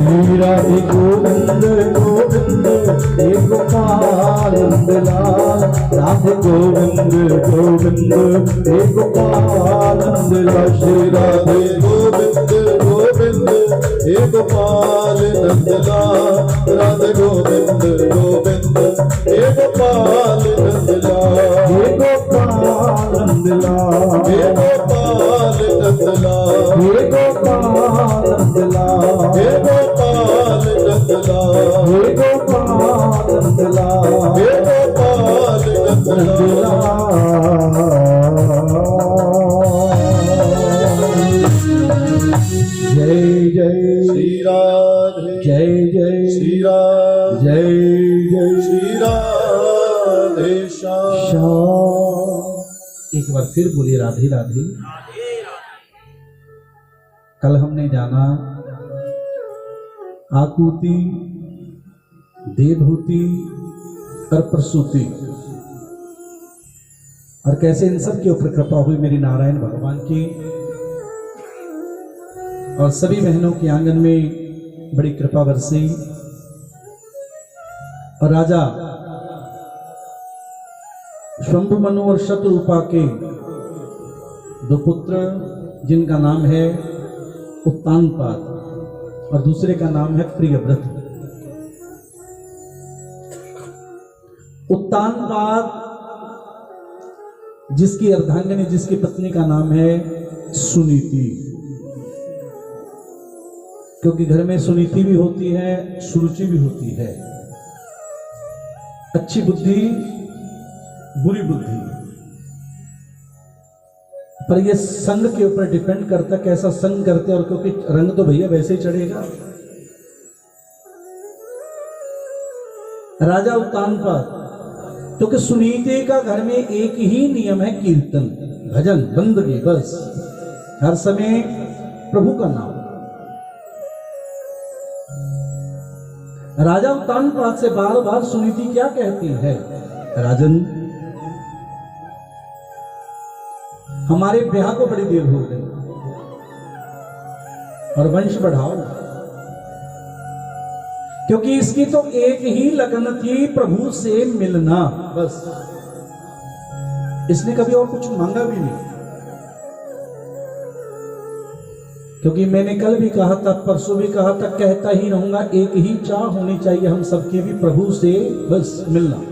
राधे गोविंद गोविंद हे गोपाल नंदलाल, राधे गोविंद गोविंद हे गोपाल नंदलाल। श्री राधे गोविंद गोविंद हे गोपाल नंदलाल, राधे गोविंद गोविंद हे गोपाल नंदलाल, हे गोपाल नंदलाल, हे गोपाल नंदलाल, हे गोपाल नंदलाल, हे गोपाल नंदलाल, हे गोपाल नंदलाल, हे गोपाल नंदलाल। जय जय श्री राधे, जय जय श्री राधे, जय जय श्री राधे श्याम। एक बार फिर बोलिए राधे राधे। कल हमने जाना आकुति, देवहूति और प्रसूति, और कैसे इन सब के ऊपर कृपा हुई मेरी नारायण भगवान की, और सभी बहनों के आंगन में बड़ी कृपा बरसी। और राजा शंभु मनु और शत्रुपा के दो पुत्र, जिनका नाम है उत्तानपाद और दूसरे का नाम है प्रियव्रत। उत्तानपाद जिसकी अर्धांगिनी, जिसकी पत्नी का नाम है सुनीति, क्योंकि घर में सुनीति भी होती है, सुरुचि भी होती है। अच्छी बुद्धि, बुरी बुद्धि, पर यह संग के ऊपर डिपेंड करता है कैसा संग करते हैं, और क्योंकि रंग तो भैया वैसे ही चढ़ेगा। राजा उत्तानपाद, क्योंकि सुनीति का घर में एक ही नियम है, कीर्तन, भजन, बंदगी, बस हर समय प्रभु का नाम। राजा उत्तानपाद से बार बार सुनीति क्या कहती है, राजन हमारे ब्याह को बड़ी देर हो गई और वंश बढ़ाओ, क्योंकि इसकी तो एक ही लगन थी, प्रभु से मिलना, बस। इसने कभी और कुछ मांगा भी नहीं, क्योंकि मैंने कल भी कहा था, परसों भी कहा था, कहता ही रहूंगा, एक ही चाह होनी चाहिए हम सबकी भी, प्रभु से बस मिलना।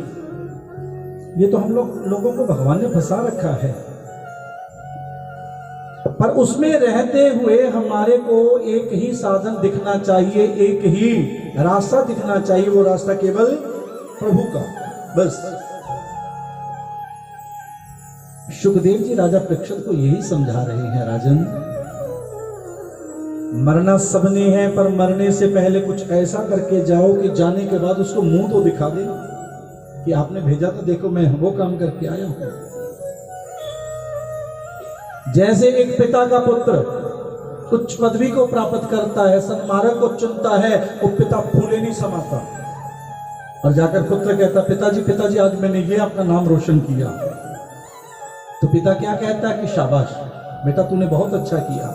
ये तो हम लोगों को भगवान ने फंसा रखा है, पर उसमें रहते हुए हमारे को एक ही साधन दिखना चाहिए, एक ही रास्ता दिखना चाहिए, वो रास्ता केवल प्रभु का, बस। सुखदेव जी राजा परीक्षित को यही समझा रहे हैं, राजन मरना सबने है, पर मरने से पहले कुछ ऐसा करके जाओ कि जाने के बाद उसको मुंह तो दिखा देना कि आपने भेजा था, देखो मैं वो काम करके आया हूं। जैसे एक पिता का पुत्र कुछ पदवी को प्राप्त करता है, सन्मार्ग को चुनता है, वो पिता फूले नहीं समाता, और जाकर पुत्र कहता, पिताजी पिताजी आज मैंने ये आपका नाम रोशन किया, तो पिता क्या कहता है कि शाबाश बेटा तूने बहुत अच्छा किया।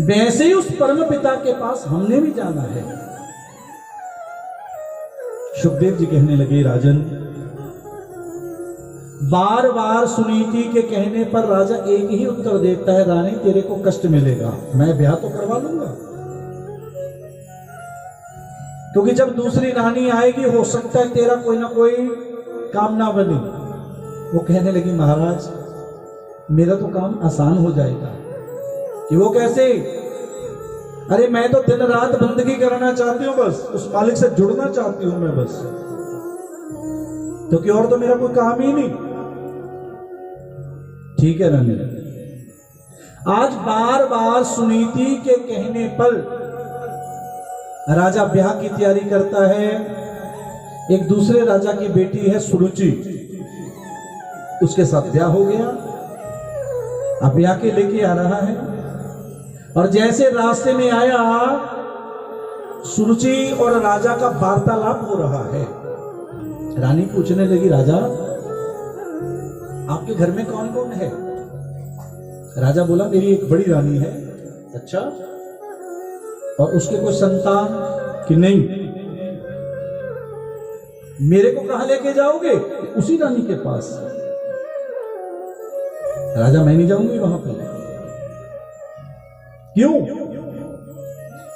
वैसे ही उस परम पिता के पास हमने भी जाना है। सुखदेव जी कहने लगे, राजन बार बार सुनीति के कहने पर राजा एक ही उत्तर देता है, रानी तेरे को कष्ट मिलेगा, मैं ब्याह तो करवा लूंगा, क्योंकि जब दूसरी रानी आएगी हो सकता है तेरा कोई ना कोई काम ना बने। वो कहने लगी, महाराज मेरा तो काम आसान हो जाएगा। कि वो कैसे? अरे मैं तो दिन रात बंदगी करना चाहती हूं, बस उस मालिक से जुड़ना चाहती हूं मैं, बस, क्योंकि और तो मेरा कोई काम ही नहीं। ठीक है रानी। आज बार बार सुनीति के कहने पर राजा ब्याह की तैयारी करता है। एक दूसरे राजा की बेटी है सुरुचि, उसके साथ ब्याह हो गया। अब ब्याह के लेके आ रहा है, और जैसे रास्ते में आया सुरुचि और राजा का वार्तालाप हो रहा है। रानी पूछने लगी, राजा आपके घर में कौन कौन है? राजा बोला, मेरी एक बड़ी रानी है। अच्छा, और उसके कोई संतान कि नहीं, मेरे को कहां लेके जाओगे? उसी रानी के पास। राजा मैं नहीं जाऊंगी वहां पे। क्यों?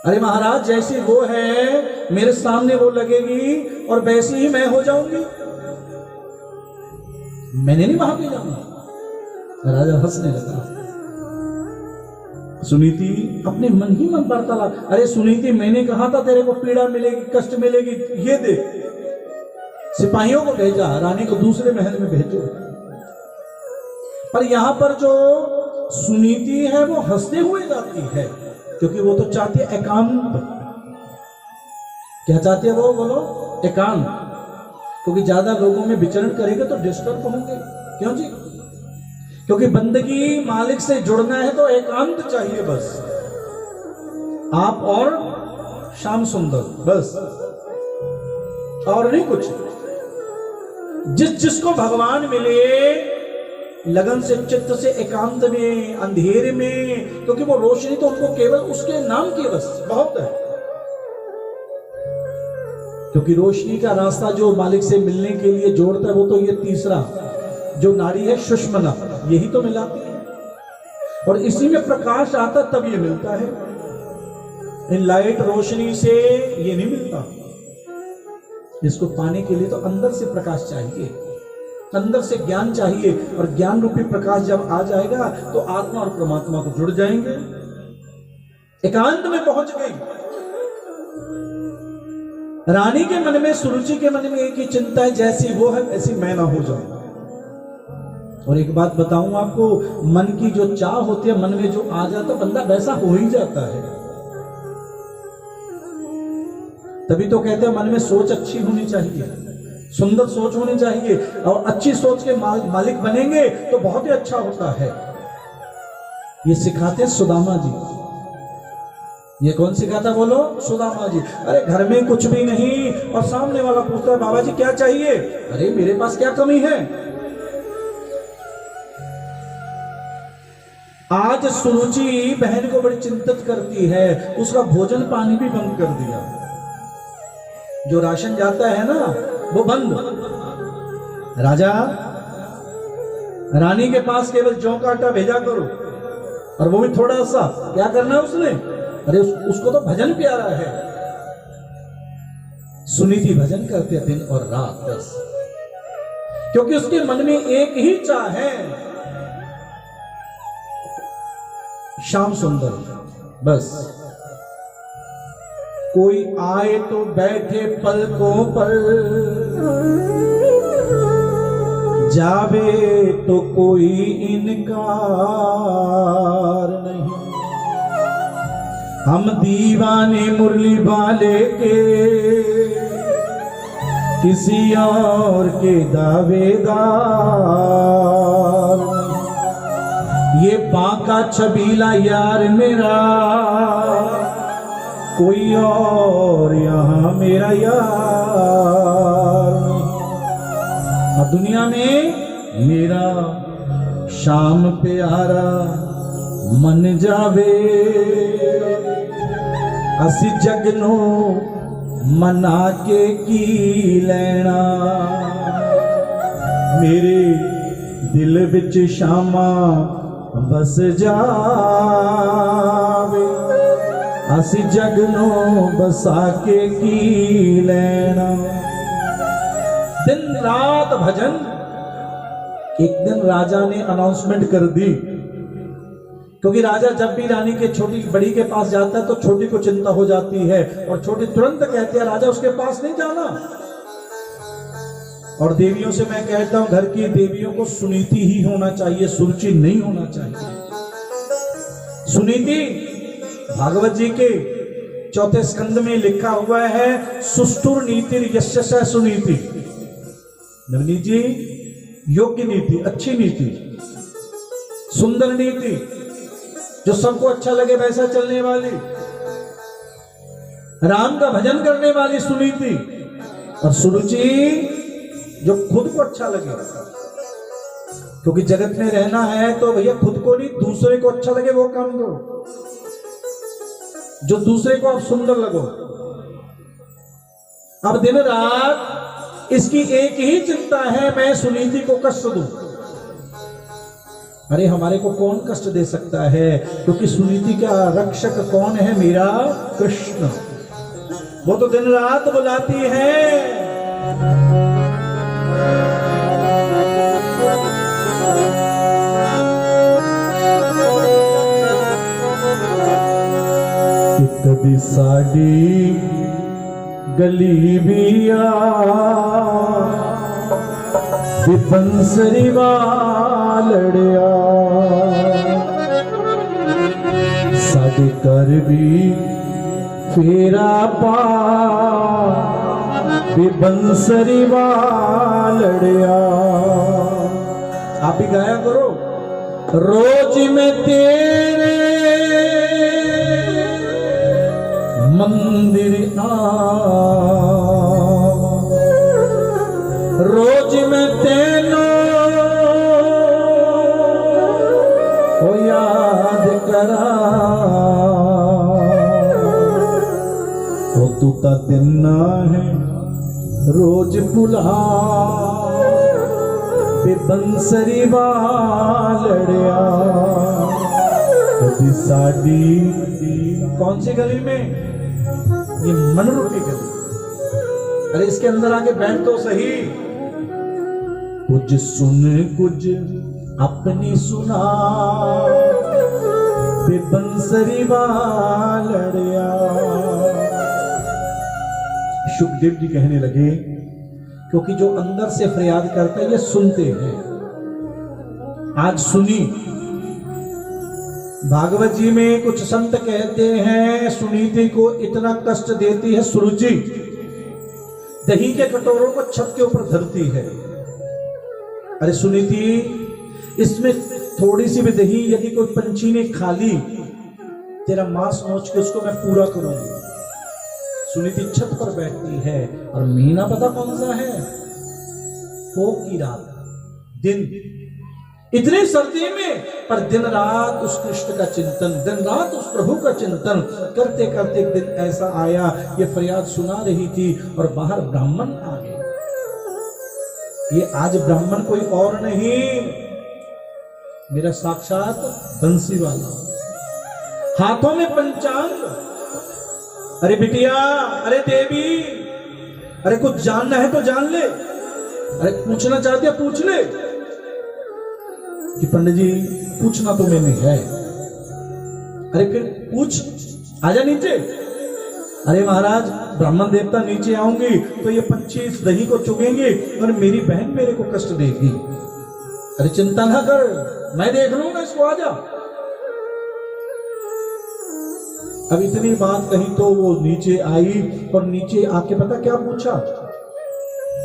अरे महाराज जैसी वो है मेरे सामने वो लगेगी और वैसी ही मैं हो जाऊंगी, मैंने नहीं वहां पे जाना। राजा हंसने लगा। सुनीति अपने मन ही मन वार्तालाप, अरे सुनीति मैंने कहा था तेरे को पीड़ा मिलेगी, कष्ट मिलेगी, ये देख। सिपाहियों को भेजा, रानी को दूसरे महल में भेजो। पर यहां पर जो सुनीति है वो हंसते हुए जाती है, क्योंकि वो तो चाहती है एकांत। क्या चाहती है वो? बोलो, एकांत। क्योंकि ज्यादा लोगों में विचरण करेंगे तो डिस्टर्ब होंगे। क्यों जी? क्योंकि बंदगी मालिक से जुड़ना है तो एकांत चाहिए बस। आप और श्याम सुंदर, बस, और नहीं कुछ। जिसको भगवान मिले लगन से, चित्त से, एकांत में, अंधेरे में, क्योंकि वो रोशनी तो उनको केवल उसके नाम की बस बहुत है। क्योंकि रोशनी का रास्ता जो मालिक से मिलने के लिए जोड़ता है वो तो ये तीसरा जो नारी है सुषमना, यही तो मिलाती है। और इसी में प्रकाश आता तब ये मिलता है। इन लाइट रोशनी से ये नहीं मिलता। इसको पाने के लिए तो अंदर से प्रकाश चाहिए, अंदर से ज्ञान चाहिए। और ज्ञान रूपी प्रकाश जब आ जाएगा तो आत्मा और परमात्मा को जुड़ जाएंगे। एकांत में पहुंच गई। रानी के मन में, सुरुचि के मन में एक ही चिंता है, जैसी वो है वैसी मैं ना हो जाऊं। और एक बात बताऊं आपको, मन की जो चाह होती है, मन में जो आ जाता बंदा वैसा हो ही जाता है। तभी तो कहते हैं मन में सोच अच्छी होनी चाहिए, सुंदर सोच होनी चाहिए। और अच्छी सोच के मालिक बनेंगे तो बहुत ही अच्छा होता है। ये सिखाते सुदामा जी। ये कौन सिखाता? बोलो, सुदामा जी। अरे घर में कुछ भी नहीं और सामने वाला पूछता है बाबा जी क्या चाहिए? अरे मेरे पास क्या कमी है? आज सुरुचि बहन को बड़ी चिंतित करती है, उसका भोजन पानी भी बंद कर दिया। जो राशन जाता है ना वो बंद। राजा रानी के पास केवल जौ का आटा भेजा करो, और वो भी थोड़ा सा। क्या करना है उसने? अरे उसको तो भजन प्यारा है। सुनीति भजन करते दिन और रात बस, क्योंकि उसके मन में एक ही चाह है, श्याम सुंदर बस। कोई आए तो बैठे पलकों पर, जावे तो कोई इनकार नहीं। हम दीवाने मुरली वाले के, किसी और के दावेदार नहीं। ये बांका छबीला यार मेरा, कोई और यहां मेरा यार नहीं। और दुनिया में मेरा शाम प्यारा मन जावे, असी जगनो मना के की लेना। मेरे दिल विच शामा बस जावे, असी जगनो बसा के की लेना। दिन रात भजन। एक दिन राजा ने अनाउंसमेंट कर दी, क्योंकि राजा जब भी रानी के छोटी बड़ी के पास जाता है तो छोटी को चिंता हो जाती है, और छोटी तुरंत कहती है राजा उसके पास नहीं जाना। और देवियों से मैं कहता हूं, घर की देवियों को सुनीति ही होना चाहिए, सुरुचि नहीं होना चाहिए। सुनीति भागवत जी के 4 स्कंद में लिखा हुआ है, सुष्ठुर नीति यस्य सुनीति। नवनीत जी, योग्य नीति, अच्छी नीति, सुंदर नीति, जो सबको अच्छा लगे वैसा चलने वाली, राम का भजन करने वाली सुनीति। और सुरुचि जो खुद को अच्छा लगे, क्योंकि जगत में रहना है तो भैया खुद को नहीं दूसरे को अच्छा लगे वो काम करो। जो दूसरे को आप सुंदर लगो। अब दिन रात इसकी एक ही चिंता है, मैं सुनीति को कष्ट दूं। अरे हमारे को कौन कष्ट दे सकता है, क्योंकि सुनीति का रक्षक कौन है? मेरा कृष्ण। वो तो दिन रात बुलाती है। कभी साड़ी गली भी बंसरी वालड़िया, साड़ी कर भी फेरा पा बंसरी वालड़िया। आप भी गाया करो। रोज में तेरे मंदिर रोज में तेनो हो याद करा, तो तू ता दिन ना है रोज बुला बंसरी वालड़िया। कभी साड़ी कौन सी गली में? ये मनरू की गली। अरे इसके अंदर आके बैठ तो सही। कुछ सुन कुछ अपनी सुना बंसरी वालड़िया। सुखदेव जी कहने लगे, क्योंकि जो अंदर से फरियाद करता है ये सुनते हैं। आज सुनी भागवत जी में कुछ संत कहते हैं सुनीति को इतना कष्ट देती है सुरुचि, दही के कटोरों को छत के ऊपर धरती है। अरे सुनीति, इसमें थोड़ी सी भी दही यदि कोई पंछी ने खा ली, तेरा मांस नोच के उसको मैं पूरा करूंगी। सुनीति छत पर बैठती है और महीना पता कौन सा है? पोक की रात, दिन, इतनी सर्दी में, पर दिन रात उस कृष्ण का चिंतन, दिन रात उस प्रभु का चिंतन करते करते एक दिन ऐसा आया, ये फरियाद सुना रही थी और बाहर ब्राह्मण आ गए। ये आज ब्राह्मण कोई और नहीं, मेरा साक्षात बंसी वाला, हाथों में पंचांग। अरे बिटिया, अरे देवी, अरे कुछ जानना है तो जान ले, अरे पूछना चाहती है पूछ ले। कि पंडित जी पूछना तो मैंने है। अरे फिर पूछ, आजा नीचे। अरे महाराज, ब्राह्मण देवता नीचे आऊंगी तो ये पंछी इस दही को चुगेंगे और मेरी बहन मेरे को कष्ट देगी। अरे चिंता ना कर, मैं देख लूंगा इसको, आजा। अब इतनी बात कही तो वो नीचे आई और नीचे आके पता क्या पूछा?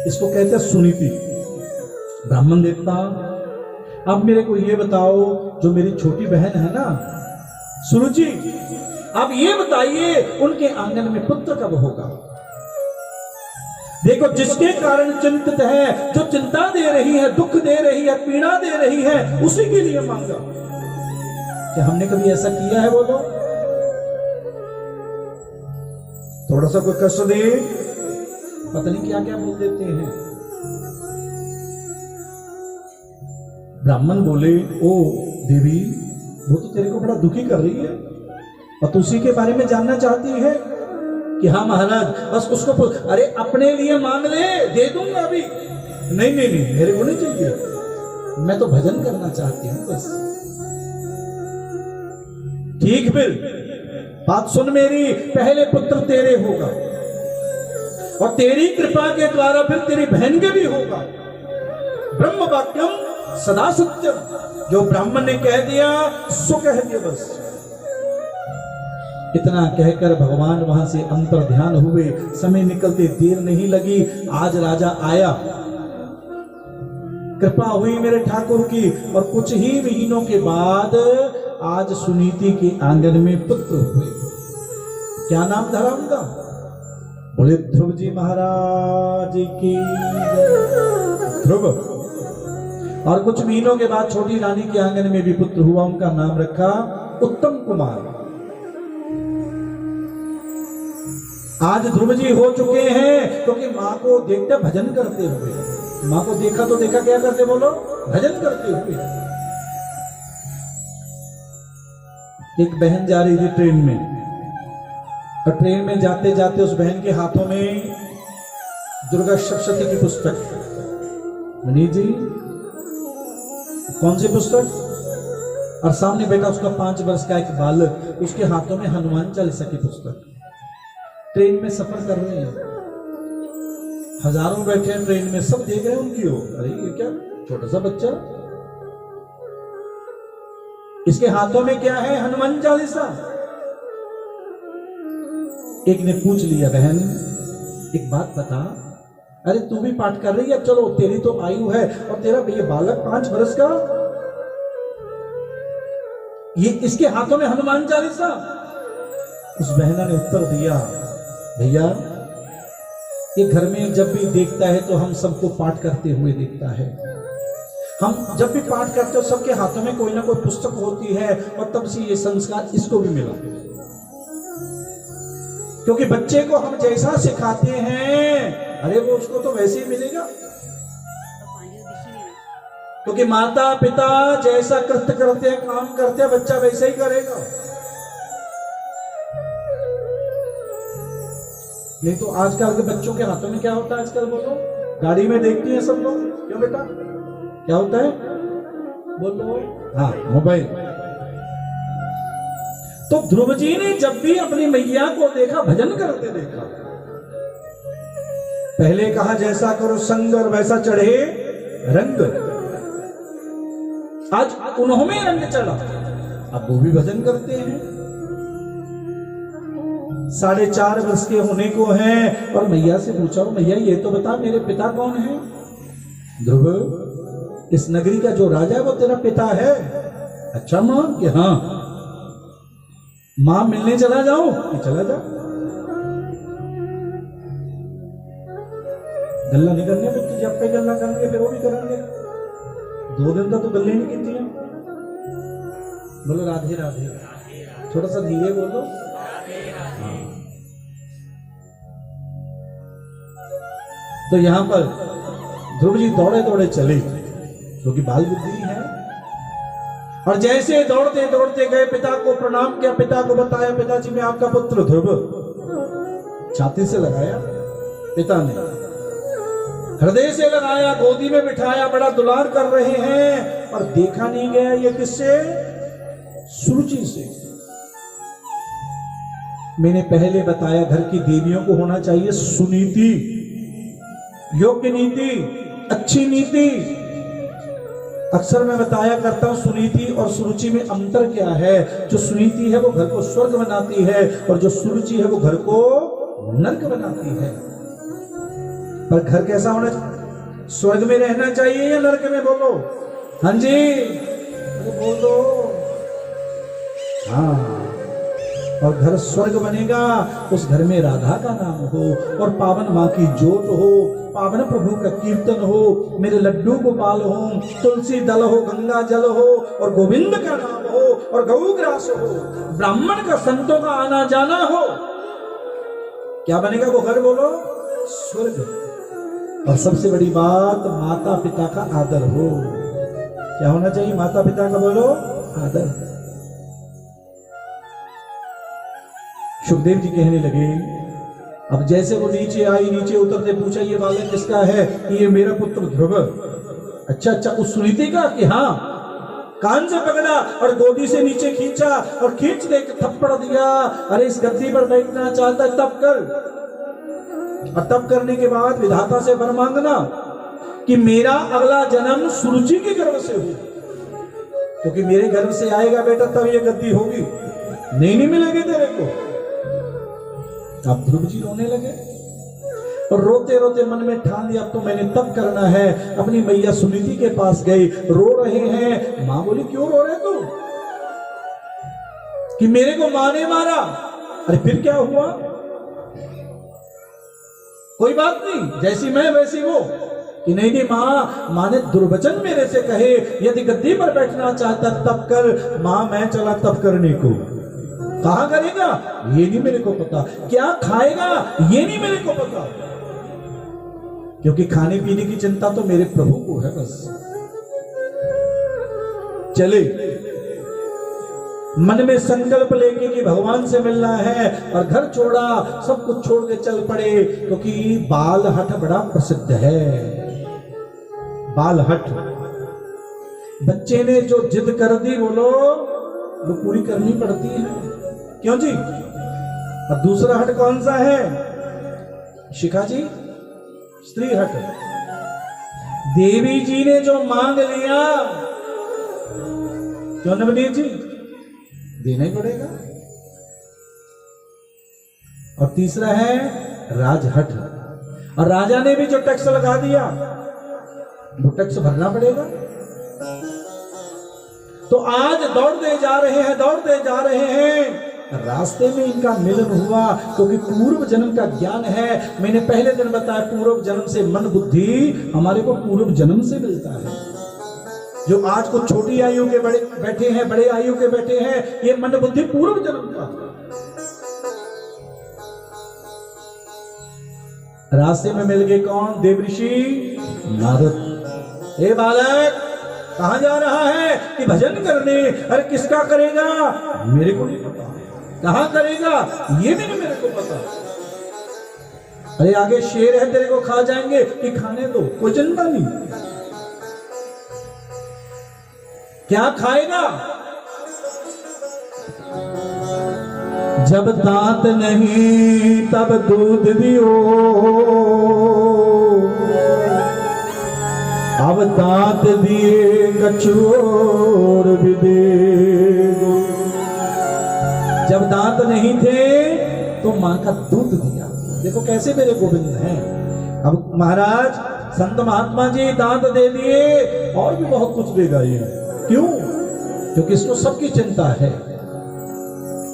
इसको कहते हैं सुनीति। ब्राह्मण देवता, अब मेरे को ये बताओ, जो मेरी छोटी बहन है ना सुरुचि, अब ये बताइए उनके आंगन में पुत्र कब होगा? देखो, जिसके कारण चिंतित है, जो चिंता दे रही है, दुख दे रही है, पीड़ा दे रही है, उसी के लिए मांगा। क्या हमने कभी ऐसा किया है? बोलो, थोड़ा सा कोई कष्ट दे, पता नहीं क्या क्या बोल देते हैं। ब्राह्मण बोले, ओ देवी, वो तो तेरे को बड़ा दुखी कर रही है और तू उसी के बारे में जानना चाहती है? कि हाँ महाराज, बस उसको अरे अपने लिए मांग ले, दे दूंगा अभी। नहीं नहीं नहीं, मेरे को नहीं चाहिए, मैं तो भजन करना चाहती हूं बस। ठीक, फिर बात सुन मेरी, पहले पुत्र तेरे होगा और तेरी कृपा के द्वारा फिर तेरी बहन के भी होगा। ब्रह्म वाक्यम सदा सत्यम, जो ब्राह्मण ने कह दिया सो कह दिया बस। इतना कहकर भगवान वहां से अंतर ध्यान हुए। समय निकलते देर नहीं लगी, आज राजा आया। कृपा हुई मेरे ध्यान की और कुछ ही महीनों के बाद आज सुनीति के आंगन में पुत्र हुए। क्या नाम धरा उनका? बोले ध्रुव जी महाराज की ध्रुव। और कुछ महीनों के बाद छोटी रानी के आंगन में भी पुत्र हुआ, उनका नाम रखा उत्तम कुमार। आज ध्रुव जी हो चुके हैं क्योंकि माँ को देखते भजन करते हुए। माँ को देखा तो देखा क्या करते बोलो, भजन करते हुए। एक बहन जा रही थी ट्रेन में, और ट्रेन में जाते जाते उस बहन के हाथों में दुर्गा सप्तशती की पुस्तक। मनीष जी कौन सी पुस्तक? और सामने बैठा उसका 5 वर्ष का एक बालक, उसके हाथों में हनुमान चालीसा की पुस्तक। ट्रेन में सफर कर रहे हैं, हजारों बैठे हैं ट्रेन में, सब देख रहे हैं उनकी ओर। अरे ये क्या छोटा सा बच्चा, इसके हाथों में क्या है? हनुमान चालीसा। एक ने पूछ लिया, बहन एक बात बता, अरे तू भी पाठ कर रही है, चलो तेरी तो आयु है और तेरा ये बालक 5 वर्ष का, ये इसके हाथों में हनुमान चालीसा। उस बहना ने उत्तर दिया, भैया ये घर में जब भी देखता है तो हम सबको पाठ करते हुए देखता है। हम जब भी पाठ करते हो सबके हाथों में कोई ना कोई पुस्तक होती है, और तब से ये संस्कार इसको भी मिला। क्योंकि बच्चे को हम जैसा सिखाते हैं, अरे वो उसको तो वैसे ही मिलेगा। क्योंकि माता पिता जैसा कृत्य करते हैं, काम करते हैं, बच्चा वैसे ही करेगा। नहीं तो आजकल के बच्चों के हाथों में क्या होता है आजकल बोलो? गाड़ी में देखती हैं सब लोग, क्यों बेटा क्या होता है बोलो? हाँ, मोबाइल। तो ध्रुव जी ने जब भी अपनी मैया को देखा, भजन करते देखा। पहले कहा जैसा करो संग और वैसा चढ़े रंग। आज उन्होंने रंग चढ़ा, अब वो भी भजन करते हैं। 4.5 वर्ष के होने को हैं, और मैया से पूछा, मैया ये तो बता मेरे पिता कौन है? ध्रुव इस नगरी का जो राजा है वो तेरा पिता है। अच्छा मां? कि हाँ। मां मिलने चला जाऊं? कि चला जा। गल्ला नहीं करने बच्चे, जब पे गल्ला करेंगे फिर वो भी करेंगे। 2 दिन तक तो गल्ले नहीं की थी। बोलो राधे राधे, थोड़ा सा धीरे बोलो। तो यहां पर ध्रुव जी दौड़े दौड़े चले, क्योंकि बाल बुद्धि है। और जैसे दौड़ते दौड़ते गए, पिता को प्रणाम किया, पिता को बताया, पिताजी मैं आपका पुत्र ध्रुव। छाती से लगाया पिता ने, हृदय से लगाया, गोदी में बिठाया, बड़ा दुलार कर रहे हैं। और देखा नहीं गया ये किससे? सुरुचि से। मैंने पहले बताया घर की देवियों को होना चाहिए सुनीति, योग्य नीति, अच्छी नीति। अक्सर मैं बताया करता हूं सुनीति और सुरुचि में अंतर क्या है। जो सुनीति है वो घर को स्वर्ग बनाती है, और जो सुरुचि है वो घर को नरक बनाती है। पर घर कैसा होना चाहिए? स्वर्ग में रहना चाहिए या नरक में? बोलो हाँ जी, अरे बोल दो हाँ। और घर स्वर्ग बनेगा, उस घर में राधा का नाम हो, और पावन माँ की जोत हो, पावन प्रभु का कीर्तन हो, मेरे लड्डू गोपाल हो, तुलसी दल हो, गंगा जल हो, और गोविंद का नाम हो, और गौ ग्रास हो, ब्राह्मण का संतों का आना जाना हो। क्या बनेगा वो घर? बोलो स्वर्ग। और सबसे बड़ी बात, माता पिता का आदर हो। क्या होना चाहिए? माता पिता का बोलो आदर। सुखदेव जी कहने लगे, अब जैसे वो नीचे आई, नीचे उतरते पूछा ये बालक किसका है? कि ये मेरा पुत्र ध्रुव। अच्छा अच्छा, उस सुनीति का? कि हाँ। कान से पकड़ा और गोदी से नीचे खींचा, और खींच दे थप्पड़ दिया। अरे इस गद्दी पर बैठना चाहता है तब कर। और तब करने के बाद विधाता से वर मांगना कि मेरा अगला जन्म सुरुचि के गर्भ से हो, क्योंकि मेरे गर्भ से आएगा बेटा तब ये गद्दी होगी, नहीं मिलेगी तेरे को। अब ध्रुव जी रोने लगे, और रोते रोते मन में ठान लिया अब तो मैंने तब करना है। अपनी मैया सुनीति के पास गई, रो रहे हैं। मां बोली क्यों रो रहे तू? कि मेरे को मां ने मारा। अरे फिर क्या हुआ? कोई बात नहीं, जैसी मैं वैसी वो। कि नहीं नहीं मां ने दुर्वचन मेरे से कहे, यदि गद्दी पर बैठना चाहता तब कर। मां मैं चला तब करने को। कहाँ करेगा ये नहीं मेरे को पता, क्या खाएगा ये नहीं मेरे को पता, क्योंकि खाने पीने की चिंता तो मेरे प्रभु को है बस। चले मन में संकल्प लेके कि भगवान से मिलना है, और घर छोड़ा, सब कुछ छोड़ के चल पड़े, क्योंकि बालहट बड़ा प्रसिद्ध है। बालहट, बच्चे ने जो जिद कर दी बोलो वो पूरी करनी पड़ती है, क्यों जी। और दूसरा हट कौन सा है शिखा जी? स्त्री हट। देवी जी ने जो मांग लिया, क्यों नवनीत जी, देना ही पड़ेगा। और तीसरा है राजहट, और राजा ने भी जो टैक्स लगा दिया वो टैक्स भरना पड़ेगा। तो आज दौड़ते जा रहे हैं, दौड़ते जा रहे हैं, रास्ते में इनका मिलन हुआ, क्योंकि पूर्व जन्म का ज्ञान है। मैंने पहले दिन बताया पूर्व जन्म से मन बुद्धि हमारे को पूर्व जन्म से मिलता है। जो आज कुछ छोटी आयु के बड़े बैठे हैं, बड़े आयु के बैठे हैं, ये मन बुद्धि पूर्व जन्म का। रास्ते में मिल गए कौन? देवऋषि नारद। हे बालक कहां जा रहा है? कि भजन करने। अरे किसका करेगा मेरे को नहीं पता, कहां करेगा ये भी नहीं मेरे को पता। अरे आगे शेर है तेरे को खा जाएंगे, कि खाने दो, कोई चिंता नहीं। क्या खाएगा? जब दांत नहीं तब दूध दियो, अब दांत दिए कछोर भी दे। जब दांत नहीं थे तो मां का दूध दिया। देखो कैसे मेरे गोविंद हैं। अब महाराज संत महात्मा जी दांत दे दिए, और भी बहुत कुछ देगा ये। क्यों? क्योंकि इसको सबकी चिंता है।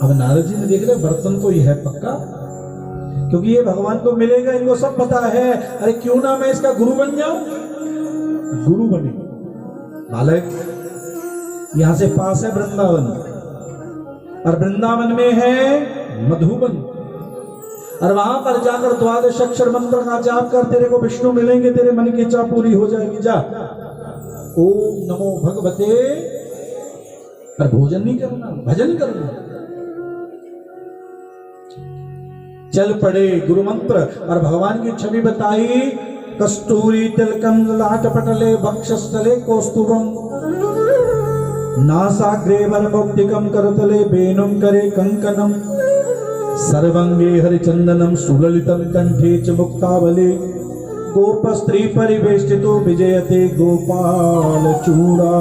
अब नारद जी ने देख रहे बर्तन तो ये है पक्का, क्योंकि ये भगवान को मिलेगा, इनको सब पता है। अरे क्यों ना मैं इसका गुरु बन जाऊं? गुरु बने। बालक यहां से पास है वृंदावन, और वृंदावन में है मधुबन, और वहां पर जाकर 12 अक्षर मंत्र का जाप कर, तेरे को विष्णु मिलेंगे, तेरे मन की इच्छा पूरी हो जाएगी। जा ओम नमो भगवते, पर भोजन नहीं करना, भजन करना। चल पड़े गुरु मंत्र, और भगवान की छवि बताई। कस्तूरी तिलकम लाट पटले वक्षस्थले कौस्तुभम, नासाग्रे वरमौक्तिकम करतले वेणुं करे कंकणम, सर्वंगे हरिचंदनम सुललितम कंठे च मुक्तावले, गोपस्त्री परिवेष्टितो विजयते गोपाल चूड़ा।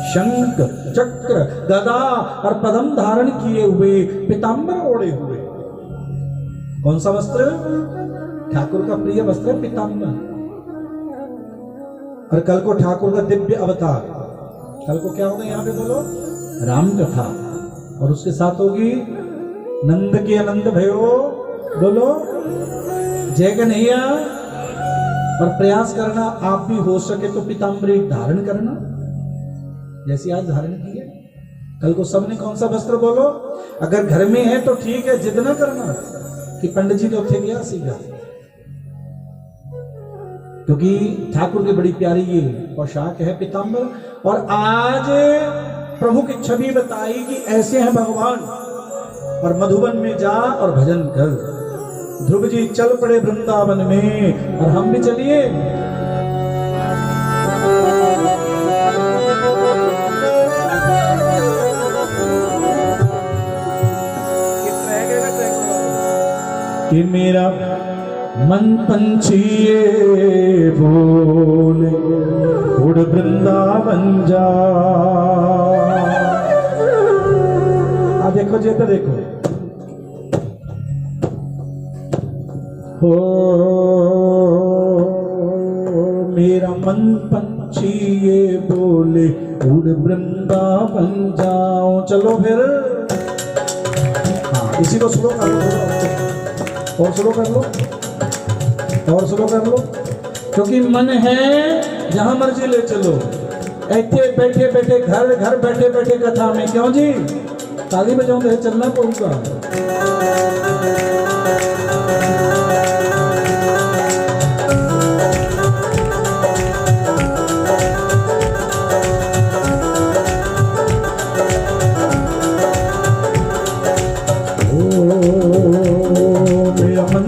शंख चक्र गदा और पद्म धारण किए हुए, पीतांबर ओढ़े हुए। कौन सा वस्त्र? ठाकुर का प्रिय वस्त्र है पीतांबर। और कल को ठाकुर का दिव्य अवतार। कल को क्या होगा यहाँ पे बोलो? राम कथा। और उसके साथ होगी नंद के आनंद भयो, बोलो जय कन्हैया। और प्रयास करना आप भी हो सके तो पीतांबरी धारण करना, जैसे आज धारण की है। कल को सबने कौन सा वस्त्र बोलो? अगर घर में है तो ठीक है, जिद ना करना कि पंडित जी ने उठे गया सीधा, क्योंकि ठाकुर की बड़ी प्यारी ये पोशाक है पीतांबर। और आज प्रभु की छवि बताई कि ऐसे हैं भगवान, और मधुबन में जा और भजन कर। ध्रुव जी चल पड़े वृंदावन में, और हम भी चलिए। कि मेरा मन पंछी ये बोले, उड़ वृंदावन जा। देखो जी, तो देखो हो मेरा मन पंछी ये बोले, उड़ वृंदावन जाओ। चलो फिर, हाँ इसी को स्लो कर लो, और स्लो कर लो, और स्लो कर लो, क्योंकि मन है जहां मर्जी ले चलो। ऐसे बैठे बैठे घर बैठे बैठे कथा में क्यों जी? ताली बजाਉਂਦੇ चलना पड़ेगा।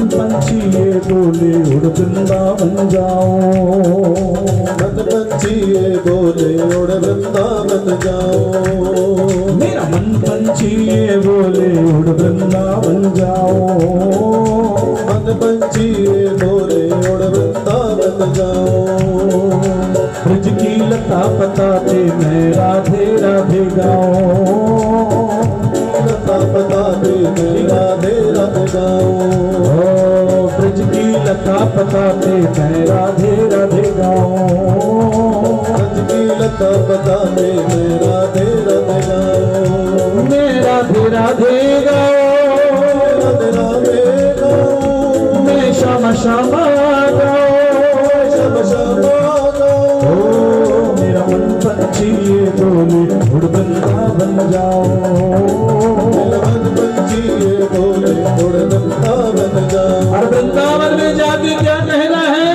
पंछी ये बोले उड़ वृंदावन जाओ, मन पंछी ये बोले उड़ वृंदावन जाओ। मेरा मन पंछी ये बोले उड़ वृंदावन जाओ, मन पंछी ये बोले उड़ वृंदावन जाओ। ब्रज की लता बताते मैं राधे राधे गाऊं, लता बताते मैं राधे राधे गाऊं। ब्रज की लता बताते मैं राधे राधे गाऊं, ब्रज की लता बताते मैं राधे राधे गाऊं। मैं राधे राधे गाऊं, राधे राधे गाऊं। मैं श्यामा श्यामा गाऊं, श्यामा श्यामा गाऊं। मेरा मन पंछी ये बोले उड़ वृंदावन जाओ, मेरा मन पंछी ये बोले उड़ वृंदावन जाओ। और वृंदावन में जाके क्या कहना है?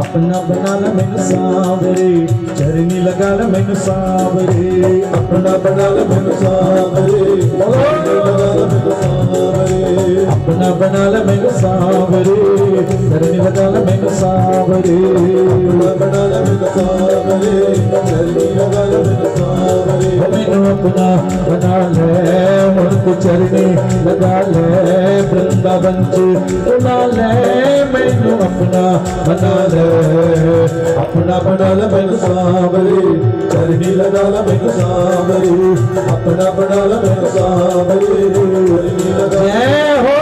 अपना बना ल मैनू सांवरे, चरनी लगा ल मैनू सांवरे, अपना बना ल मैनू सांवरे, लगा ल मैनू सांवरे। अपना बना ल मैनू सांवरे, चरनी लगा ल मैनू सांवरे। अपना बना ल मैनू सांवरे, चरनी लगा ल मैनू सांवरे। मैनू अपना बना ले मुझको चरनी लगा ले, वृंदावन च बुला ले मैनू अपना बना ले। अपना बना ल मैनू सांवरे, चरनी लगा ल मैनू सांवरे। अपना बना ल मैनू सांवरे, चरनी लगा। जय हो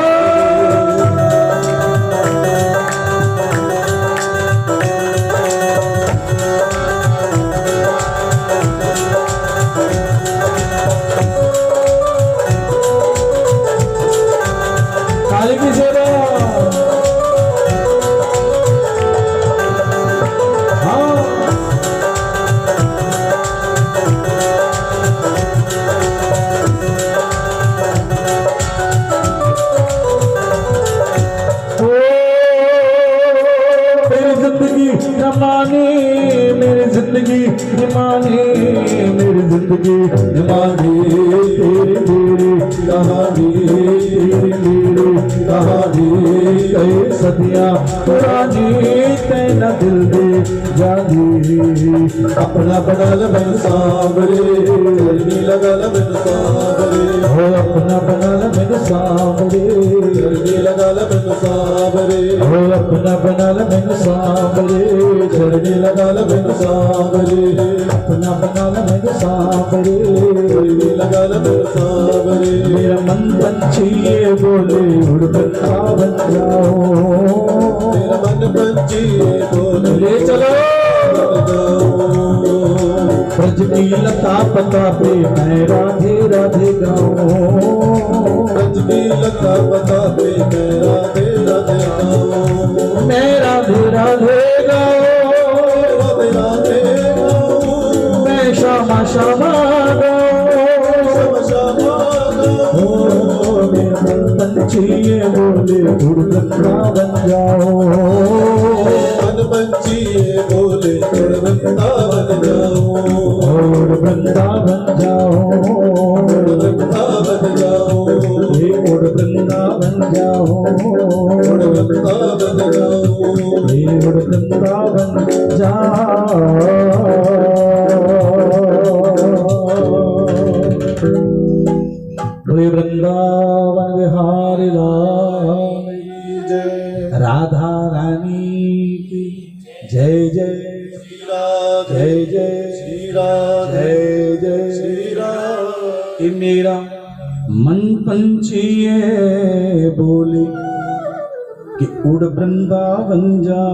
काली की सेवा। मेरी जिंदगी माने, मेरी जिंदगी माने, तेरी मेरी कहानी, तेरी मेरी कहानी कई सदियां पुरानी, तेरा दिल दे जानी। अपना बना ल मैनू सांवरे, चरनी लगा ल मैनू सांवरे। हो अपना बना ल मैनू सांवरे, चरनी लगा ल मैनू सांवरे। हो अपना बना ल मैनू सांवरे, चरनी लगा ल मैनू सांवरे। अपना बना ल मैनू सांवरे, चरनी लगा ल मैनू सांवरे। मेरा मन पंछी ये बोले उड़ वृंदावन जाओ, मेरा मन पंछी ये बोले ले चलो जाओ। ब्रज की लता पता पे मैं राधे राधे गाऊं, ब्रज की लता बताते मैं राधे राधे गाऊं। मैं राधे राधे गाऊं, राधे राधे गाऊं। मैं श्यामा श्यामा गाऊं। श्यामा श्यामा गाऊं। मेरा मन पंछी ये बोले उड़ वृंदावन जाओ, मन पंछी ये बोले उड़ वृंदावन जाओ। उड़ वृंदावन जाओ, उड़ वृंदावन जाओ। ये उड़ वृंदावन जाओ, उड़ वृंदावन जाओ। ये उड़ वृंदावन जाओ। बोले वृंदावन विहारी लाल की जय, राधा रानी की जय जय, श्री राधे जय जय, श्री राधे जय जय श्री राधे। कि मेरा मन पंछी ये बोले कि उड़ वृंदावन जा,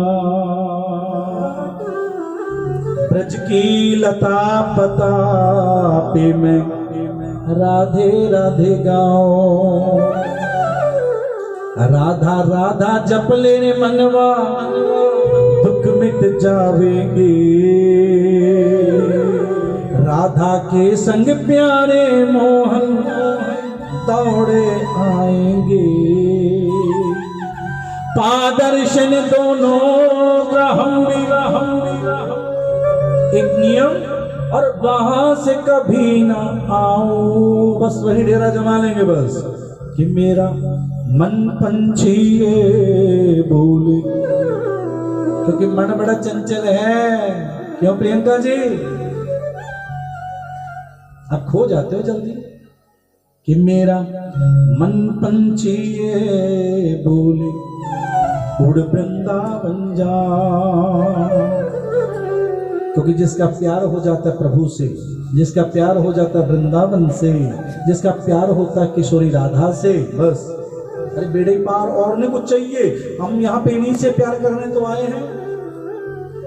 ब्रज की लता पता पे मैं राधे राधे गाओ। राधा राधा जप लेने मनवा दुख मिट जावेंगे, राधा के संग प्यारे मोहन दौड़े आएंगे, पादर्शन दोनों ग्रहम एक नियम, और वहां से कभी ना आऊं, बस वही डेरा जमा लेंगे बस, कि मेरा मन पंछी ये बोले, क्योंकि मन बड़ा चंचल है। क्यों प्रियंका जी, आप खो जाते हो जल्दी, कि मेरा मन पंछी ये बोले उड़ वृंदावन जा, क्योंकि जिसका प्यार हो जाता है प्रभु से, जिसका प्यार हो जाता है वृंदावन से, जिसका प्यार होता है किशोरी राधा से, बस अरे बेड़े पार, और नहीं कुछ चाहिए। हम यहाँ पे इन्हीं से प्यार करने तो आए हैं,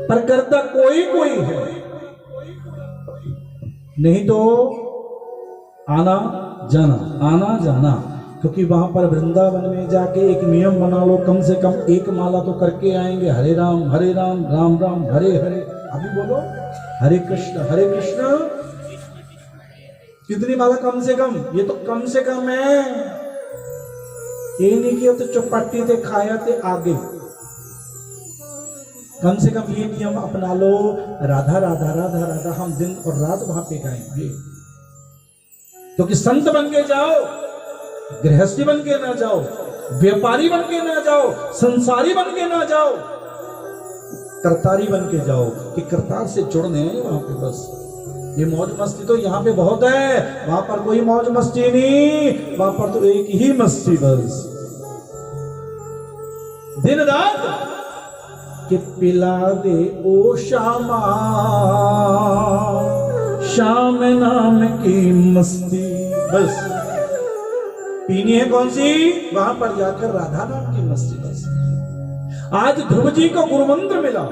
पर करता कोई कोई है, नहीं तो आना जाना, क्योंकि वहां पर वृंदावन में जाके एक नियम बना लो, कम से कम एक माला तो करके आएंगे, हरे राम राम राम हरे हरे। अभी बोलो हरे कृष्ण, कितनी माला कम से कम, ये तो कम से कम है, ये नहीं कि तो चौपाटी थे खाया थे आगे, कम से कम ये नियम अपना लो, राधा राधा राधा राधा हम दिन और रात वहां पे गाएंगे। क्योंकि संत बन के जाओ, गृहस्थी बन के ना जाओ, व्यापारी बन के ना जाओ, संसारी बन के ना जाओ, करतारी बन के जाओ, कि करतार से जुड़ने हैं वहां पे बस। ये मौज मस्ती तो यहाँ पे बहुत है, वहां पर कोई मौज मस्ती नहीं, वहां पर तो एक ही मस्ती बस, दिन रात कि पिला दे ओ श्यामा श्याम नाम की मस्ती, बस पीनी है कौन सी, वहां पर जाकर राधा नाम की मस्ती बस। आज ध्रुव जी को गुरु मंत्र मिला,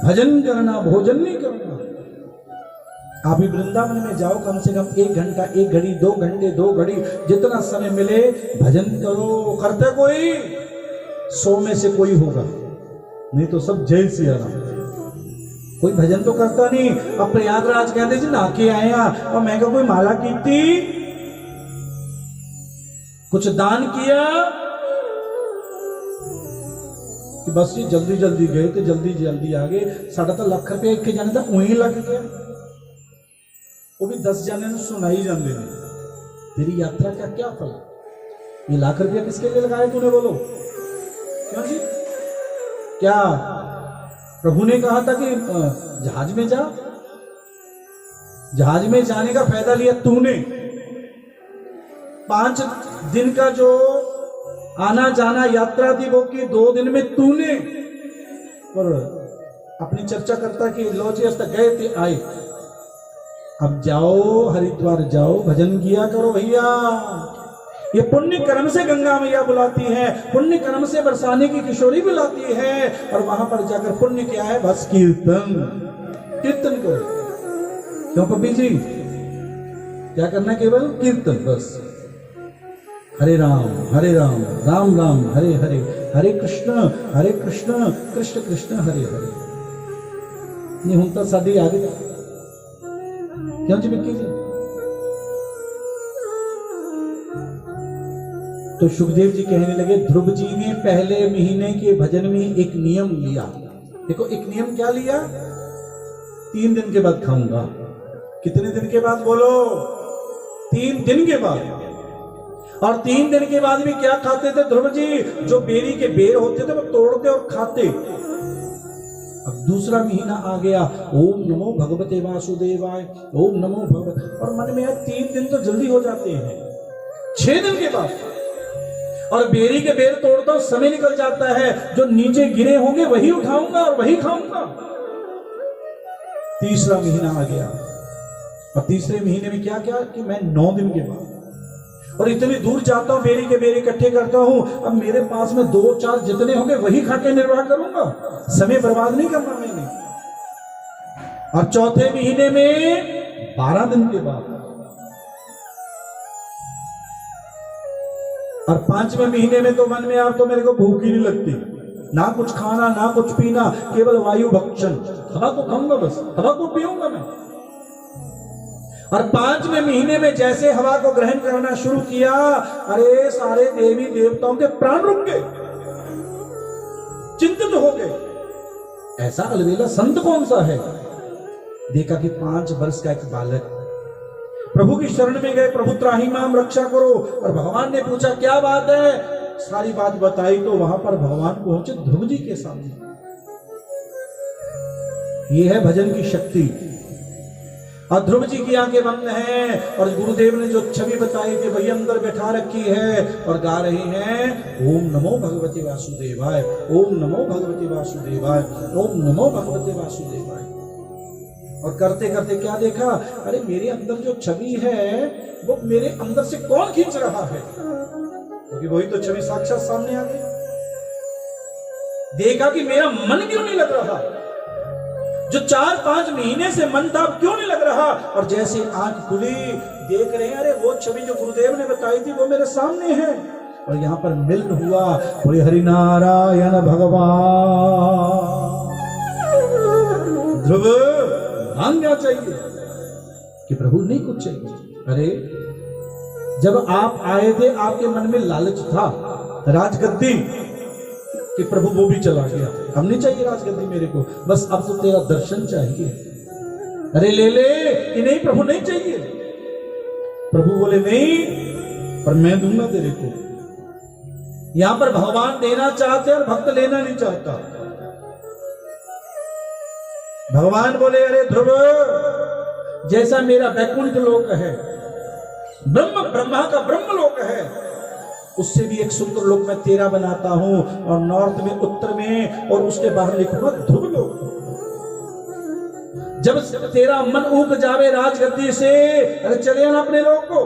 भजन करना, भोजन नहीं करना। आप भी वृंदावन में जाओ, कम से कम 1 घंटा, 1 घड़ी, 2 घंटे, 2 घड़ी, जितना समय मिले भजन करो। करते कोई 100 में से कोई होगा, नहीं तो सब जय सिया राम, कोई भजन तो करता नहीं। अब प्रयागराज कहते जी नाके आए हैं, और मैं कोई माला की थी, कुछ दान किया, कि बस ये जल्दी जल्दी गए तो जल्दी जल्दी आ गए। 3.5 लाख रुपया एक के जाने था, वहीं लग गया, वो भी 10 जाने ने सुनाई जाने ने। तेरी यात्रा का क्या फल, ये लाख रुपया किसके लिए लगाए तूने, बोलो क्यों जी? क्या प्रभु ने कहा था कि जहाज में जा, जहाज में जाने का फायदा लिया तूने, 5 दिन का जो आना जाना यात्रा थी वो की 2 दिन में तूने, और अपनी चर्चा करता कि लो जी तक गए थे आए, अब जाओ हरिद्वार जाओ, भजन किया करो भैया। ये पुण्य कर्म से गंगा मैया बुलाती है, पुण्य कर्म से बरसाने की किशोरी बुलाती है, और वहां पर जाकर पुण्य क्या है, बस कीर्तन, कीर्तन करो। क्यों पपी जी, क्या करना, केवल कीर्तन बस। हरे राम राम राम हरे हरे, हरे कृष्ण कृष्ण कृष्ण हरे हरे। नहीं हूं तो साड़ी आगे क्यों जी बिक्की जी? तो सुखदेव जी कहने लगे, ध्रुव जी ने पहले महीने के भजन में एक नियम लिया। देखो एक नियम क्या लिया, 3 दिन के बाद खाऊंगा। कितने दिन के बाद बोलो, 3 दिन के बाद। और 3 दिन के बाद भी क्या खाते थे ध्रुव जी, जो बेरी के बेर होते थे वो तोड़ते और खाते। अब दूसरा महीना आ गया, ओम नमो भगवते वासुदेवाय, ओम नमो भगवत, और मन में 3 दिन तो जल्दी हो जाते हैं। 6 दिन के बाद, और बेरी के बेर तोड़ता हूं, समय निकल जाता है, जो नीचे गिरे होंगे वही उठाऊंगा और वही खाऊंगा। तीसरा महीना आ गया, और तीसरे महीने में क्या क्या कि मैं 9 दिन के बाद, और इतनी दूर जाता हूं, बेरी के बेर इकट्ठे करता हूं, अब मेरे पास में 2-4 जितने होंगे वही खा के निर्वाह करूंगा, समय बर्बाद नहीं करना मैंने। और चौथे महीने में 12 दिन के बाद, और 5वें महीने में तो मन में आप तो मेरे को भूख ही नहीं लगती, ना कुछ खाना ना कुछ पीना, केवल वायु भक्षण। हवा को खाऊंगा, बस हवा को पीऊंगा मैं। और 5वें महीने में जैसे हवा को ग्रहण करना शुरू किया, अरे सारे देवी देवताओं के प्राण रुक गए, चिंतित हो गए। ऐसा अलबेला संत कौन सा है? देखा कि 5 वर्ष का एक बालक प्रभु की शरण में गए, प्रभु त्राहि माम रक्षा करो। और भगवान ने पूछा क्या बात है, सारी बात बताई तो वहां पर भगवान पहुंचे ध्रुव जी के सामने। यह है भजन की शक्ति। और ध्रुव जी की आंखें बंद हैं और गुरुदेव ने जो छवि बताई थी वही अंदर बैठा रखी है और गा रही हैं ओम नमो भगवते वासुदेवाय, ओम नमो भगवते वासुदेवाय, ओम नमो भगवते वासुदेवाय। और करते करते क्या देखा, अरे मेरे अंदर जो छवि है वो मेरे अंदर से कौन खींच रहा है, क्योंकि वही तो छवि साक्षात सामने आ गई। देखा कि मेरा मन क्यों नहीं लग रहा, जो 4-5 महीने से मन था क्यों नहीं लग रहा। और जैसे आंख खुली देख रहे हैं, अरे वो छवि जो गुरुदेव ने बताई थी वो मेरे सामने है। और यहां पर मिलन हुआ, बोले हरि नारायण भगवान। ध्रुव मांगना चाहिए कि प्रभु नहीं कुछ चाहिए। अरे जब आप आए थे आपके मन में लालच था राजगद्दी कि प्रभु वो भी चला गया, अब नहीं चाहिए राजगद्दी मेरे को, बस अब तो तेरा दर्शन चाहिए। अरे ले ले कि नहीं प्रभु नहीं चाहिए। प्रभु बोले नहीं, पर मैं दूंगा तेरे को। यहां पर भगवान देना चाहते और भक्त लेना नहीं चाहता। भगवान बोले अरे ध्रुव, जैसा मेरा वैकुंठ लोक है, ब्रह्मा का ब्रह्म लोक है, उससे भी एक सुंदर लोक मैं तेरा बनाता हूं। और नॉर्थ में, उत्तर में, और उसके बाहर लिखूंगा ध्रुव लोक। जब तेरा मन ऊब जावे राजगद्दी से, अरे चले आना अपने लोक को।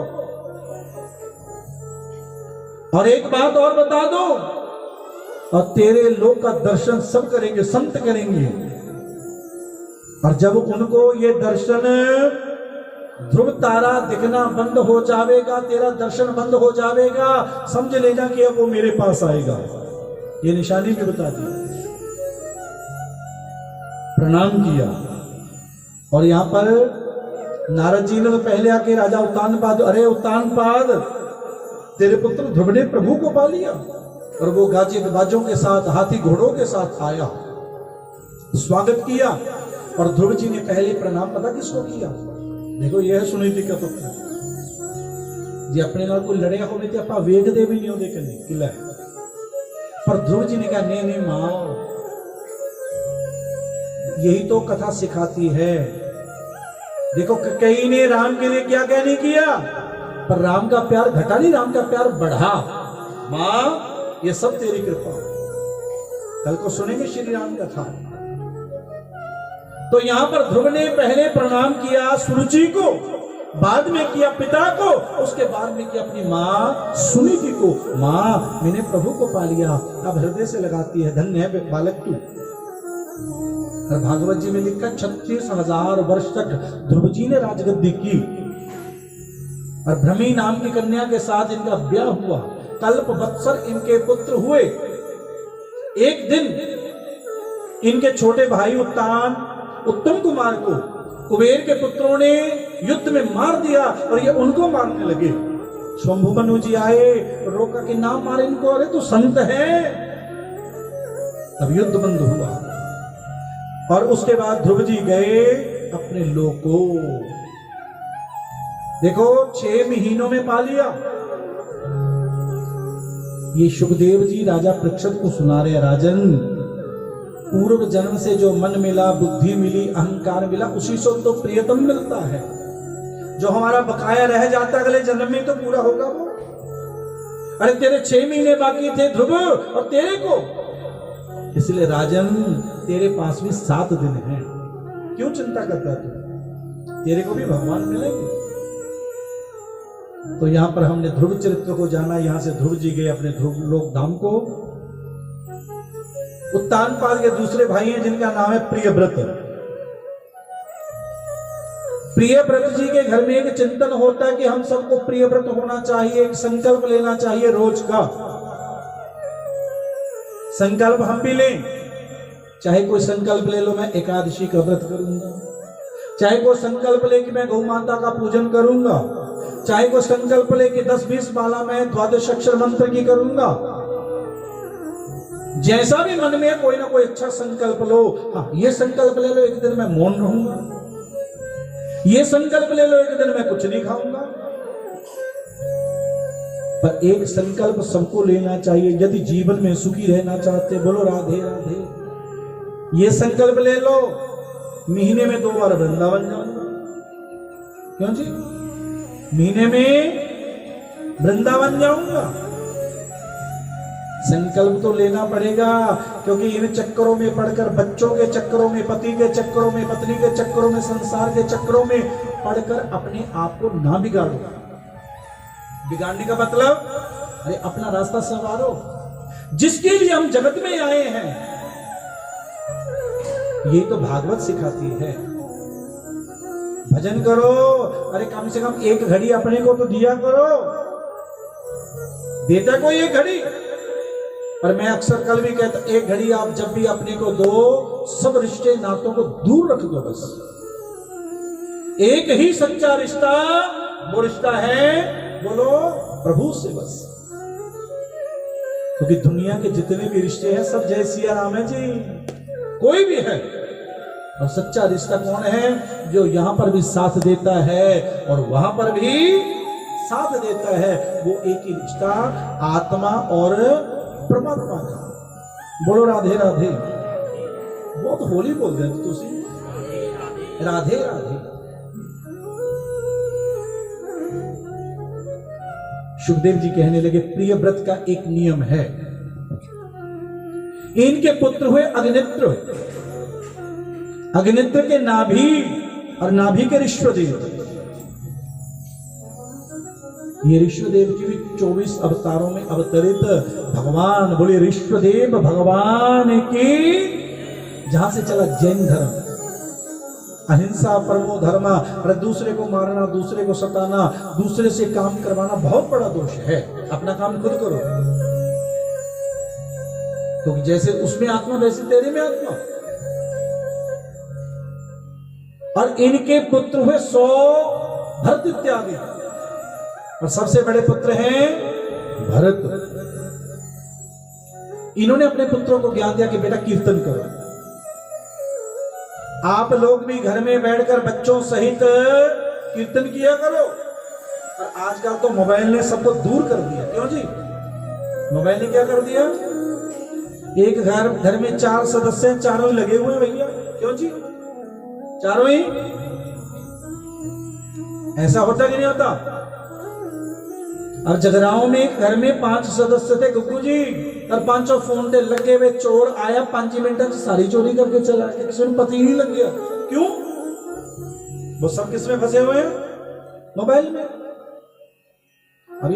और एक बात और बता दो, और तेरे लोक का दर्शन सब करेंगे, संत करेंगे। और जब उनको ये दर्शन ध्रुव तारा दिखना बंद हो जाएगा, तेरा दर्शन बंद हो जाएगा, समझ लेना कि अब वो मेरे पास आएगा। ये निशानी भी बता दी। प्रणाम किया और यहां पर नारद जी ने तो पहले आके राजा उत्तानपाद, अरे उत्तानपाद तेरे पुत्र ध्रुव ने प्रभु को पा लिया। और वो गाजे बाजों के साथ, हाथी घोड़ों के साथ आया, स्वागत किया। और ध्रुव जी ने पहले प्रणाम पता किसको किया? देखो यह सुनीति का तो जी अपने नाल कोई लड़िया होवे ते आपा वेखदे भी नहीं होंदे कने किला है। पर ध्रुव जी ने कहा नहीं नहीं मां, यही तो कथा सिखाती है। देखो कई ने राम के लिए क्या क्या नहीं किया, पर राम का प्यार घटा नहीं, राम का प्यार बढ़ा। मां ये सब तेरी कृपा। कल को सुनेंगे श्री राम कथा। तो यहां पर ध्रुव ने पहले प्रणाम किया सुरुचि को, बाद में किया पिता को, उसके बाद में किया अपनी मां सुनीति को। मां मैंने प्रभु को पा लिया। अब हृदय से लगाती है, धन्य है बालक तू। और भागवत जी में लिखा 36,000 वर्ष तक ध्रुव जी ने राजगद्दी की। और भ्रमी नाम की कन्या के साथ इनका ब्याह हुआ। कल्प वत्सर इनके पुत्र हुए। एक दिन इनके छोटे भाई उत्तम कुमार को कुबेर के पुत्रों ने युद्ध में मार दिया और ये उनको मारने लगे। शंभु मनु जी आए, रोका कि ना मारे इनको, अरे तो संत है। तब युद्ध बंद हुआ और उसके बाद ध्रुव जी गए अपने लोक को। देखो 6 महीनों में पा लिया। ये सुखदेव जी राजा परीक्षित को सुना रहे, राजन पूर्व जन्म से जो मन मिला, बुद्धि मिली, अहंकार मिला, उसी से तो प्रियतम मिलता है। जो हमारा बकाया रह जाता अगले जन्म में तो पूरा होगा वो। अरे तेरे 6 महीने बाकी थे ध्रुव और तेरे को, इसलिए राजन तेरे पास भी 7 दिन हैं। क्यों चिंता करता तू? तेरे को भी भगवान मिलेंगे। तो यहां पर हमने ध्रुव चरित्र को जाना। यहां से ध्रुव जी गए अपने ध्रुव लोक धाम को। उत्तानपाद के दूसरे भाई हैं जिनका नाम है प्रियव्रत। प्रियव्रत जी के घर में एक चिंतन होता है कि हम सबको प्रियव्रत होना चाहिए, एक संकल्प लेना चाहिए रोज का। संकल्प हम भी लें, चाहे कोई संकल्प ले लो मैं एकादशी का व्रत करूंगा, चाहे कोई संकल्प ले कि मैं गौ माता का पूजन करूंगा, चाहे कोई संकल्प ले कि 10-20 माला मैं द्वादश अक्षर मंत्र की करूंगा। जैसा भी मन में कोई ना कोई अच्छा संकल्प लो। हाँ, ये संकल्प ले लो एक दिन मैं मौन रहूंगा, ये संकल्प ले लो एक दिन मैं कुछ नहीं खाऊंगा। पर एक संकल्प सबको लेना चाहिए यदि जीवन में सुखी रहना चाहते। बोलो राधे राधे। ये संकल्प ले लो, महीने में 2 बार वृंदावन जाऊंगा। क्यों जी? महीने में वृंदावन जाऊंगा। संकल्प तो लेना पड़ेगा, क्योंकि इन चक्करों में पढ़कर, बच्चों के चक्करों में, पति के चक्करों में, पत्नी के चक्करों में, संसार के चक्करों में पढ़कर अपने आप को ना बिगाड़ो। बिगाड़ने का मतलब, अरे अपना रास्ता संवारो। जिसके लिए हम जगत में आए हैं, ये तो भागवत सिखाती है। भजन करो, अरे कम से कम 1 घड़ी अपने को तो दिया करो। देता कोई 1 घड़ी? पर मैं अक्सर कल भी कहता, 1 घड़ी आप जब भी अपने को दो, सब रिश्ते नातों को दूर रख दो। बस एक ही सच्चा रिश्ता, वो रिश्ता है, बोलो, प्रभु से बस। क्योंकि दुनिया के जितने भी रिश्ते हैं सब जय सिया राम है जी, कोई भी है। और सच्चा रिश्ता कौन है? जो यहां पर भी साथ देता है और वहां पर भी साथ देता है। वो एक ही रिश्ता आत्मा और परमात्मा का। बोलो राधे राधे। बहुत होली बोल रहे तुसी, राधे राधे। सुखदेव जी कहने लगे, प्रिय व्रत का एक नियम है। इनके पुत्र हुए अग्नित्र, अग्नित्र के नाभि और नाभि के ऋष्वदेव। ये ऋष्वदेव जी भी 24 अवतारों में अवतरित भगवान। बोले ऋष्वदेव भगवान की। जहां से चला जैन धर्म, अहिंसा परमो धर्म, और दूसरे को मारना, दूसरे को सताना, दूसरे से काम करवाना बहुत बड़ा दोष है। अपना काम खुद करो, क्योंकि तो जैसे उसमें आत्मा वैसे तेरे में आत्मा। और इनके पुत्र हुए 100 भरत इत्यादि, और सबसे बड़े पुत्र हैं भरत। इन्होंने अपने पुत्रों को ज्ञान दिया कि बेटा कीर्तन करो। आप लोग भी घर में बैठकर बच्चों सहित कीर्तन किया करो। और आजकल तो मोबाइल ने सबको दूर कर दिया। क्यों जी? मोबाइल ने क्या कर दिया? एक घर में 4 सदस्य हैं, चारों ही लगे हुए हैं भैया। क्यों जी? चारों ही। ऐसा होता कि नहीं होता? और जगराओं में एक घर में 5 सदस्य थे गुग्गू जी, और 5 फोन थे लगे हुए। चोर आया 5 मिनट से सारी चोरी करके चला गया, किसी में पता ही नहीं लग गया। क्यों? वो सब किसमें फंसे हुए हैं? मोबाइल में।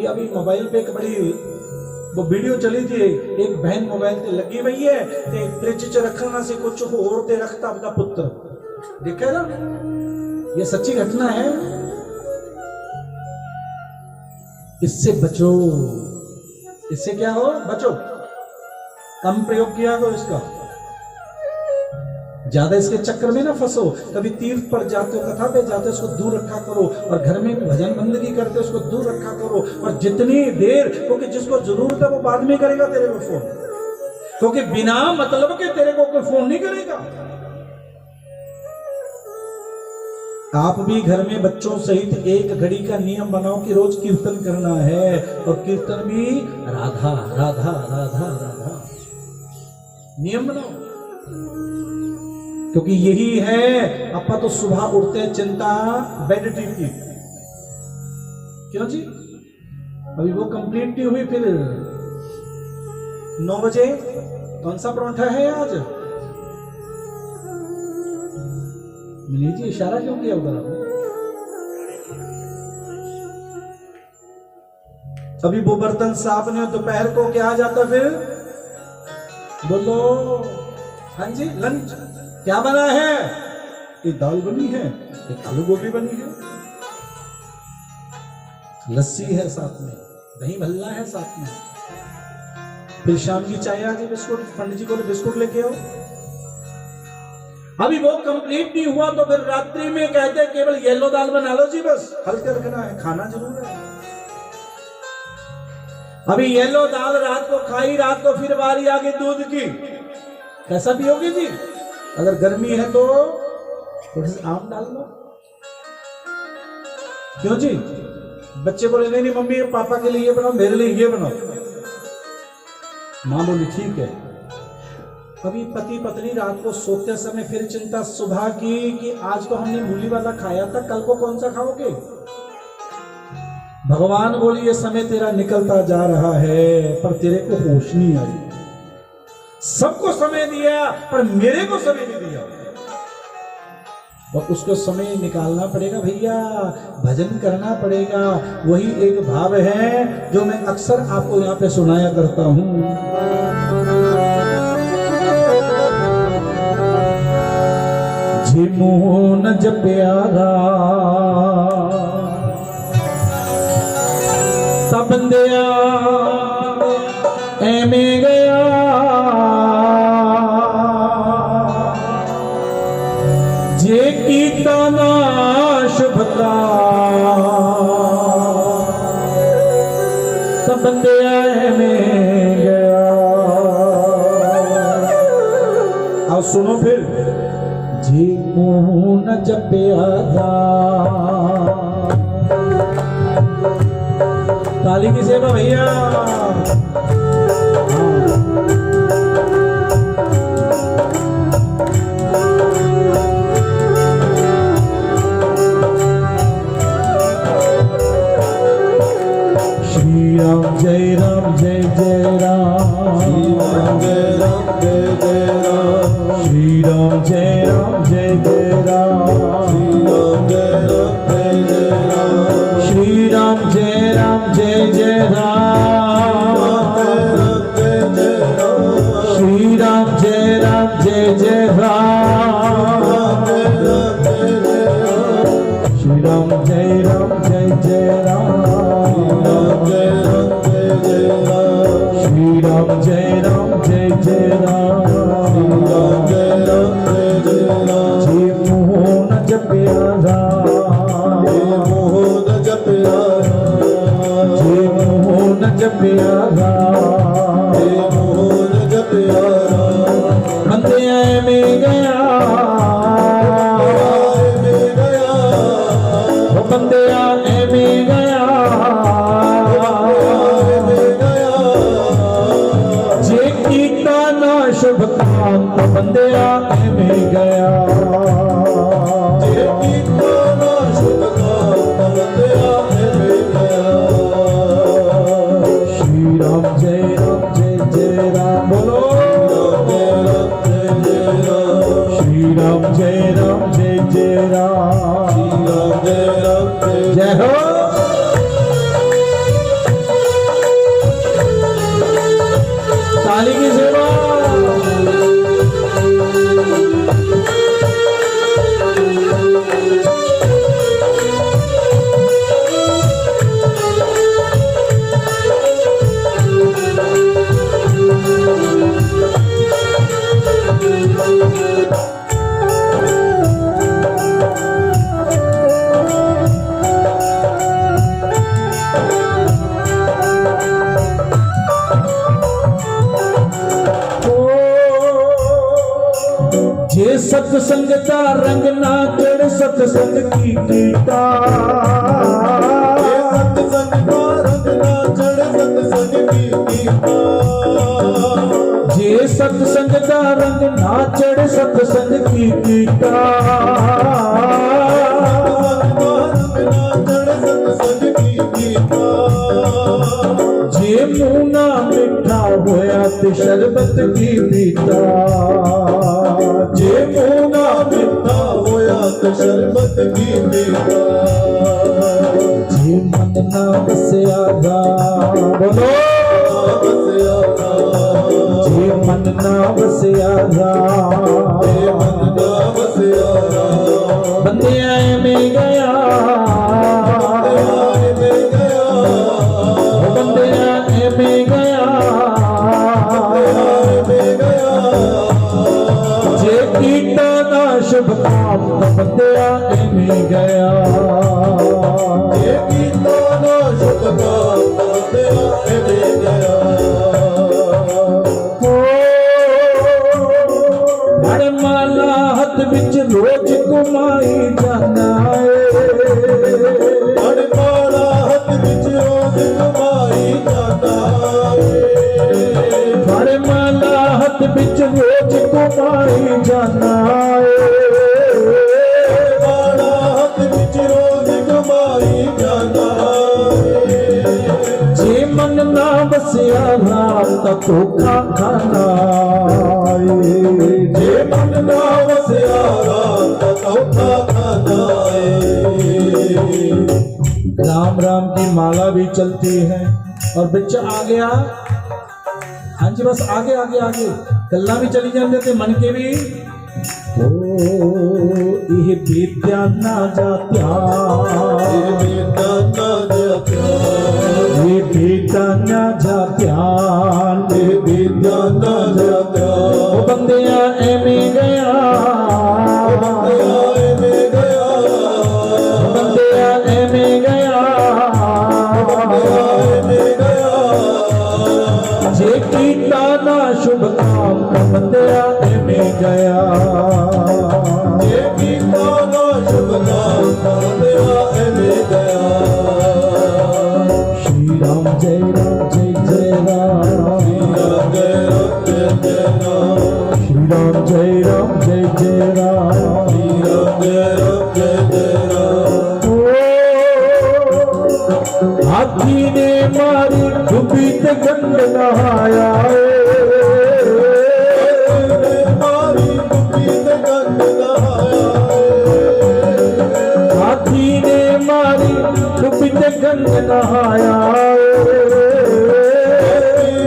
अभी मोबाइल पे एक बड़ी वो वीडियो चली थी। एक बहन मोबाइल पे लगी हुई है, फ्रिज च रखना से कुछ होर ते रखता अपना पुत्र। देखा ना, ये सच्ची घटना है। इससे बचो। इससे क्या हो? बचो। कम प्रयोग किया करो इसका, ज्यादा इसके चक्कर में ना फंसो। कभी तीर्थ पर जाते हो, कथा पे जाते हो, उसको दूर रखा करो। और घर में भजन बंदगी करते हो, उसको दूर रखा करो। और जितनी देर, क्योंकि जिसको जरूरत है वो बाद में करेगा तेरे को फोन, क्योंकि बिना मतलब के तेरे को कोई फोन नहीं करेगा। आप भी घर में बच्चों सहित 1 घड़ी का नियम बनाओ कि रोज कीर्तन करना है। और कीर्तन भी राधा राधा राधा राधा नियम बनाओ, क्योंकि यही है। अपा तो सुबह उठते हैं चिंता बेड टी की। क्यों जी? अभी वो कंप्लीट नहीं हुई। फिर 9 बजे कौन सा पराठा है आज? मिली जी, इशारा क्यों किया उधर आपने? अभी वो बर्तन साफ नहीं हो, दोपहर को क्या आ जाता फिर? बोलो। हाँ जी, लंच क्या बना है? एक दाल बनी है, एक आलू गोभी बनी है, लस्सी है साथ में, दही भल्ला है साथ में, फिर शाम की चाय आ गई, बिस्कुट, पंडित जी को बिस्कुट लेके आओ। अभी वो कंप्लीट नहीं हुआ तो फिर रात्रि में कहते केवल येलो दाल बना लो जी, बस हल्के रखना है, खाना जरूर है। अभी येलो दाल रात को खाई, रात को फिर बारी आ गई दूध की, कैसा पियोगे जी? अगर गर्मी है तो थोड़ी सी आम डाल लो। क्यों जी? बच्चे बोले नहीं नहीं मम्मी पापा के लिए ये बनाओ, मेरे लिए ये बनाओ। मां बोली ठीक है। अभी पति पत्नी रात को सोते समय फिर चिंता सुबह की कि आज तो हमने मूली वाला खाया था, कल को कौन सा खाओगे? भगवान बोली ये समय तेरा निकलता जा रहा है पर तेरे को होश नहीं आई। सबको समय दिया पर मेरे को समय नहीं दिया, और उसको समय निकालना पड़ेगा भैया, भजन करना पड़ेगा। वही एक भाव है जो मैं अक्सर आपको यहाँ पे सुनाया करता हूं। जी मुँह न जप्यारा सब बंदिया एमें गया, जे कीता ना शुभता सब बंदिया एमें गया। आओ सुनो फिर, जी मुँह न जप्यारा। ताली की सेवा भैया। श्री राम जय राम जय जय राम, श्री राम जय राम जय जय राम, श्री राम जय राम जय जय राम, श्री राम जय राम जय जय राम, श्री राम जय राम जय जय राम, श्री राम जय राम जय जय राम, श्री राम जय राम जय जय राम। जी मुँह न जप्यारा, जी मुँह न जप्यारा, बंदिया में गया, बंदिया में गया, जे कीता ना शुभ काम बंदिया में गया, जे कीता ना शुभ काम बंदिया में गया। श्री राम जय जय राम बोलो, श्री राम जय जय राम, जय हो। ताली की सेवा। जे सत्संग का रंग ना चढ़ सत्संग की कीटा, सत्संग का रंग ना चढ़ सत्संग की कीटा, जे सत्संग का रंग ना चढ़ सत्संग की कीटा, जे मुँह ना मिठा होया ते शरबत की पीता, जे मुँह ना मिठा होया तो शरबत की पीता, जे मन ना बसया गा बोलो, जे मन ना बसया गा, बंदिया में गया, बंदिया में गया, शुभ काम बंदिया में गया ये कीता ना शुभ काम बंदिया में गया माला हथ विच रोज कमाई जाना माला हथ विच रोज कमाई जाना माला हथ विच रोज कमाई जाना माला हथ विच रोज कमाई जाना जे मन ना बसिया राम ता धोखा खाना जे मन ना वसिया राम ता धोखा खाना राम राम की माला भी चलती है और बच्चा आ गया हाँ जी बस आगे आगे आगे गल्ला भी चली जाते थे मन के भी ओ ये विद्या ना जात्या ये बेटा ना जात्या ये विद्या ना जात्या ये बेटा ना जात्या वो बंदिया एमें गया बंदिया में गया बंदिया एमें गया बंदिया में गया जे कीता ना शुभ काम बंदिया में गया ये कीता ना शुभ काम बंदिया में गया श्री राम जय राम जय जय राम श्री राम जय राम जय जय राम श्री राम जय राम जय जय राम श्री राम जय राम जय जय राम हाथी ने मारी डूबी ते गंग नहाया मारी डुबी ते गंग नहाया हाथी ने मारी डूबी ते गंग नहाया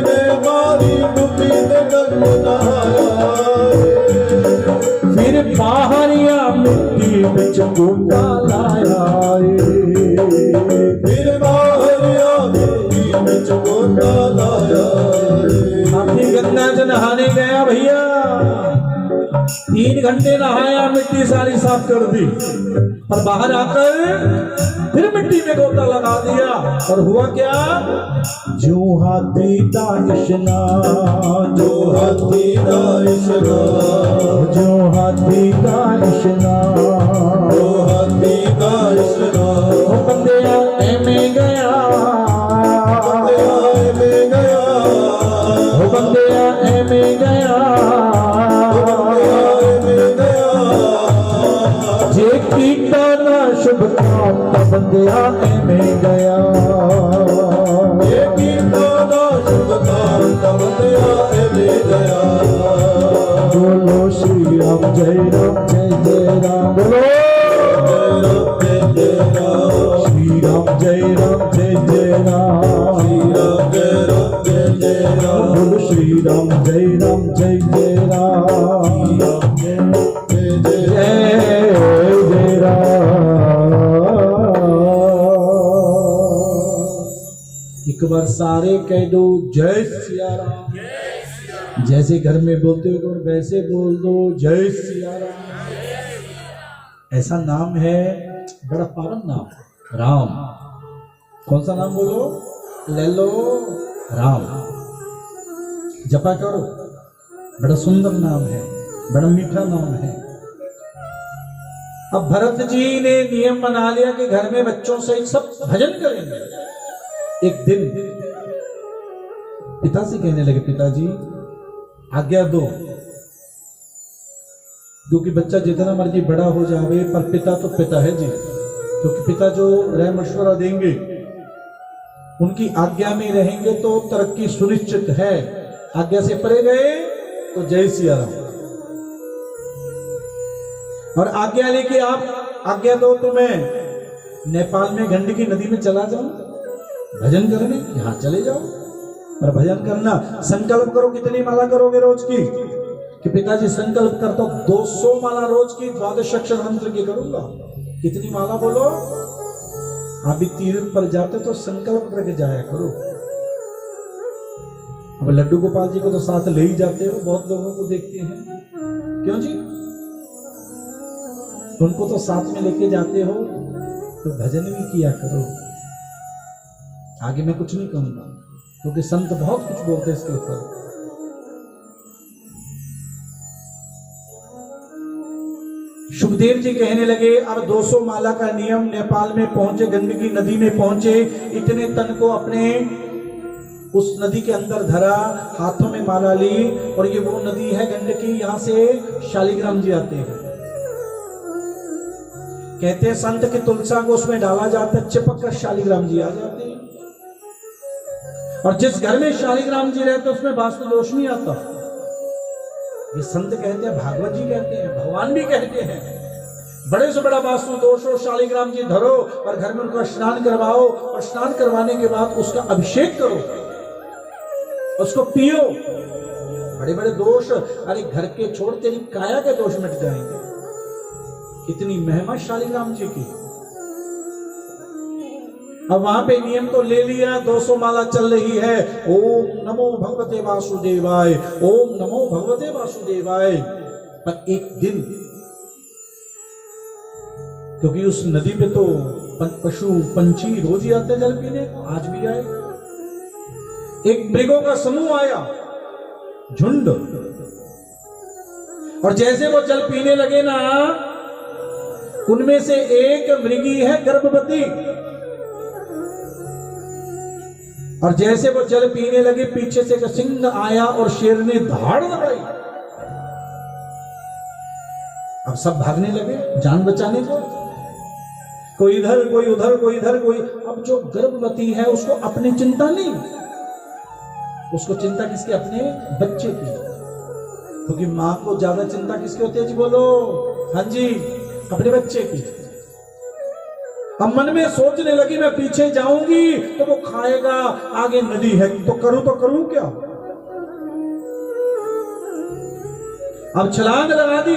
ने मारी डुबी ते गंग नहाया फिर पहाड़िया मिट्टी बिच गोटा लाया फिर बाहरिया मिट्टी में गोटा लाया हाथी गंगा से नहाने गया भैया 3 घंटे नहाया मिट्टी सारी साफ कर दी पर बाहर आकर फिर मिट्टी में गोता लगा दिया और हुआ क्या जो हाथी का स्नान जो हाथी का स्नान जो हाथी का स्नान जो हाथी का स्नान वो बंदिया में गया बंदिया में गया वो बंदिया में गया बंदिया में गया जे कीता ना शुभ काम बंदिया में गया ये कीता ना शुभ काम बंदिया में गया बोलो श्री राम जय राम बोलो श्री राम जय राम बोलो श्री राम जय राम जय राम एक बार सारे कह दो जय सिया राम जैसे घर में बोलते हो और वैसे बोल दो जय सिया राम ऐसा नाम है बड़ा पावन नाम राम कौन सा नाम बोलो ले लो राम जपा करो बड़ा सुंदर नाम है बड़ा मीठा नाम है अब भरत जी ने नियम बना लिया कि घर में बच्चों से सब भजन करेंगे एक दिन पिता से कहने लगे पिताजी आज्ञा दो क्योंकि बच्चा जितना मर्जी बड़ा हो जावे पर पिता तो पिता है जी क्योंकि पिता जो राय मशवरा देंगे उनकी आज्ञा में रहेंगे तो तरक्की सुनिश्चित है आज्ञा से परे गए तो जय सिया राम और आज्ञा लेके आप आज्ञा दो तो मैं नेपाल में गंडकी नदी में चला जाऊं भजन करने यहां चले जाओ और भजन करना संकल्प करो कितनी माला करोगे रोज की कि पिताजी संकल्प करता हूं 200 माला रोज की 12 अक्षर मंत्र की करूंगा कितनी माला बोलो आप भी तीर्थ पर जाते तो संकल्प करके जाया करो अब लड्डू गोपाल जी को तो साथ ले ही जाते हो बहुत लोगों को देखते हैं क्यों जी उनको तो साथ में लेके जाते हो तो भजन भी किया करो। आगे मैं कुछ नहीं कहूंगा क्योंकि संत बहुत कुछ बोलते हैं इसके ऊपर। सुखदेव जी कहने लगे अब 200 माला का नियम, नेपाल में पहुंचे, गंडकी नदी में पहुंचे, इतने तन को अपने उस नदी के अंदर धरा, हाथों में माला ली, और ये वो नदी है गंडकी, यहां से शालिग्राम जी आते हैं। कहते हैं संत की तुलसा को उसमें डाला जाता है, चिपक कर शालिग्राम जी आ जाते हैं। और जिस घर में शालिग्राम जी रहते उसमें वास्तु दोष नहीं आता। ये संत कहते हैं, भागवत जी कहते हैं, भगवान भी कहते हैं, बड़े से बड़ा वास्तु दोष हो, शालिग्राम जी धरो और घर में उनका स्नान करवाओ, और स्नान करवाने के बाद उसका अभिषेक करो, उसको पियो। बड़े बड़े दोष, अरे घर के छोड़ तेरी काया के दोष मिट जाएंगे। कितनी महिमा शालिग्राम जी की। अब वहां पे नियम तो ले लिया, 200 माला चल रही है, ओम नमो भगवते वासुदेवाय, ओम नमो भगवते वासुदेवाय। पर एक दिन, क्योंकि उस नदी पे तो पशु पंछी रोज ही आते जल पीने, आज भी आए। एक मृगों का समूह आया, झुंड, और जैसे वो जल पीने लगे ना, उनमें से एक मृगी है गर्भवती, और जैसे वो जल पीने लगे पीछे से सिंह आया और शेर ने धाड़ लगाई। अब सब भागने लगे जान बचाने को, कोई इधर कोई उधर, कोई इधर कोई। अब जो गर्भवती है उसको अपनी चिंता नहीं, उसको चिंता किसकी? अपने बच्चे की। क्योंकि मां को ज्यादा चिंता किसकी होती है जी? बोलो। हाँ जी, अपने बच्चे की। अब मन में सोचने लगी मैं पीछे जाऊंगी तो वो खाएगा, आगे नदी है, तो करूं क्या? अब छलांग लगा दी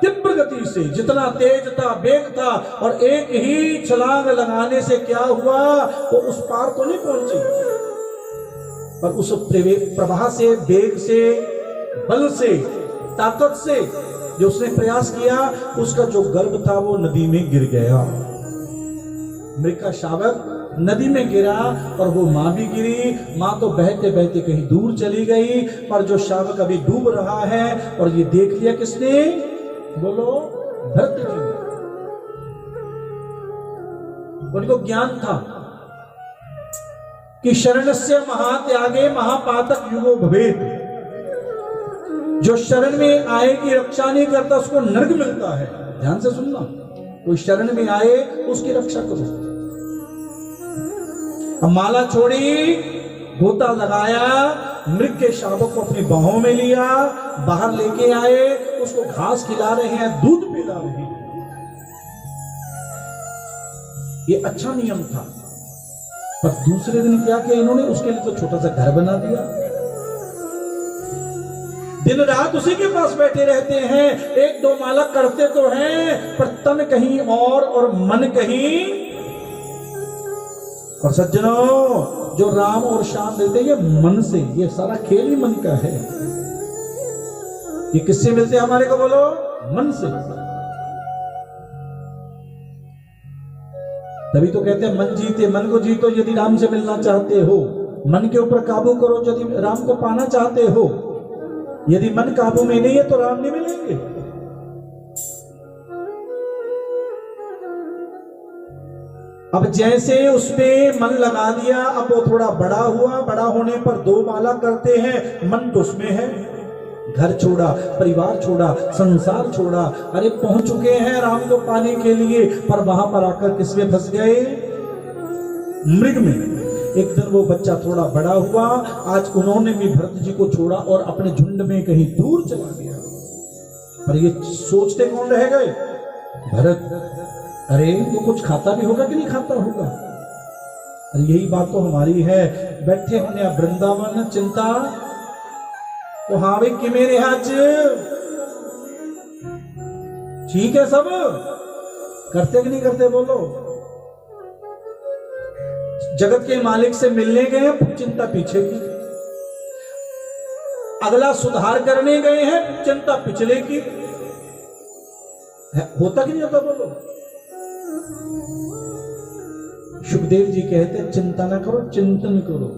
तीव्र गति से, जितना तेज था, वेग था, और एक ही छलांग लगाने से क्या हुआ, वो उस पार तो नहीं पहुंची, पर उस प्रवाह से, वेग से, बल से, ताकत से जो उसने प्रयास किया, उसका जो गर्भ था वो नदी में गिर गया। मृग का शावक नदी में गिरा और वो मां भी गिरी। मां तो बहते बहते कहीं दूर चली गई, पर जो शावक अभी डूब रहा है, और ये देख लिया किसने? बोलो, भरत जी ने। उनको ज्ञान था कि शरणस्य महात्यागे महापातक युगो भवेत्। जो शरण में आए की रक्षा नहीं करता उसको नरक मिलता है। ध्यान से सुनना, कोई शरण में आए उसकी रक्षा करो। अब माला छोड़ी, गोता लगाया, मृग के शावक को अपनी बाहों में लिया, बाहर लेके आए, उसको घास खिला रहे हैं, दूध पिला रहे हैं। ये अच्छा नियम था। पर दूसरे दिन क्या किया इन्होंने? उसके लिए तो छोटा सा घर बना दिया, दिन रात उसी के पास बैठे रहते हैं। 1-2 माला करते तो हैं, पर तन कहीं और मन कहीं। और सज्जनों, जो राम और श्याम मिलते हैं ये मन से, ये सारा खेल ही मन का है। ये किससे मिलते हैं हमारे को? बोलो, मन से। तभी तो कहते हैं मन जीते, मन को जीतो यदि राम से मिलना चाहते हो। मन के ऊपर काबू करो यदि राम को पाना चाहते हो। यदि मन काबू में नहीं है तो राम नहीं मिलेंगे। अब जैसे उसमें मन लगा दिया, अब वो थोड़ा बड़ा हुआ, बड़ा होने पर 2 माला करते हैं, मन तो उसमें है। घर छोड़ा, परिवार छोड़ा, संसार छोड़ा, अरे पहुंच चुके हैं राम को पाने के लिए, पर वहां पर आकर किसमें फंस गए? मृग में। एक दिन वो बच्चा थोड़ा बड़ा हुआ, आज उन्होंने भी भरत जी को छोड़ा और अपने झुंड में कहीं दूर चला गया। पर ये सोचते कौन रह गए? भरत। अरे वो कुछ खाता भी होगा कि नहीं खाता होगा? अरे यही बात तो हमारी है। बैठे होने वृंदावन चिंता तो हाँ भाई कि मेरे हाथ ठीक है, सब करते कि नहीं करते? बोलो। जगत के मालिक से मिलने गए, चिंता पीछे की। अगला सुधार करने गए हैं, चिंता पिछले की। होता कि नहीं होता बोलो। सुखदेव जी कहते हैं चिंता ना करो, चिंतन करो।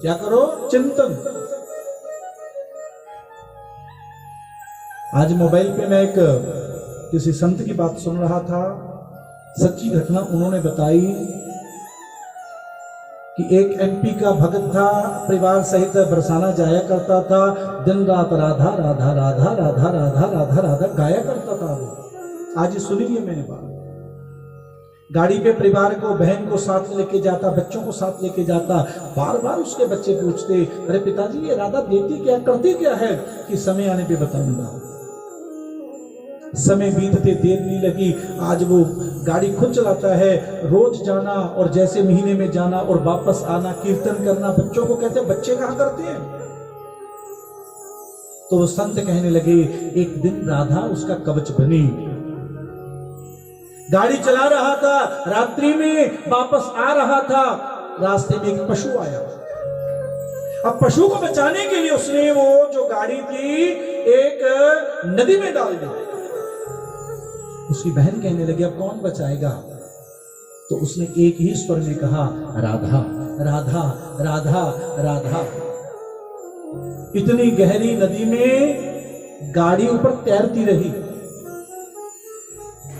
क्या करो? चिंतन। आज मोबाइल पे मैं एक किसी संत की बात सुन रहा था। सच्ची घटना उन्होंने बताई कि एक एमपी का भक्त था, परिवार सहित बरसाना जाया करता था, दिन रात राधा राधा राधा राधा राधा राधा राधा गाया करता था वो। आज सुनी है मैंने बात। गाड़ी पे परिवार को, बहन को साथ लेके जाता, बच्चों को साथ लेके जाता। बार बार उसके बच्चे पूछते, अरे पिताजी ये राधा देती क्या, करती क्या है? कि समय आने पे बताऊंगा। समय बीतते देर नहीं लगी, आज वो गाड़ी खुद चलाता है। रोज जाना और जैसे महीने में जाना और वापस आना, कीर्तन करना। बच्चों को कहते बच्चे कहां करते हैं? तो वो संत कहने लगे एक दिन राधा उसका कवच बनी। गाड़ी चला रहा था, रात्रि में वापस आ रहा था, रास्ते में एक पशु आया। अब पशु को बचाने के लिए उसने वो जो गाड़ी थी एक नदी में डाल दी। उसकी बहन कहने लगी अब कौन बचाएगा? तो उसने एक ही स्वर में कहा राधा राधा राधा राधा। इतनी गहरी नदी में गाड़ी ऊपर तैरती रही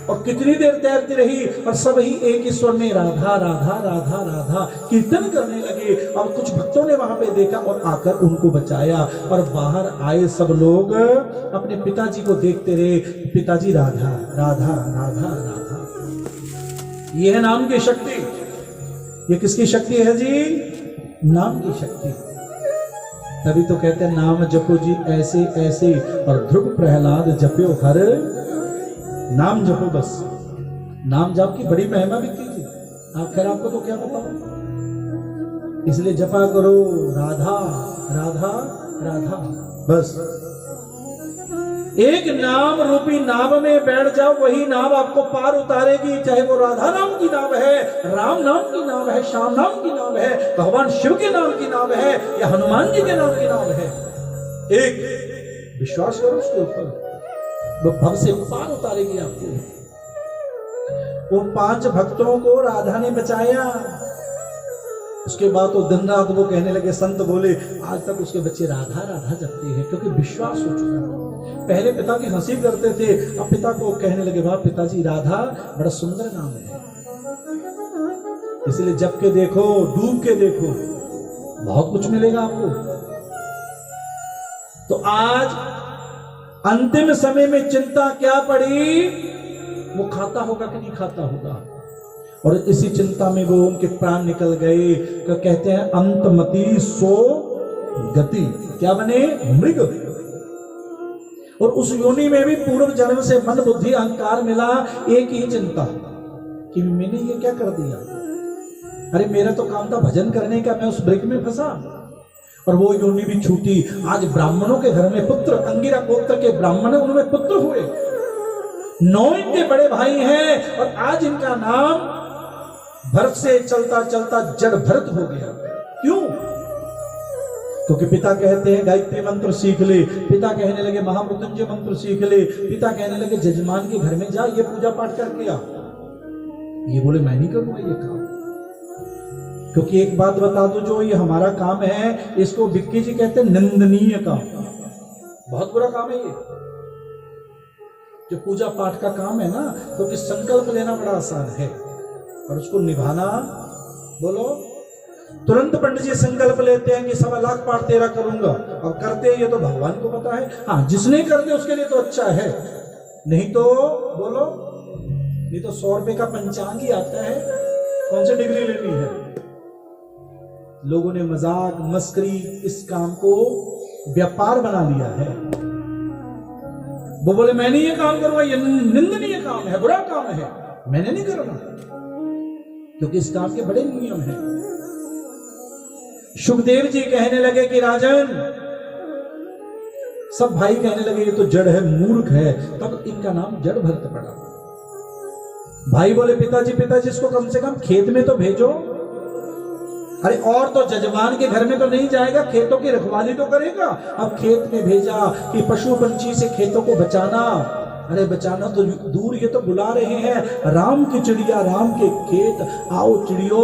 और कितनी देर तैरती रही और सब ही एक ही स्वर में राधा राधा राधा राधा कीर्तन करने लगे। अब कुछ भक्तों ने वहां पे देखा और आकर उनको बचाया। और बाहर आए सब लोग अपने पिताजी को देखते रहे। पिताजी राधा राधा राधा राधा। ये है नाम की शक्ति। ये किसकी शक्ति है जी? नाम की शक्ति। तभी तो कहते हैं नाम जपो जी ऐसे ऐसे, और ध्रुव प्रहलाद जप्यो हर नाम जपो। बस नाम जाप की बड़ी महिमा भी कीजिए। आखिर आपको तो क्या बताओ, इसलिए जपा करो राधा राधा राधा। बस एक नाम रूपी नाव में बैठ जाओ, वही नाव आपको पार उतारेगी। चाहे वो राधा नाम की नाव है, राम नाम की नाव है, श्याम नाम की नाव है, भगवान शिव के नाम की नाव है, या हनुमान जी के नाम की नाव है। एक विश्वास करो उसके ऊपर, वो भव से पार उतारेगी आपको। वो 5 भक्तों को राधा ने बचाया। उसके बाद तो दिन रात वो कहने लगे, संत बोले आज तक उसके बच्चे राधा राधा जपते हैं, क्योंकि विश्वास हो चुका। पहले पिता की हंसी करते थे, अब पिता को कहने लगे वाह पिताजी राधा बड़ा सुंदर नाम है, इसलिए जप के देखो, डूब के देखो, बहुत कुछ मिलेगा आपको। तो आज अंतिम समय में चिंता क्या पड़ी? वो खाता होगा कि नहीं खाता होगा। और इसी चिंता में वो उनके प्राण निकल गए। तो कहते हैं अंतमति सो गति। क्या बने? मृग। और उस योनि में भी पूर्व जन्म से मन बुद्धि अहंकार मिला। एक ही चिंता कि मैंने ये क्या कर दिया। अरे मेरा तो काम था भजन करने का, मैं उस मृग में फंसा और वो योनि भी छूटी। आज ब्राह्मणों के घर में पुत्र, अंगिरा गोत्र के ब्राह्मण, उनमें पुत्र हुए। 9 इनके बड़े भाई हैं और आज इनका नाम भरत से चलता चलता जड़ भरत हो गया। क्यों? क्योंकि पिता कहते हैं गायत्री मंत्र सीख ले, पिता कहने लगे महामृत्युंजय मंत्र सीख ले, पिता कहने लगे जजमान के घर में जा, ये पूजा पाठ करके आ। ये बोले मैं नहीं करूंगा ये काम, क्योंकि एक बात बता दो, जो ये हमारा काम है इसको विक्की जी कहते हैं निंदनीय काम, बहुत बुरा काम है ये। जो पूजा पाठ का काम है ना, क्योंकि संकल्प लेना बड़ा आसान है और उसको निभाना, बोलो तुरंत पंडित जी संकल्प लेते हैं कि 1.25 लाख पाठ तेरा करूंगा, और करते हैं ये तो भगवान को पता है। हाँ, जिसने कर दे उसके लिए तो अच्छा है, नहीं तो बोलो, नहीं तो 100 रुपए का पंचांग ही आता है, कौन सी डिग्री लेनी है। लोगों ने मजाक मस्करी इस काम को व्यापार बना लिया है। वो बोले मैंने ये काम करूंगा, ये निंदनीय काम है, बुरा काम है, मैंने नहीं करना, क्योंकि इस काम के बड़े नियम हैं। सुखदेव जी कहने लगे कि राजन, सब भाई कहने लगे ये तो जड़ है, मूर्ख है, तब इनका नाम जड़ भरत पड़ा। भाई बोले पिताजी पिताजी इसको कम से कम खेत में तो भेजो। अरे और तो जजमान के घर में तो नहीं जाएगा, खेतों की रखवाली तो करेगा। अब खेत में भेजा कि पशु पंछी से खेतों को बचाना। अरे बचाना तो दूर, ये तो बुला रहे हैं राम की चिड़िया राम के खेत, आओ चिड़ियो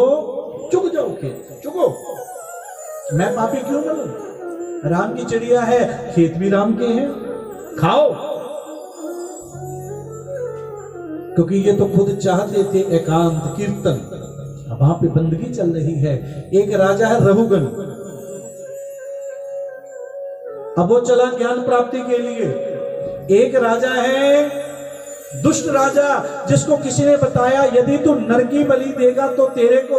चुग जाओ खेत, चुगो, मैं पापी क्यों बनूं? राम की चिड़िया है, खेत भी राम के हैं, खाओ। क्योंकि ये तो खुद चाहते थे एकांत कीर्तन, अब वहां पे बंदगी चल रही है। एक राजा है रहुगन, अब वो चला ज्ञान प्राप्ति के लिए। एक राजा है दुष्ट राजा, जिसको किसी ने बताया यदि तू नर की बलि देगा तो तेरे को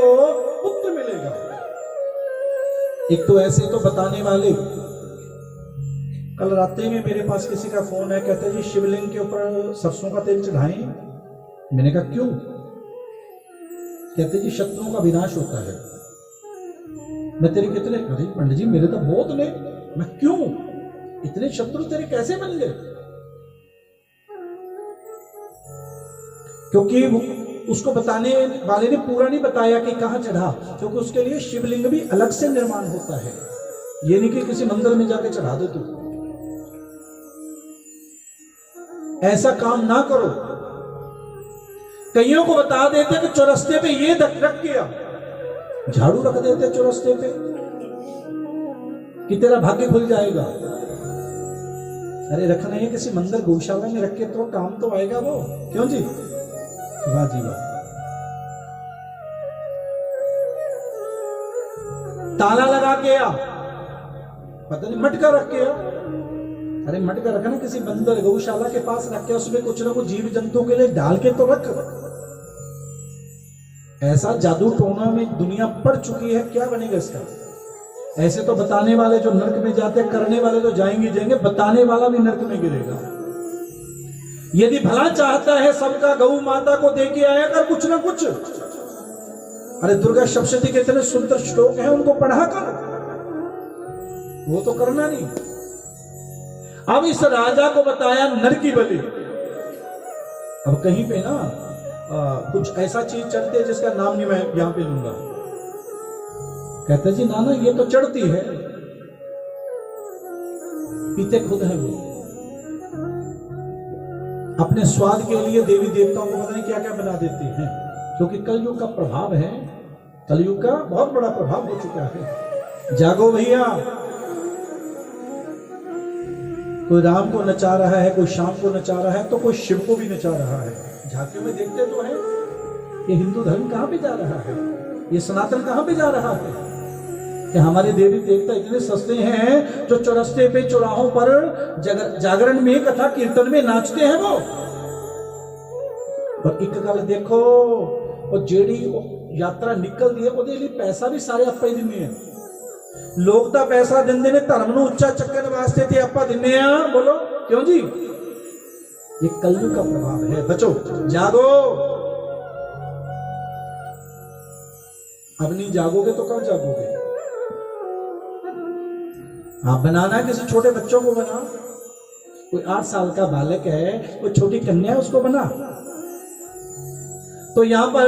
पुत्र मिलेगा। एक तो ऐसे तो बताने वाले। कल रात्रि में मेरे पास किसी का फोन है, कहते जी शिवलिंग के ऊपर सरसों का तेल चढ़ाएं। मैंने कहा क्यों? कहते जी शत्रुओं का विनाश होता है। मैं तेरे कितने, अरे पंडित जी मेरे तो बहुत ने। मैं क्यों? इतने शत्रु तेरे कैसे बन गए? क्योंकि उसको बताने वाले ने पूरा नहीं बताया कि कहां चढ़ा, क्योंकि उसके लिए शिवलिंग भी अलग से निर्माण होता है। ये नहीं कि किसी मंदिर में जाके चढ़ा दो। तू ऐसा काम ना करो। कईयों को बता देते कि चौरस्ते पे ये रख किया, झाड़ू रख देते चौरस्ते पे कि तेरा भाग्य खुल जाएगा। अरे रखना है किसी मंदिर गौशाला में रख के तो काम तो आएगा वो, क्यों जी? वाह जी वाह। ताला लगा के आ, पता नहीं मटका रख के आ। अरे मटका रखना किसी मंदिर गौशाला के पास रख के उसमें कुछ ना कुछ जीव जंतु के लिए डाल के तो रख। ऐसा जादू टोना में दुनिया पड़ चुकी है, क्या बनेगा इसका? ऐसे तो बताने वाले जो नरक में जाते, करने वाले तो जाएंगे जाएंगे, बताने वाला भी नरक में गिरेगा। यदि भला चाहता है सबका, गौ माता को दे के आया कर कुछ ना कुछ। अरे दुर्गा सप्तशती के इतने सुंदर श्लोक हैं, उनको पढ़ा कर, वो तो करना नहीं। अब इस राजा को बताया नर की बलि। अब कहीं पे ना कुछ ऐसा चीज चढ़ती है जिसका नाम नहीं मैं यहां पे लूंगा। कहते जी नाना ये तो चढ़ती है, पीते खुद है वो। अपने स्वाद के लिए देवी देवताओं को पता नहीं क्या क्या बना देते हैं, क्योंकि कलयुग का प्रभाव है। कलयुग का बहुत बड़ा प्रभाव हो चुका है। जागो भैया, कोई राम को नचा रहा है, कोई श्याम को नचा रहा है, तो कोई शिव को भी नचा रहा है। झांकियों में देखते तो है। ये हिंदू धर्म कहां पे जा रहा है? ये सनातन कहां पे जा रहा है? कि हमारे देवी देवता इतने सस्ते हैं जो चौरस्ते पे चौराहों पर जागरण में, कथा कीर्तन में नाचते हैं वो। और एक गल देखो, और जेड़ी यात्रा निकल दी है ਉਹਦੇ ਲਈ पैसा भी सारे ਆਪਾਂ ही दिने हैं। लोग तो पैसा देंगे ने धर्म ਨੂੰ ਉੱਚਾ ਚੱਕਣ ਵਾਸਤੇ ਤੇ ਆਪਾਂ दिने ਆ। बोलो क्यों जी? ये कलयुग का प्रभाव है। बचो, जागो। अब नहीं जागोगे तो कब जागोगे? आप बनाना किसी छोटे बच्चों को बना, कोई 8 साल का बालक है, कोई छोटी कन्या है, उसको बना। तो यहां पर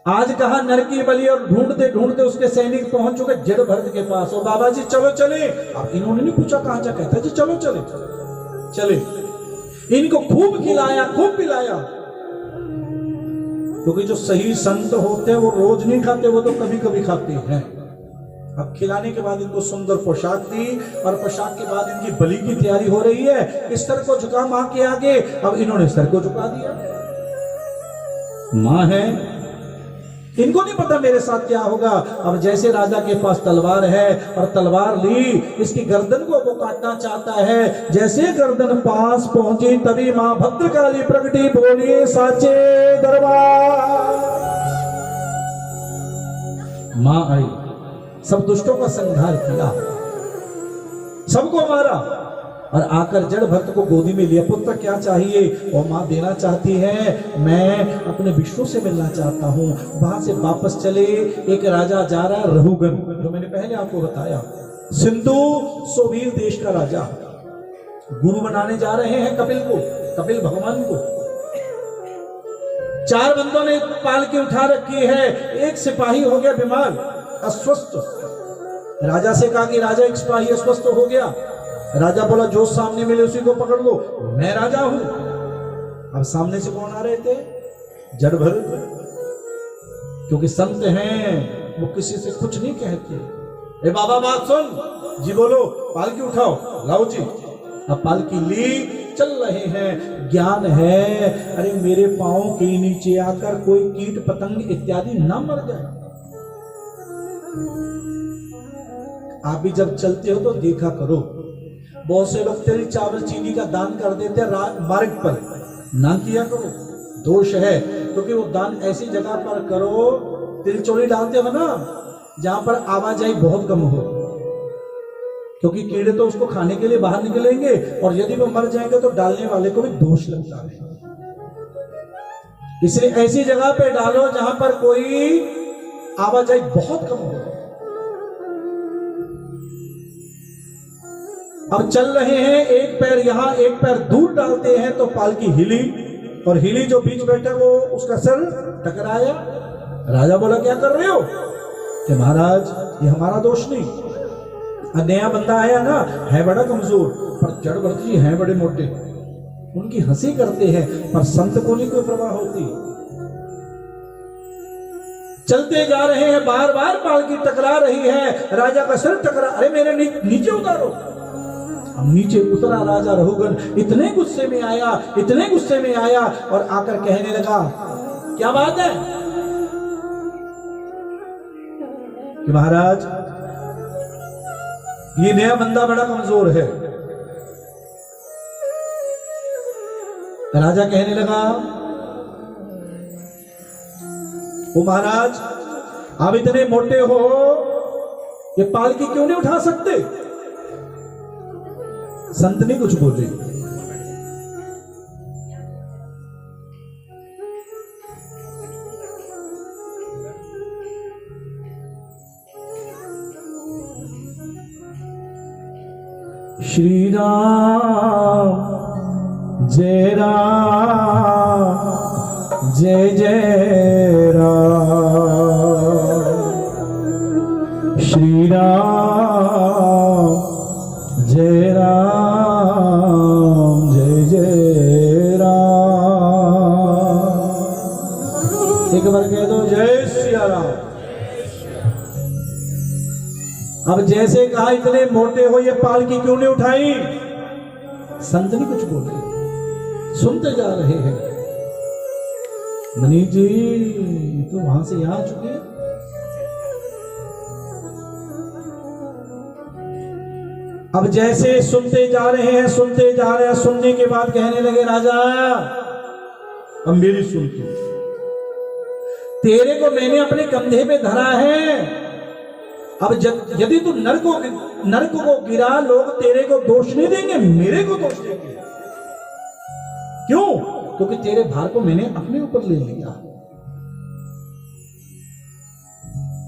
आज कहा नर की बलि, और ढूंढते ढूंढते उसके सैनिक पहुंच चुके जड़ भरत के पास। और बाबा जी चलो चले। अब इन्होंने नहीं पूछा कहां जा, कहता जी चलो चले। चले, इनको खूब खिलाया, खूब पिलाया। क्योंकि जो सही संत होते हैं वो रोज नहीं खाते, वो तो कभी कभी खाते हैं। अब खिलाने के बाद इनको सुंदर पोशाक दी, और पोशाक के बाद इनकी बलि की तैयारी हो रही है। इस सर को झुका मां के आगे। अब इन्होंने सर को झुका दिया। मां है, इनको नहीं पता मेरे साथ क्या होगा। अब जैसे राजा के पास तलवार है और तलवार ली, इसकी गर्दन को वो काटना चाहता है। जैसे गर्दन पास पहुंची तभी मां भद्रकाली प्रगटी, बोली साचे दरबार। मां आई, सब दुष्टों का संहार किया, सबको मारा, और आकर जड़ भक्त को गोदी में लिया। पुत्र क्या चाहिए? और मां देना चाहती है, मैं अपने विष्णु से मिलना चाहता हूं। वहां से वापस चले। एक राजा जा रहा है, रहुगन, जो मैंने पहले आपको बताया, सिंधु सोवीर देश का राजा, गुरु बनाने जा रहे हैं कपिल को, कपिल भगवान को। 4 बंदों ने पाल के उठा रखी है। एक सिपाही हो गया बीमार, अस्वस्थ। राजा से कहा कि राजा एक सिपाही अस्वस्थ हो गया, राजा बोला जो सामने मिले उसी को पकड़ लो, मैं राजा हूं। अब सामने से कौन आ रहे थे? जड़ भरत, क्योंकि संत हैं वो किसी से कुछ नहीं कहते। ए बाबा बात सुन जी, बोलो पालकी उठाओ, लाओ जी। अब पालकी ली, चल रहे हैं, ज्ञान है अरे मेरे पांव के नीचे आकर कोई कीट पतंग इत्यादि ना मर जाए। आप भी जब चलते हो तो देखा करो, बहुत से लोग तेल चावल चीनी का दान कर देते हैं मार्ग पर, ना किया करो, दोष है। क्योंकि वो दान ऐसी जगह पर करो, तिलचोली डालते हो ना जहां पर आवाजाही बहुत कम हो, क्योंकि कीड़े तो उसको खाने के लिए बाहर निकलेंगे और यदि वो मर जाएंगे तो डालने वाले को भी दोष लगता है। इसलिए ऐसी जगह पे डालो जहां पर कोई आवाजाही बहुत कम हो। अब चल रहे हैं, एक पैर यहां एक पैर दूर डालते हैं तो पालकी हिली, और हिली जो बीच बैठा वो उसका सर टकराया। राजा बोला क्या कर रहे हो? कि महाराज ये हमारा दोष नहीं, नया बंदा आया ना, है बड़ा कमजोर, पर जड़ भरत जी हैं बड़े मोटे, उनकी हंसी करते हैं, पर संत को नहीं कोई परवाह होती। चलते जा रहे हैं, बार बार पालकी टकरा रही है, राजा का सिर टकरा, अरे मेरे नीचे उतारो। अब नीचे उतरा राजा रघुगण, इतने गुस्से में आया, इतने गुस्से में आया और आकर कहने लगा क्या बात है कि महाराज ये नया बंदा बड़ा कमजोर है। राजा कहने लगा ओ महाराज आप इतने मोटे हो, ये पालकी क्यों नहीं उठा सकते? संत नहीं कुछ बोले। श्री राम जय राम जय जय राम, श्री राम जय राम जय जय राम। एक बार कह दो जय सिया राम। अब जैसे कहा इतने मोटे हो, ये पालकी क्यों नहीं उठाई? संत नहीं कुछ बोले, सुनते जा रहे हैं। मनीष जी तो वहां से यहां आ चुके हैं। अब जैसे सुनते जा रहे हैं, सुनते जा रहे हैं, सुनने के बाद कहने लगे राजा अब मेरी सुन तू, तेरे को मैंने अपने कंधे पे धरा है। अब यदि तू नरक को गिरा, लोग तेरे को दोष नहीं देंगे, मेरे को दोष देंगे। क्यों? क्योंकि तेरे भार को मैंने अपने ऊपर ले लिया।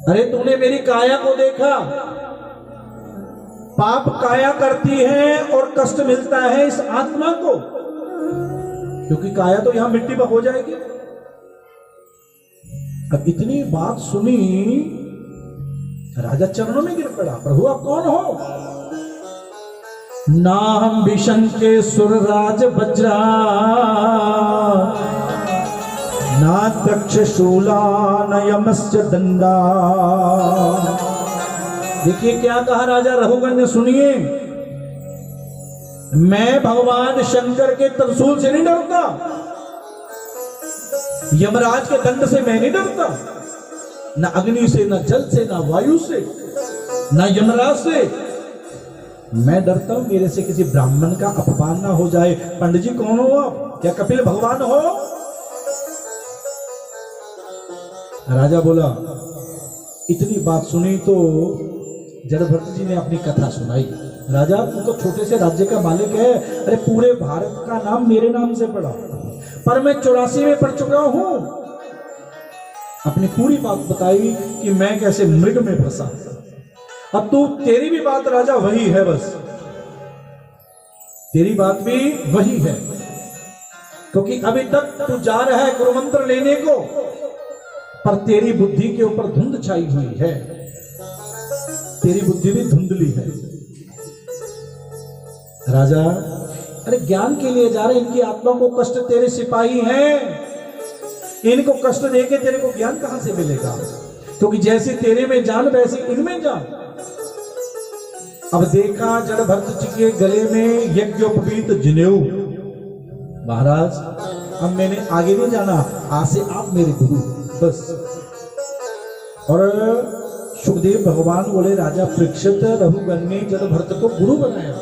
अरे तूने मेरी काया को देखा, पाप काया करती है और कष्ट मिलता है इस आत्मा को, क्योंकि काया तो यहां मिट्टी पर हो जाएगी। अब इतनी बात सुनी, राजा चरणों में गिर पड़ा, प्रभु आप कौन हो? नाम विशंके सुरराज वज्रा, ना तक्षशूला न यमस्य दंडा। देखिए क्या कहा राजा रघुगण ने, सुनिए। मैं भगवान शंकर के त्रिशूल से नहीं डरता, यमराज के दंड से मैं नहीं डरता, न अग्नि से, न जल से, न वायु से, न यमराज से। मैं डरता हूं मेरे से किसी ब्राह्मण का अपमान ना हो जाए। पंडित जी कौन हो आप? क्या कपिल भगवान हो? राजा बोला, इतनी बात सुनी तो जड़भरत जी ने अपनी कथा सुनाई। राजा तू तो छोटे से राज्य का मालिक है, अरे पूरे भारत का नाम मेरे नाम से पड़ा, पर मैं 84 में पढ़ चुका हूं। अपनी पूरी बात बताई कि मैं कैसे मृग में फंसा। अब तू, तेरी भी बात राजा वही है, बस तेरी बात भी वही है, क्योंकि अभी तक तू जा रहा है गुरुमंत्र लेने को, पर तेरी बुद्धि के ऊपर धुंध छाई हुई है, तेरी बुद्धि भी धुंधली है। राजा, अरे ज्ञान के लिए जा रहे, इनकी आत्मा को कष्ट, तेरे सिपाही हैं, इनको कष्ट देके तेरे को ज्ञान कहां से मिलेगा? क्योंकि जैसे तेरे में जान वैसे इनमें जान। अब देखा जड़ भरत जी के गले में यज्ञोपवीत जनेऊ। महाराज, अब मैंने आगे नहीं जाना, आज से आप मेरे गुरु बस। और सुखदेव भगवान बोले, राजा परीक्षित, रघुगण ने जड़ भरत को गुरु बनाया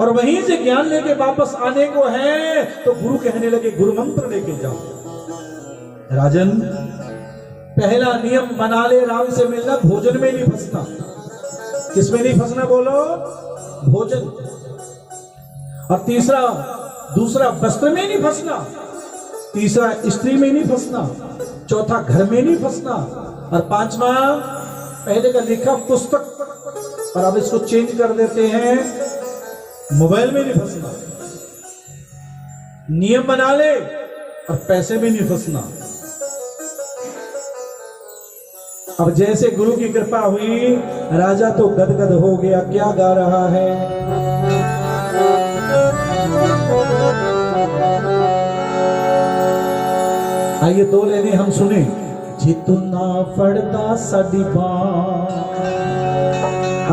और वहीं से ज्ञान लेके वापस आने को है, तो गुरु कहने लगे गुरु मंत्र लेके जाओ। राजन, पहला नियम बना ले, राम से मिलना, भोजन में नहीं फंसना। किसमें नहीं फंसना बोलो? भोजन। और दूसरा वस्त्र में नहीं फंसना, तीसरा स्त्री में नहीं फंसना, चौथा घर में नहीं फंसना, और पांचवा पहले का लिखा पुस्तक, और अब इसको चेंज कर देते हैं, मोबाइल में नहीं फंसना। नियम बना ले और पैसे में नहीं फंसना। अब जैसे गुरु की कृपा हुई, राजा तो गदगद हो गया। क्या गा रहा है? आइए दो लेने हम सुने। जितना फड़ता साडी बां,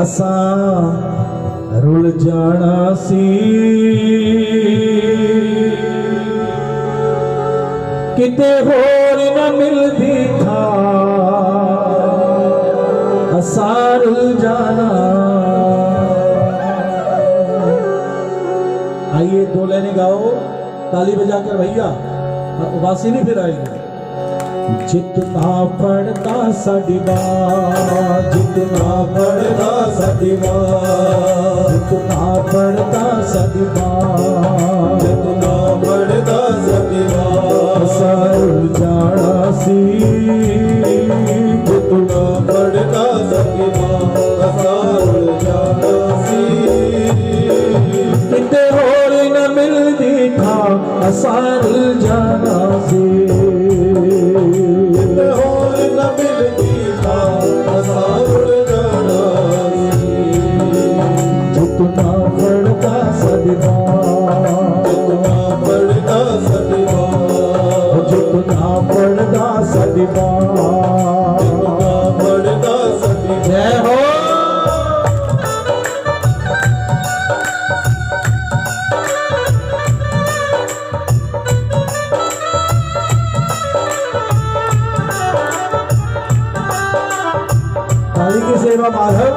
असा रुल जाना सी, किते होर न मिलदी था, असा रुल जाना। आइए दो लेने गाओ, ताली बजाकर भैया, और उबासी नहीं फिर आएगी। जितना पढ़ता साडी बां, जितना पढ़ता साडी बां, जितना पढ़ता साडी बां, जितना पढ़ता साडी बां, सारुल जाना सी, जितना पढ़ता साडी बां, सारुल जाना सी, किते होर न मिलदी था, सारुल जाना सी, होर न मिलदी था, सारुल जाना सी। जितना पढ़ता साडी बां, जितना पढ़ता साडी बां, जितना पढ़ता साडी बां, जितना पढ़ता साडी बां। जय हो। ताली की सेवा माधव।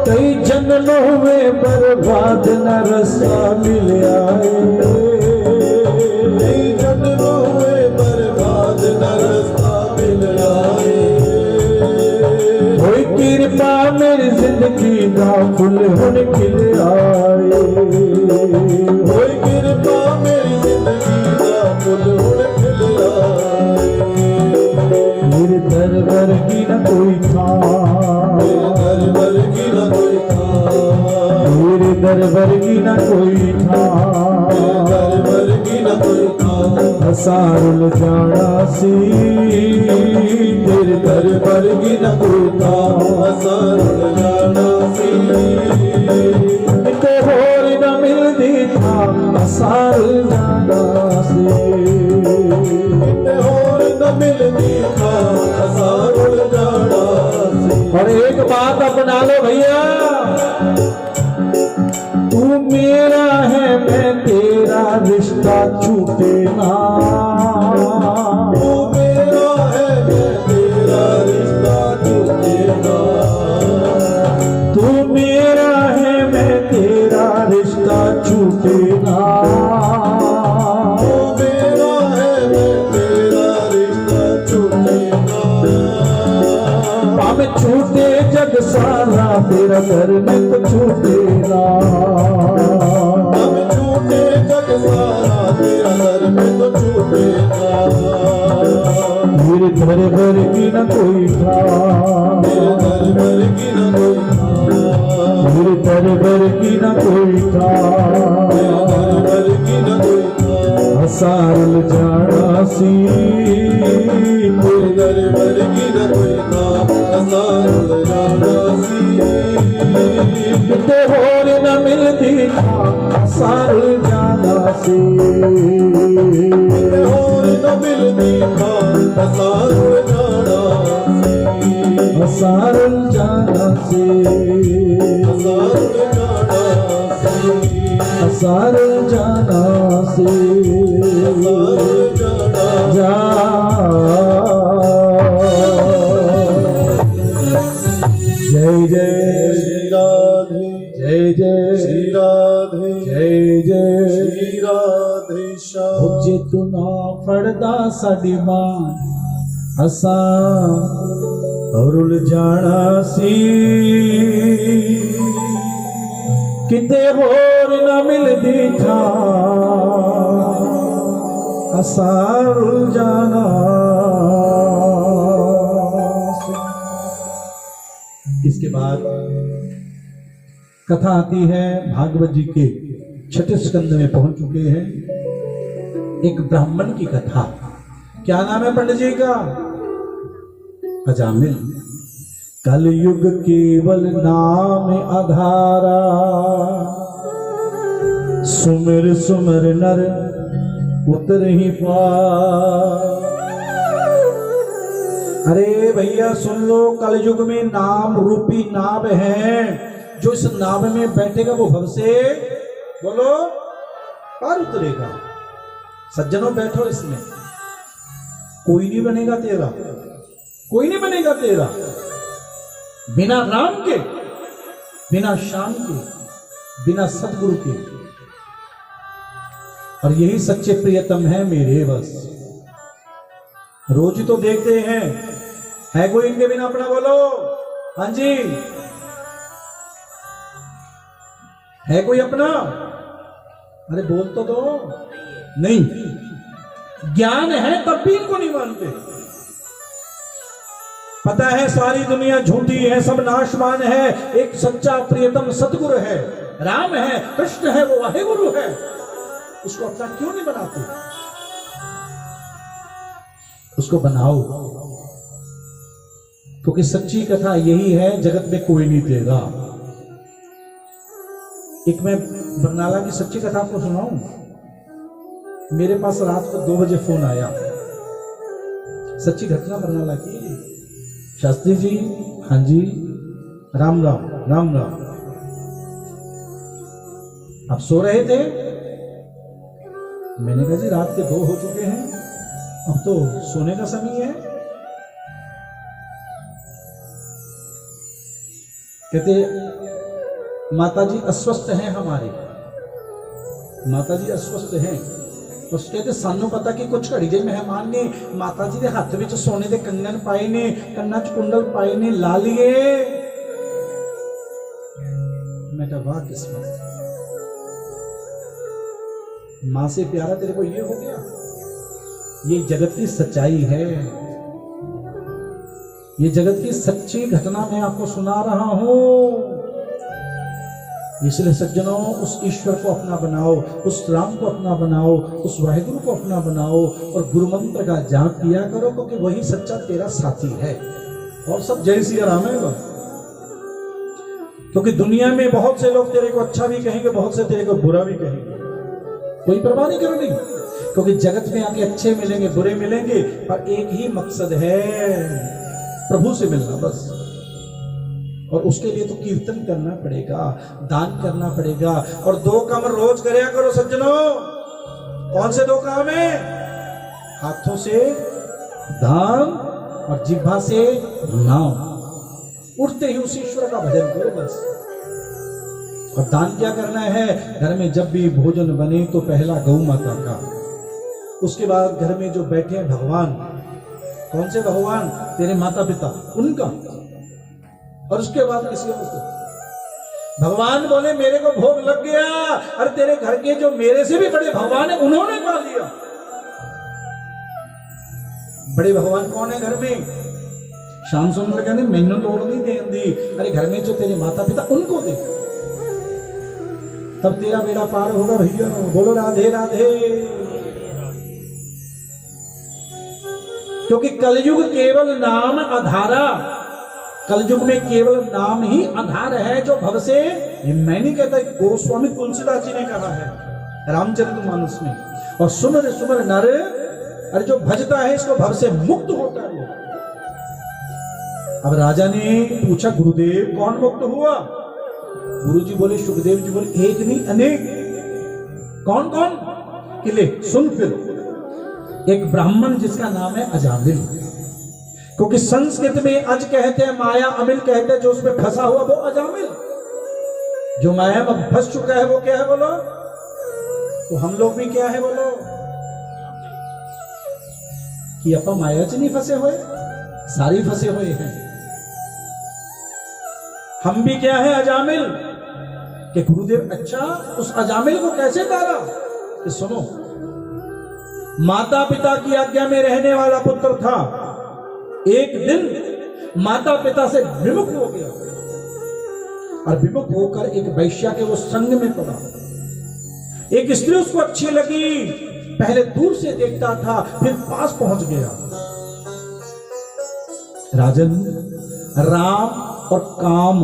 कई जंगलों में बर्बाद न रास्ता मिल आए, कई जंगलों में बर्बाद न रास्ता मिल आए। कोई कृपा मेरी जिंदगी का फूल हुन खिल आए, कोई कृपा मेरी जिंदगी का फूल हुन खिल आए। मेरे दर वर्गी न कोई था, मेरे दर वर्गी न कोई था, मेरे दर वर्गी न कोई था, मेरे दर वर्गी न कोई था, सारुल जाना सी, तेरे दर वर्गी न कोई था, सारुल जाना सी, किते होर न मिलदी था, सारुल जाना सी, किते होर न मिलदी था, सारुल जाना सी। और एक बात अपना लो भैया, तू मेरा है मैं तेरा, रिश्ता छूटे ना। तू मेरा है मैं तेरा, रिश्ता छूटे ना। तू मेरा है मैं तेरा, रिश्ता छूटे ना। तू मेरा है मैं तेरा, रिश्ता छूटे ना। पावे छूटे जग सारा, तेरा घर में तो छूटे ना। पावे छूटे जग सारा, तेरा घर में तो छूटे ना। मेरे घर भर की न कोई था, मेरे घर भर की न कोई था, मेरे घर भर की न कोई था, मेरे घर भर की न कोई था, हसारुल जाना सी, मेरे घर भर की न कोई था, हसारुल जाना सी, किते होर न मिलती था, हसारुल जाना सी, किते होर न मिलती था, हसारुल जाना सी, हसारुल जाना सी, हसारुल जाना सी, हसारुल जाना सी, हसारुल जाना जय जय श्री राधे, जय जय श्री राधे, जय जय श्री राधे श्याम। जे तू ना फड़दा साडी मान, असा रुल जाना सी, किते होर न मिलदी था, असा रुल जाना सी। इसके बाद कथा आती है भागवत जी के छठे स्कंद में पहुंच चुके हैं। एक ब्राह्मण की कथा। क्या नाम है पंडित जी का? अजामिल। कलयुग केवल नाम आधारा, सुमिर सुमिर नर उतर ही पार। अरे भैया सुन लो, कलयुग में नाम रूपी नाव है, जो इस नाव में बैठेगा वो भव से बोलो पार उतरेगा। सज्जनों बैठो इसमें, कोई नहीं बनेगा तेरा, कोई नहीं बनेगा तेरा बिना राम के, बिना श्याम के, बिना सतगुरु के। और यही सच्चे प्रियतम है मेरे बस। रोज ही तो देखते हैं, है कोई इनके बिना अपना? बोलो हाँ जी, है कोई अपना? अरे बोल तो दो। नहीं, ज्ञान है तब भी इनको नहीं मानते। पता है सारी दुनिया झूठी है, सब नाशवान है, एक सच्चा प्रियतम सतगुरु है, राम है, कृष्ण है, वो वाहेगुरु है। उसको अपना क्यों नहीं बनाते? उसको बनाओ, क्योंकि सच्ची कथा यही है, जगत में कोई नहीं देगा। एक मैं बरनाला की सच्ची कथा आपको सुनाऊं। मेरे पास रात को 2 बजे फोन आया, सच्ची घटना बरनाला की। शास्त्री जी, हाँ जी, राम राम राम राम। आप सो रहे थे? मैंने कहा जी रात के 2 हो चुके हैं, अब तो सोने का समय है। कहते माताजी अस्वस्थ हैं हमारी, माताजी अस्वस्थ हैं। उस कहते सानू पता कि कुछ घड़ी जे मेहमान ने माताजी के हाथ में सोने के कंगन पाए ने, कन्ना च कुंडल पाए ने, ला लिए। मैं कहा वाह किस्मत, मां से प्यारा तेरे को ये हो गया। ये जगत की सच्चाई है, ये जगत की सच्ची घटना मैं आपको सुना रहा हूं। इसलिए सज्जनों, उस ईश्वर को अपना बनाओ, उस राम को अपना बनाओ, उस वाहेगुरु को अपना बनाओ और गुरु मंत्र का जाप किया करो, क्योंकि वही सच्चा तेरा साथी है। और सब जय सिया राम है। क्योंकि दुनिया में बहुत से लोग तेरे को अच्छा भी कहेंगे, बहुत से तेरे को बुरा भी कहेंगे, कोई परवाह नहीं करनी। क्योंकि जगत में आके अच्छे मिलेंगे, बुरे मिलेंगे, पर एक ही मकसद है, प्रभु से मिलना बस। और उसके लिए तो कीर्तन करना पड़ेगा, दान करना पड़ेगा। और 2 काम रोज करया करो सज्जनों। कौन से 2 काम है? हाथों से दान और जिह्वा से नाम। उठते ही उस ईश्वर का भजन करो बस। और दान क्या करना है? घर में जब भी भोजन बने तो पहला गौ माता का, उसके बाद घर में जो बैठे हैं भगवान, कौन से भगवान? तेरे माता पिता, उनका। और उसके बाद किसी और को। भगवान बोले मेरे को भोग लग गया, और तेरे घर के जो मेरे से भी बड़े भगवान है उन्होंने खा लिया। बड़े भगवान कौन है घर में? श्याम सुंदर कहते मैनू लोड़ नहीं देन दी, अरे घर में जो तेरे माता पिता उनको दे, तब तेरा बेड़ा पार होगा भैया। बोलो राधे राधे। क्योंकि कलयुग केवल नाम आधारा, कलयुग में केवल नाम ही आधार है जो भव से, ये मैं नहीं कहता, गोस्वामी तुलसीदास जी ने कहा है रामचरितमानस में। और सुमर सुमर नर, अरे जो भजता है इसको भव से मुक्त होता है। अब राजा ने पूछा गुरुदेव कौन मुक्त हुआ? गुरु जी बोले, सुखदेव जी बोले, एक नहीं अनेक। कौन कौन? किले सुन फिर। एक ब्राह्मण जिसका नाम है अजामिल, क्योंकि संस्कृत में अज कहते हैं, माया अमिल कहते हैं, जो उसमें फंसा हुआ वो अजामिल। जो माया में फंस चुका है वो क्या है बोलो? तो हम लोग भी क्या है बोलो? कि अपा माया च नहीं फंसे हुए, सारी फंसे हुए हैं। हम भी क्या है? अजामिल। कि गुरुदेव अच्छा उस अजामिल को कैसे तारा? कि सुनो, माता पिता की आज्ञा में रहने वाला पुत्र था, एक दिन माता पिता से विमुख हो गया और विमुख होकर एक वैश्या के वो संग में पड़ा। एक स्त्री उसको अच्छी लगी, पहले दूर से देखता था, फिर पास पहुंच गया। राजन, राम और काम,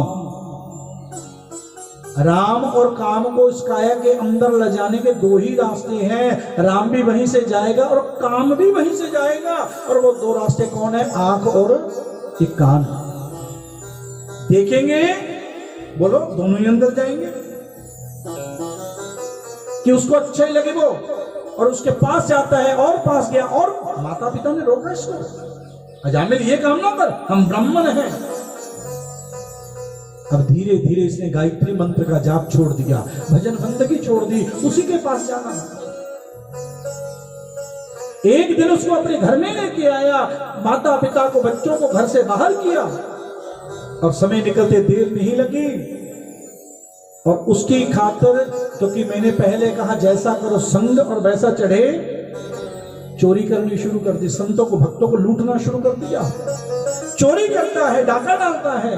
राम और काम को इस काया के अंदर ले जाने के दो ही रास्ते हैं। राम भी वहीं से जाएगा और काम भी वहीं से जाएगा। और वो दो रास्ते कौन है? आंख और ये कान। देखेंगे बोलो, दोनों ही अंदर जाएंगे कि उसको अच्छा ही लगे वो, और उसके पास जाता है और पास गया, और माता पिता ने रोका इसको, अजामिल ये काम ना कर, हम ब्राह्मण हैं। अब धीरे धीरे इसने गायत्री मंत्र का जाप छोड़ दिया, भजन बंदगी छोड़ दी, उसी के पास जाना। एक दिन उसको अपने घर में लेके आया, माता पिता को, बच्चों को घर से बाहर किया, और समय निकलते देर नहीं लगी। और उसकी खातिर, क्योंकि मैंने पहले कहा जैसा करो संग और वैसा चढ़े, चोरी करनी शुरू कर दी, संतों को भक्तों को लूटना शुरू कर दिया, चोरी करता है, डाका डालता है।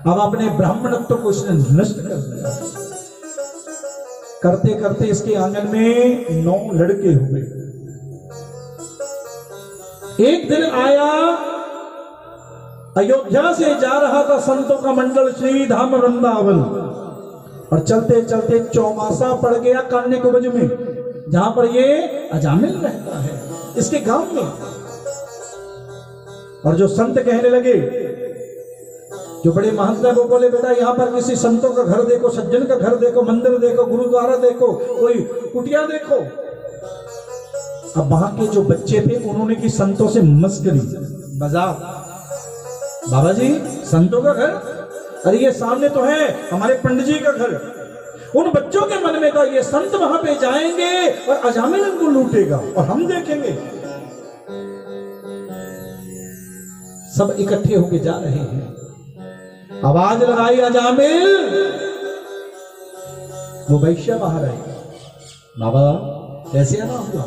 अब अपने ब्राह्मणत्व को इसने नष्ट कर दिया। करते करते इसके आंगन में 9 लड़के हुए। एक दिन आया, अयोध्या से जा रहा था संतों का मंडल श्री धाम वृंदावन, और चलते चलते चौमासा पड़ गया कान्यकुब्ज में, जहां पर ये अजामिल रहता है, इसके गांव में। और जो संत कहने लगे, जो बड़े महंत है, वो बोले बेटा यहाँ पर किसी संतों का घर देखो, सज्जन का घर देखो, मंदिर देखो, गुरुद्वारा देखो, कोई कुटिया देखो। अब वहां के जो बच्चे थे उन्होंने की संतों से मस्करी, मजाक, बाबा जी संतों का घर, अरे ये सामने तो है हमारे पंडित जी का घर। उन बच्चों के मन में था ये संत वहां पे जाएंगे और अजामिल इनको लूटेगा और हम देखेंगे। सब इकट्ठे होके जा रहे हैं, आवाज लगाई अजामिल, वो वैश्या बाहर आई, बाबा कैसे आना हुआ?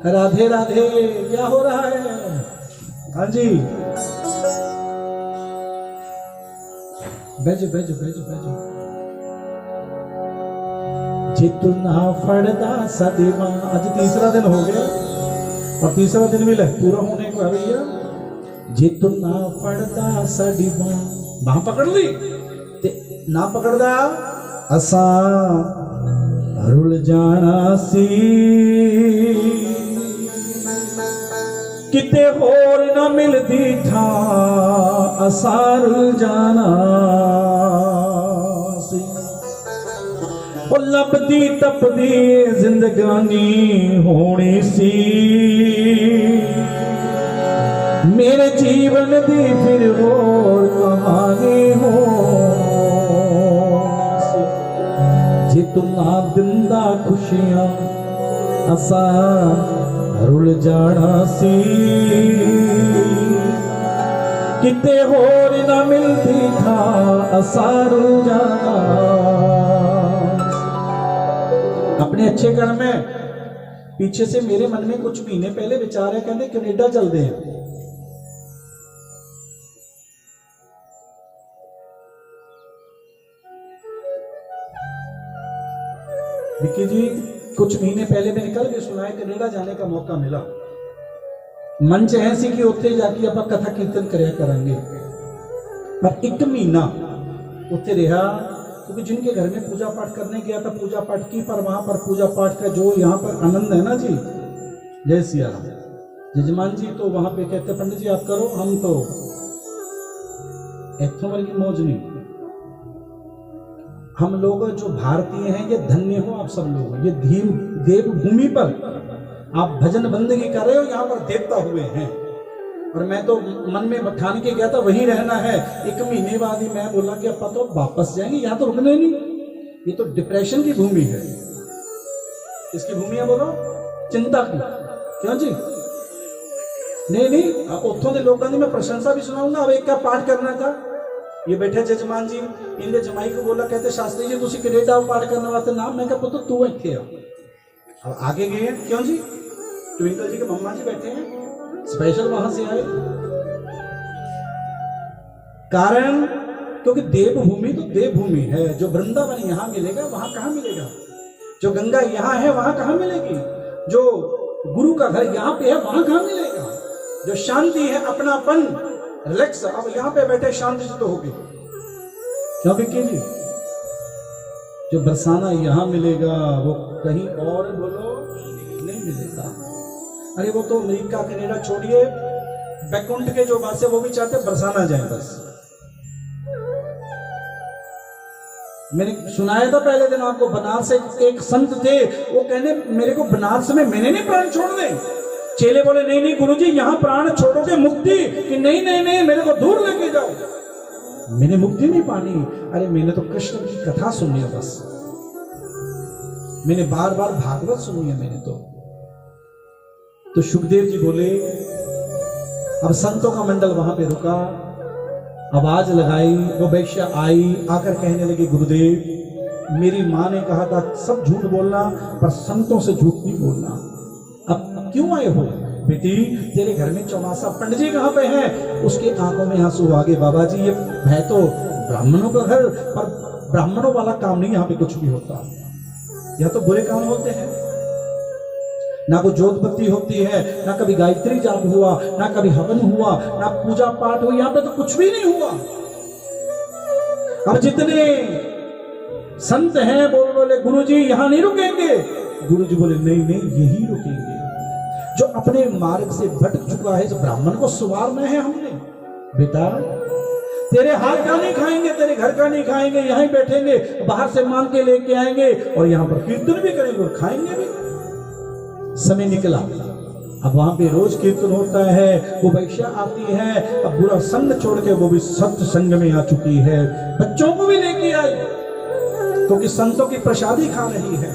राधे राधे, क्या हो रहा है? हाँ जी, बैजो बैजो बैजो बैजो। जितना फड़दा सदीमा, आज तीसरा दिन हो गया और तीसरा दिन भी पूरा होने को है भैया। जितना फड़दा सदीमा, वहां पकड़ ली ना पकड़दा असा रुल जाना सी, किते होर न मिलदी था असा रुल जाना सी। और लपदी तपदी जिंदगानी होनी सी, मेरे जीवन दी फिर होर कहानी हो। जितना दिंदा खुशियां असा रुल जाना सी, किते होर ना मिलती था असा रुल जाना अच्छे कर्म है। पीछे से मेरे मन में कुछ महीने पहले विचार है, कहते कनेडा चलते हैं। विक्की जी कुछ महीने पहले मैं निकल के सुना है कनेडा जाने का मौका मिला। मन च ऐसी कि उत्थे जाके आप कथा कीर्तन करया करेंगे, पर एक महीना उत्थे रहा, क्योंकि जिनके घर में पूजा पाठ करने गया था पूजा पाठ की, पर वहां पर पूजा पाठ का जो यहाँ पर आनंद है ना जी, जय सिया राम। जजमान जी तो वहां पे कहते पंडित जी आप करो, हम तो इथों वाली मौज नहीं। हम लोग जो भारतीय हैं ये धन्य हो आप सब लोग, ये देवभूमि पर आप भजन बंदगी कर रहे हो, यहाँ पर देवता हुए हैं। और मैं तो मन में ठान के गया था वहीं रहना है। एक महीने बाद ही मैं बोला कि अब तो वापस जाएंगे, यहाँ तो रुकने नहीं, ये तो डिप्रेशन की भूमि है। इसकी भूमि है बोलो, चिंता की। क्यों जी? नहीं, अब उत्थों के लोगों की मैं प्रशंसा भी सुनाऊंगा। अब एक का पाठ करना था, ये बैठे जजमान जी, इनके जमाई को बोला, कहते शास्त्री जी तुसी कनेडा पाठ करने वास्ते ना, मैं कहा पुत्र तू इत्थे आ। अब आगे गए हैं, क्यों जी? ट्विंकल जी के मम्मा जी बैठे हैं, स्पेशल वहां से आए। कारण क्योंकि देवभूमि तो देवभूमि है। जो वृंदावन यहां मिलेगा वहां कहां मिलेगा, जो गंगा यहां है वहां कहां मिलेगी, जो गुरु का घर यहां पे है वहां कहां मिलेगा, जो शांति है अपनापन रिलैक्स, अब यहां पे बैठे शांति से तो होगी। क्यों विक्की जी? जो बरसाना यहां मिलेगा वो कहीं और बोलो नहीं मिलेगा। अरे वो तो अमेरिका कनाडा छोड़िए, बैकुंठ के जो बात है वो भी चाहते बरसाना जाए बस। मैंने सुनाया था पहले दिन आपको, बनारस से एक संत थे, वो कहने मेरे को बनारस में मैंने नहीं प्राण छोड़ने। चेले बोले नहीं गुरुजी यहाँ प्राण छोड़ोगे मुक्ति, कि नहीं मेरे को दूर लेके जाओ, मैंने मुक्ति नहीं पानी। अरे मैंने तो कृष्ण की कथा सुनी है बस, मैंने बार बार भागवत सुनी है मैंने तो सुखदेव जी बोले, अब संतों का मंडल वहां पे रुका, आवाज लगाई, वो वैश्या आई, आकर कहने लगी गुरुदेव मेरी माँ ने कहा था सब झूठ बोलना पर संतों से झूठ नहीं बोलना। अब क्यों आए हो? बेटी तेरे घर में चौमासा, पंडित जी कहाँ पे हैं? उसके आंखों में आंसू आ गए। बाबा जी ये है तो ब्राह्मणों का घर, पर ब्राह्मणों वाला काम नहीं यहाँ पे कुछ भी होता, यहाँ तो बुरे काम होते हैं। ना कोई जोत बत्ती होती है, ना कभी गायत्री जाप हुआ, ना कभी हवन हुआ, ना पूजा पाठ हुई, यहाँ पे तो कुछ भी नहीं हुआ। अब जितने संत हैं बोले गुरुजी यहाँ नहीं रुकेंगे। गुरुजी बोले नहीं यही रुकेंगे। जो अपने मार्ग से भटक चुका है, इस ब्राह्मण को सुवारना है हमने। बेटा तेरे हाथ का नहीं खाएंगे, तेरे घर का नहीं खाएंगे, यहीं बैठेंगे, बाहर से मांग के लेके आएंगे और यहाँ पर कीर्तन भी करेंगे और खाएंगे भी। समय निकला, अब वहां पे रोज कीर्तन होता है, वो वैश्या आती है, अब बुरा संग छोड़ के वो भी सत्य संग में आ चुकी है, बच्चों को भी लेके आई क्योंकि संतों की प्रसादी खा रही है।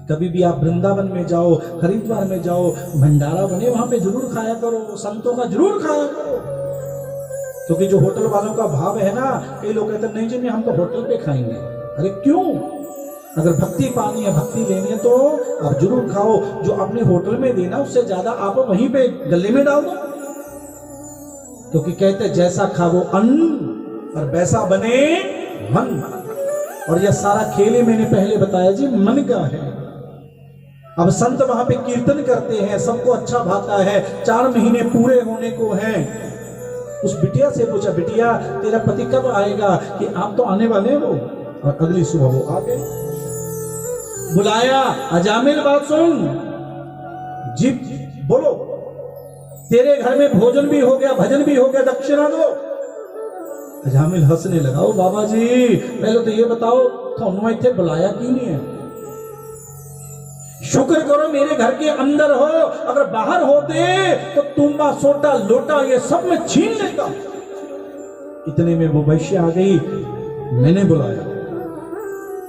कभी भी आप वृंदावन में जाओ, हरिद्वार में जाओ, भंडारा बने वहां पे जरूर खाया करो, संतों का जरूर खाया करो। क्योंकि जो होटल वालों का भाव है ना, कई लोग कहते नहीं जी हम तो होटल पे खाएंगे। अरे क्यों? अगर भक्ति पानी है, भक्ति लेनी है तो आप जरूर खाओ। जो अपने होटल में देना उससे ज्यादा आप वहीं पे गले में डाल दो, क्योंकि कहते जैसा खाओ अन्न और वैसा बने मन। और यह सारा खेल ही मैंने पहले बताया जी मन का है। अब संत वहां पे कीर्तन करते हैं, सबको अच्छा भाता है। 4 महीने पूरे होने को हैं। उस बिटिया से पूछा, बिटिया तेरा पति कब आएगा? कि आप तो आने वाले हो। और अगली सुबह वो आ गए, बुलाया, अजामिल बात सुन जी, बोलो तेरे घर में भोजन भी हो गया, भजन भी हो गया, दक्षिणा दो। अजामिल हंसने लगा, ओ बाबा जी पहले तो ये बताओ थानू इत्थे बुलाया की नहीं है? शुक्र करो मेरे घर के अंदर हो, अगर बाहर होते तो तुम्बा सोटा लोटा ये सब में छीन लेता। इतने में वो वैश्य आ गई, मैंने बुलाया।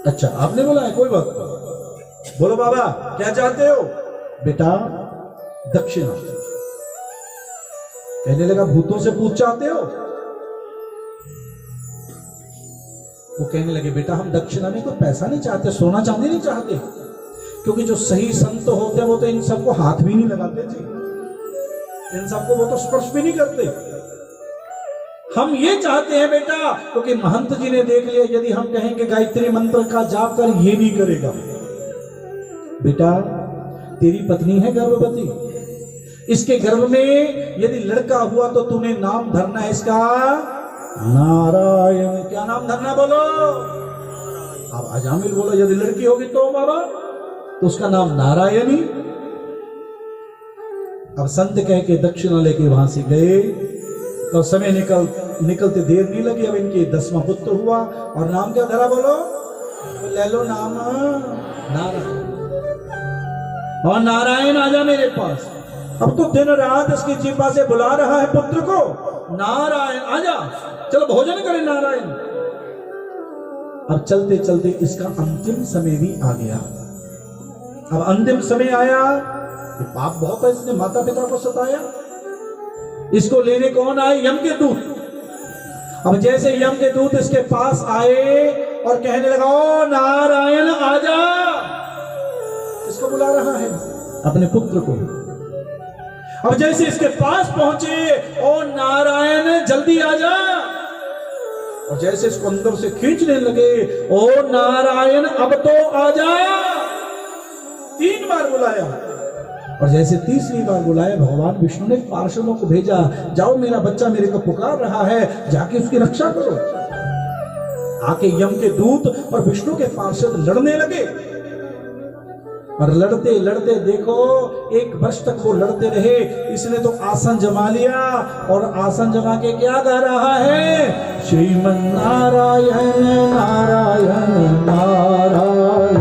अच्छा आपने बुलाया, कोई बात नहीं, बोलो बाबा क्या चाहते हो? बेटा दक्षिणा। कहने लगा भूतों से पूछ चाहते हो? वो कहने लगे बेटा हम दक्षिणा में कोई पैसा नहीं चाहते, सोना चांदी नहीं चाहते, क्योंकि जो सही संत होते हैं वो तो इन सबको हाथ भी नहीं लगाते जी, इन सबको वो तो स्पर्श भी नहीं करते। हम ये चाहते हैं बेटा, क्योंकि महंत जी ने देख लिया, यदि हम कहेंगे गायत्री मंत्र का जाप कर, ये नहीं करेगा। बेटा तेरी पत्नी है गर्भवती, इसके गर्भ में यदि लड़का हुआ तो तूने नाम धरना है इसका नारायण। क्या नाम धरना बोलो? अब अजामिल बोलो यदि लड़की होगी तो बाबा तो उसका नाम नारायणी। अब संत कह के दक्षिणा लेके वहां से गए तो समय निकलते देर नहीं लगी। अब इनके 10वां पुत्र हुआ और नाम क्या धरा बोलो? तो ले लो नाम नारायण। और नारायण आजा मेरे पास। अब तो दिन रात इसकी जीपा से बुला रहा है पुत्र को, नारायण आजा, चलो भोजन करें नारायण। अब चलते चलते इसका अंतिम समय भी आ गया। अब अंतिम समय आया, ये पाप बहुत है, इसने माता पिता को सताया। इसको लेने कौन आए? यम के दूत। अब जैसे यम के दूत इसके पास आए और कहने लगा ओ नारायण आजा, इसको बुला रहा है अपने पुत्र को। अब जैसे इसके पास पहुंचे, ओ नारायण जल्दी आजा, और जैसे इसको अंदर से खींचने लगे, ओ नारायण अब तो आजा, 3 बार बुलाया। और जैसे तीसरी बार बुलाया, भगवान विष्णु ने पार्षदों को भेजा, जाओ मेरा बच्चा मेरे को पुकार रहा है, जाके उसकी रक्षा करो। आके यम के दूत और विष्णु के पार्षद लड़ने लगे। और लड़ते लड़ते देखो 1 वर्ष तक वो लड़ते रहे। इसने तो आसन जमा लिया और आसन जमा के क्या गा रहा है? श्रीमन नारायण नारायण नारायण,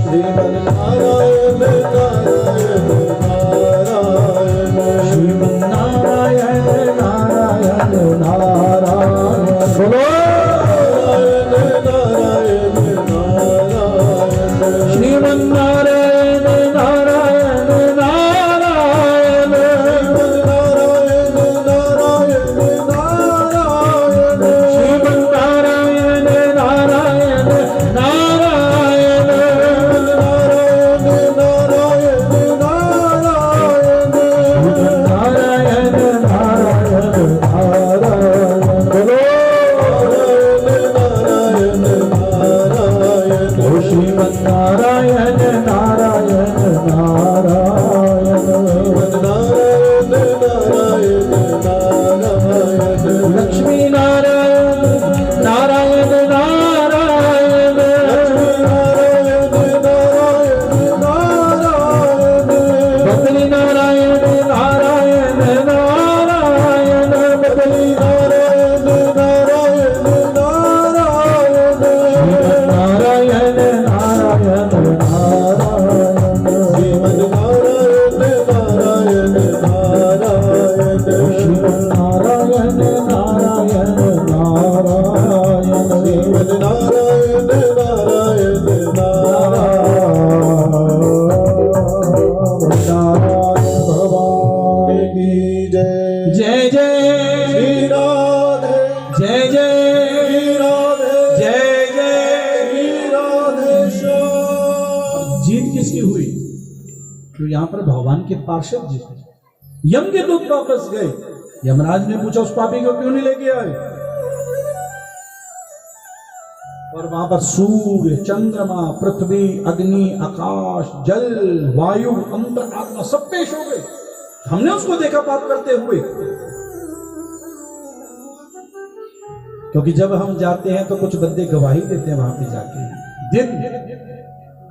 श्रीमन नारायण नारायण नारायण, श्रीमन नारायण नारायण नारायण। बोलो नारायण नारायण, श्रीमन नारायण यहां पर भगवान के पार्षद जी यम के दूत वापस गए। यमराज ने पूछा उस पापी को क्यों नहीं लेके आए? और वहां पर सूर्य, चंद्रमा, पृथ्वी, अग्नि, आकाश, जल, वायु, अंतर आत्मा सब पेश हो गए। हमने उसको देखा पाप करते हुए। क्योंकि जब हम जाते हैं तो कुछ बंदे गवाही देते हैं वहां पे जाके, दिन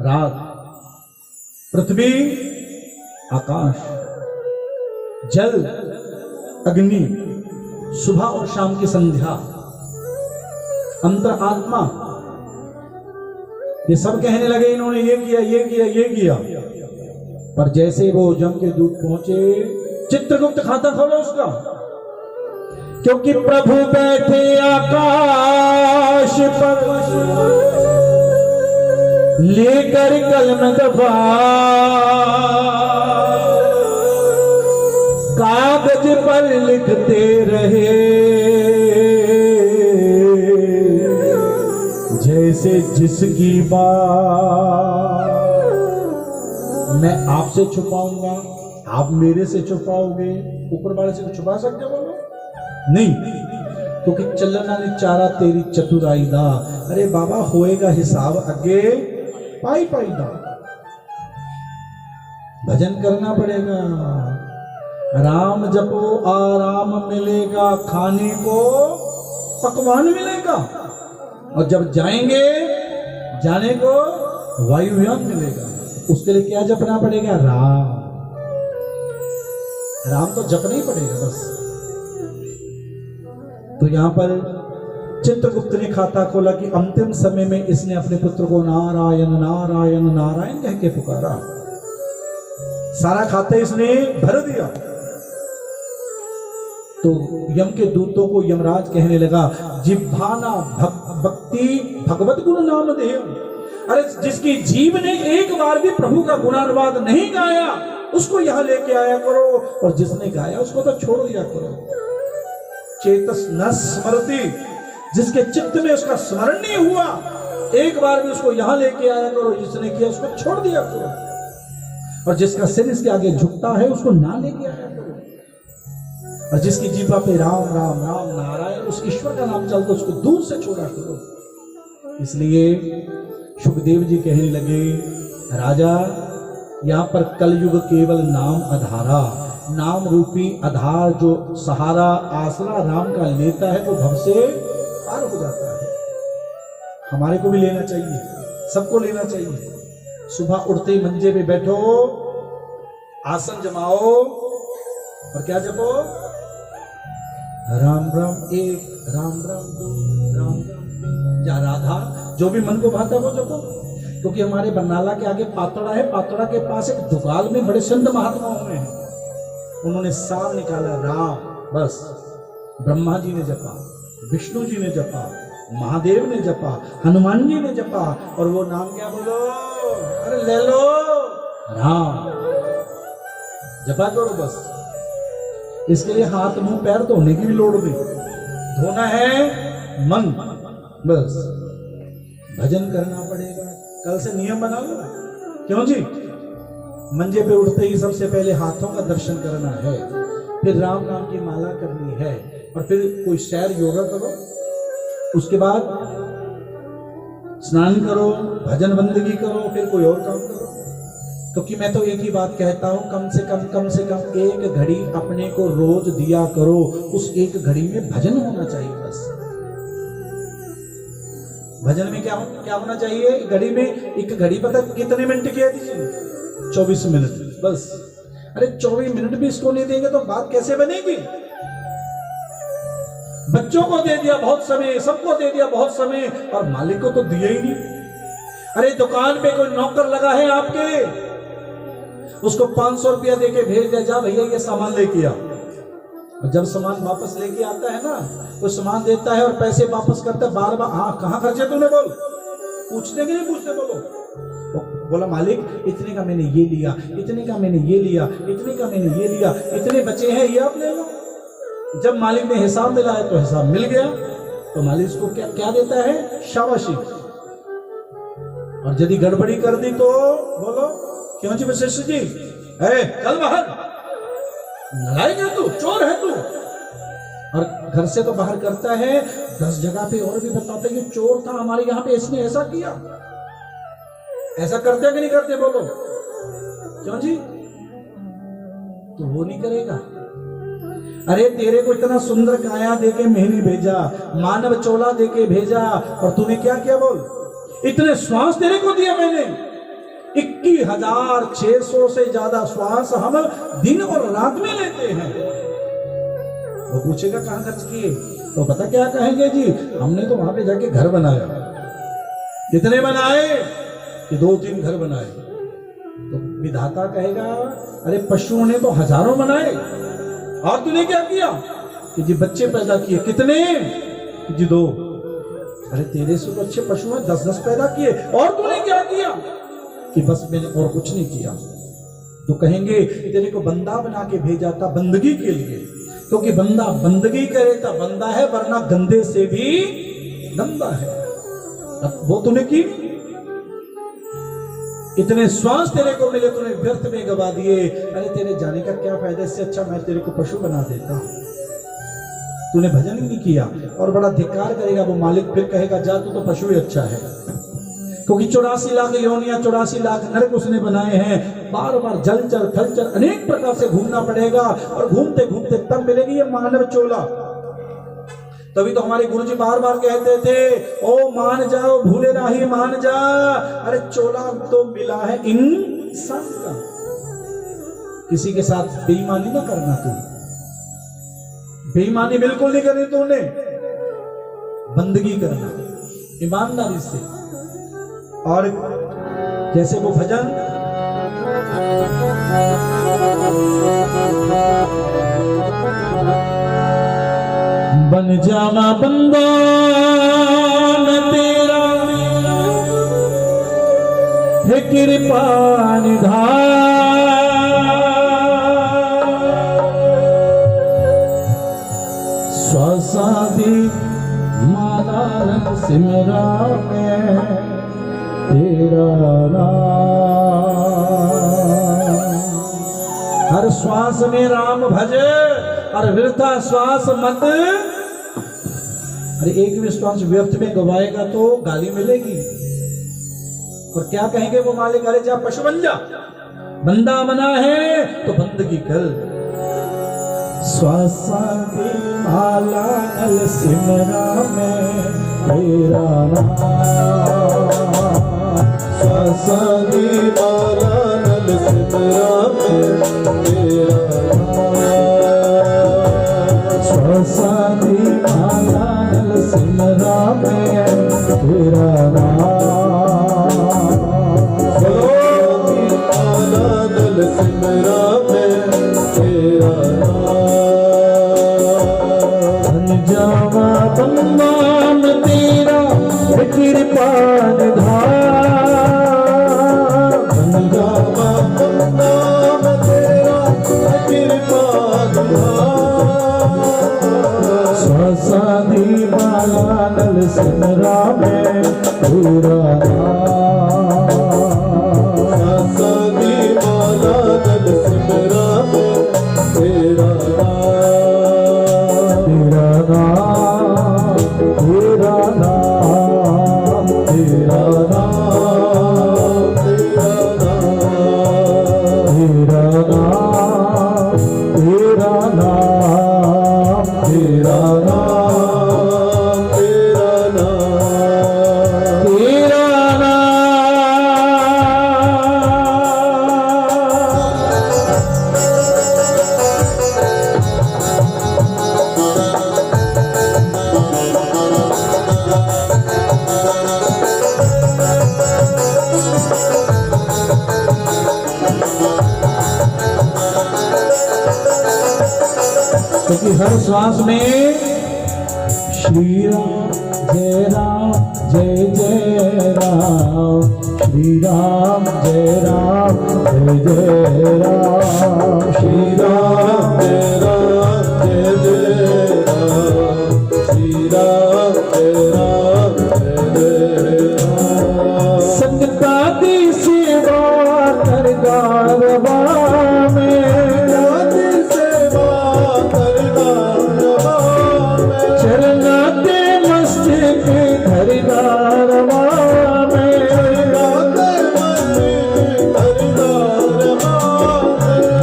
रात, पृथ्वी, आकाश, जल, अग्नि, सुबह और शाम की संध्या, अंतर आत्मा, ये सब कहने लगे इन्होंने ये किया ये किया ये किया। पर जैसे वो जम के दूत पहुंचे, चित्रगुप्त खाता खोलो उसका, क्योंकि प्रभु बैठे आकाश पर लेकर कलम दफा, कागज पर लिखते रहे जैसे जिसकी बात मैं आपसे छुपाऊंगा, आप मेरे से छुपाओगे, ऊपर वाले से तो छुपा सकते बोलो नहीं, क्योंकि चलना नहीं चारा तेरी चतुराई दा। अरे बाबा होएगा हिसाब अगे पाई पाई दा। भजन करना पड़ेगा, राम जपो आराम मिलेगा, खाने को पकवान मिलेगा, और जब जाएंगे जाने को वायुयान मिलेगा। उसके लिए क्या जपना पड़ेगा? राम। राम तो जपना ही पड़ेगा बस। तो यहां पर चित्रगुप्त ने खाता खोला कि अंतिम समय में इसने अपने पुत्र को नारायण नारायण नारायण कह के पुकारा। सारा खाता इसने भर दिया। तो यम के दूतों को यमराज कहने लगा, जिह्वाना भक्ति भगवत गुण नाम देव। अरे जिसकी जीव ने एक बार भी प्रभु का गुणानुवाद नहीं गाया उसको यहां लेके आया करो, और जिसने गाया उसको तो छोड़ दिया करो। चेतस न स्मृति, जिसके चित्त में उसका स्मरण नहीं हुआ एक बार भी उसको यहां लेके आया करो, जिसने किया उसको छोड़ दिया करो, और जिसका सिर इसके आगे झुकता है उसको ना लेके आया करो, और जिसकी जीवा पे राम राम राम नारायण उस ईश्वर का नाम चलता उसको दूर से छोड़ा करो। इसलिए सुखदेव जी कहने लगे, राजा यहां पर कलयुग केवल नाम आधारा, नाम रूपी आधार जो सहारा आसरा राम का लेता है वो भव से पार हो जाता है। हमारे को भी लेना चाहिए, सबको लेना चाहिए। सुबह उठते ही मंजे पे बैठो, आसन जमाओ और क्या जपो? राम राम एक, राम राम दो, राम राम तीन, या राधा, जो भी मन को भाता है वो जपो। क्योंकि हमारे बरनाला के आगे पातड़ा है, पातड़ा के पास एक दुकाल में बड़े संत महात्मा हुए हैं, उन्होंने साल निकाला राम, बस ब्रह्मा जी ने जपा, विष्णु जी ने जपा, महादेव ने जपा, हनुमान जी ने जपा, और वो नाम क्या बोलो? अरे ले लो राम, जपा करो बस। इसके लिए हाथ मुंह पैर धोने की भी लोड़ नहीं, धोना है मन, बस भजन करना पड़ेगा। कल से नियम बना लो, क्यों जी? मंजे पे उठते ही सबसे पहले हाथों का दर्शन करना है, फिर राम नाम की माला करनी है, और फिर कोई सैर योगा करो, उसके बाद स्नान करो, भजन बंदगी करो, फिर कोई और काम करो। क्योंकि मैं तो एक ही बात कहता हूं, कम से कम एक घड़ी अपने को रोज दिया करो, उस एक घड़ी में भजन होना चाहिए बस। भजन में क्या होना चाहिए? घड़ी में एक घड़ी पता कितने मिनट की है? 24 मिनट बस। अरे 24 मिनट भी इसको नहीं देंगे तो बात कैसे बनेगी? बच्चों को दे दिया बहुत समय, सबको दे दिया बहुत समय, और मालिक को तो दिया ही नहीं। अरे दुकान पे कोई नौकर लगा है आपके, उसको 500 रुपया देके भेज दिया, जा भैया ये सामान लेके आ। जब सामान वापस लेके आता है ना, वो सामान देता है और पैसे वापस करता है, बार बार हाँ कहाँ खर्चे तूने बोल, पूछते कि नहीं पूछते? बोलो। बोला मालिक इतने का मैंने ये लिया, इतने का मैंने ये लिया, इतने का मैंने ये लिया, इतने बचे हैं ये आप ले लो। जब मालिक ने हिसाब मिलाया तो हिसाब मिल गया, तो मालिक इसको क्या देता है? शाबाशी। और यदि गड़बड़ी कर दी तो बोलो क्यों जी वशिष्ठ जी, अरे चल बाहर, नालायक है तू, चोर है तू। और घर से तो बाहर करता है, 10 जगह पे और भी बताते हैं कि चोर था हमारे यहाँ पे, इसने ऐसा किया। ऐसा करते कि नहीं करते? बोलो क्यों जी? तो वो नहीं करेगा। अरे तेरे को इतना सुंदर काया देके मैंने भेजा, मानव चोला देके भेजा, और तूने क्या किया? बोल। इतने श्वास तेरे को दिया मैंने, 21,600 से ज्यादा श्वास हम दिन और रात में लेते हैं। वो पूछेगा कहां खर्च किए? तो पता क्या कहेंगे जी, हमने तो वहां पे जाके घर बनाया। कितने बनाए? कि 2-3 घर बनाए। तो विधाता कहेगा अरे पशुओं ने तो हजारों बनाए, और तूने क्या किया? कि जी बच्चे पैदा किए। कितने? कि जी 2। अरे तेरे से तो अच्छे पशु हैं, 10-10 पैदा किए, और तूने क्या किया? कि बस मैंने और कुछ नहीं किया। तो कहेंगे तेरे को बंदा बना के भेजा था बंदगी के लिए, क्योंकि बंदा बंदगी करे तो बंदा है, वरना गंदे से भी गंदा है। अब वो तूने की। इतने श्वास तेरे को मिले तूने व्यर्थ में गवा दिए। अरे तेरे जाने का क्या फायदा, इससे अच्छा मैं तेरे को पशु बना देता। तूने भजन ही नहीं किया और बड़ा धिक्कार करेगा वो मालिक, फिर कहेगा जा तू तो पशु ही अच्छा है। क्योंकि 84 लाख योनियां 84 लाख नरक उसने बनाए हैं। बार बार जलचर थलचर अनेक प्रकार से घूमना पड़ेगा और घूमते घूमते तब मिलेगी ये मानव चोला। तभी तो हमारे गुरुजी बार बार कहते थे ओ मान जाओ भूले राही मान जा। अरे चोला तो मिला है इंसान का। किसी के साथ बेईमानी ना करना, तू बेईमानी बिल्कुल नहीं करनी तूने, बंदगी करना ईमानदारी से। और जैसे वो भजन बन जावा बंदा मैं तेरा है कृपा निधान, स्वासादि माला रंग सिमरा में तेरा नाम। हर श्वास में राम भजे और वृथा श्वास मत। अरे एक भी श्वास व्यर्थ में गवाएगा तो गाली मिलेगी। और क्या कहेंगे वो मालिक, अरे जा पशु बन जा, बंदा बना है तो बंदगी कर। श्वासादि माला नल सिमरा में तेरा नाम, स्वासादि माला नल सिमरा में तेरा नाम, स्वासादि माला नल सिमरा में तेरा नाम, स्वासादि माला नल सिमरा में तेरा नाम। बन जावा बंदा मैं तेरा है कृपा निधान, बन जावा बंदा मैं तेरा है कृपा निधान, स्वासादि माला नल सिमरा में तेरा नाम, स्वासादि माला नल सिमरा में तेरा नाम, तेरा नाम तेरा नाम तेरा नाम तेरा नाम तेरा नाम तेरा नाम तेरा नाम तेरा नाम। क्योंकि हर श्वास में श्री राम जय राम जय जय राम, श्री राम जय राम जय जय राम, श्री राम जय राम जय जय राम, श्री राम जय राम जय जय राम। संगता दी सेवा करगारवा में, चरना ते मस्तक धरगारवा में,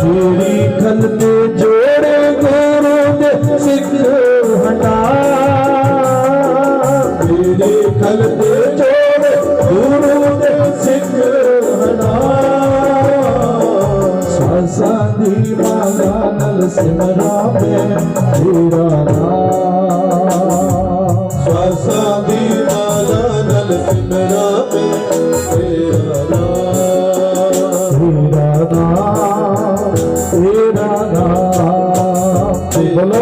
मेरी खल पे जोड़े गुरु दे सिख हटा, मेरी खल पे जोड़े गुरु दे सिख हटा, स्वासादि माला नल सिमरा में तेरा नाम, स्वासादि माला नल सिमरा में तेरा नाम, तेरा नाम बोलो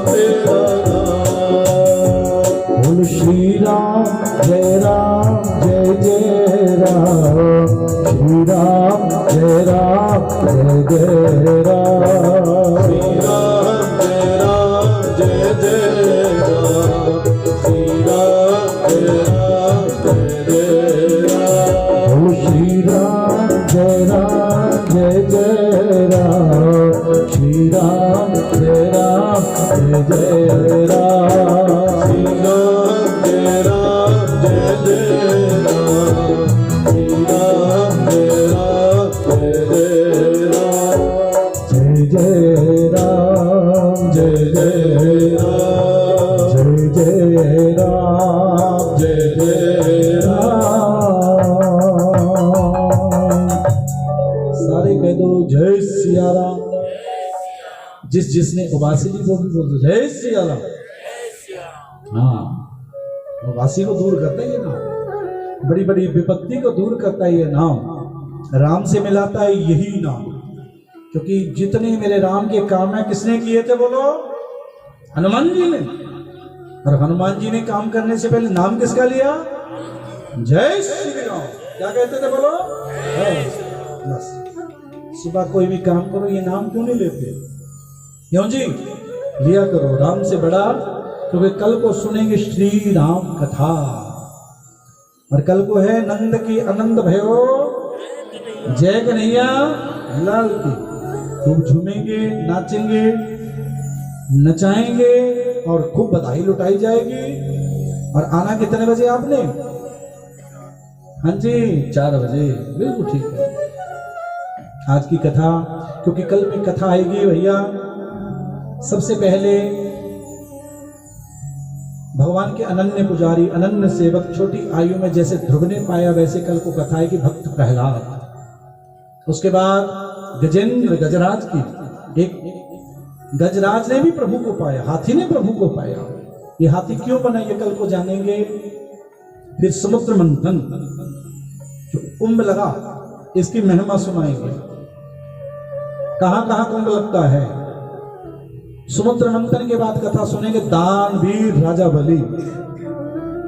तेरा नाम। बोल श्री राम जय जय राम, श्री राम जय जय राम, श्री राम जय जय राम, श्री राम जय जय राम। सारे कह दो जय सिया राम। जिसने उबासी ली वो भी बोल दो जय सिया राम। हाँ, उबासी को दूर करता है ये नाम, बड़ी बड़ी विपत्ति को दूर करता है ये नाम, राम से मिलाता है यही नाम। क्योंकि जितने मेरे राम के काम है किसने किए थे बोलो? हनुमान जी ने। और हनुमान जी ने काम करने से पहले नाम किसका लिया? जय श्री राम। क्या कहते थे बोलो? बस सुबह कोई भी काम करो ये नाम क्यों नहीं लेते? क्यों जी? लिया करो, राम से बड़ा। क्योंकि कल को सुनेंगे श्री राम कथा, और कल को है नंद की आनंद भयो जय कन्हैया लाल की। खूब झूमेंगे, नाचेंगे, नचाएंगे और खूब बधाई लुटाई जाएगी। और आना कितने बजे आपने? हाँ जी 4 बजे, बिल्कुल ठीक है। आज की कथा, क्योंकि कल में कथा आएगी भैया, सबसे पहले भगवान के अनन्य पुजारी, अनन्य सेवक, छोटी आयु में जैसे ध्रुव ने पाया वैसे कल को कथा है कि भक्त प्रहलाद। उसके बाद गजेंद्र, गजराज की, एक गजराज ने भी प्रभु को पाया, हाथी ने प्रभु को पाया। ये हाथी क्यों बना ये कल को जानेंगे। फिर समुद्र मंथन, जो कुंभ लगा इसकी महिमा सुनाएंगे। कहां कहां कुंभ लगता है। समुद्र मंथन के बाद कथा सुनेंगे दानवीर राजा बलि,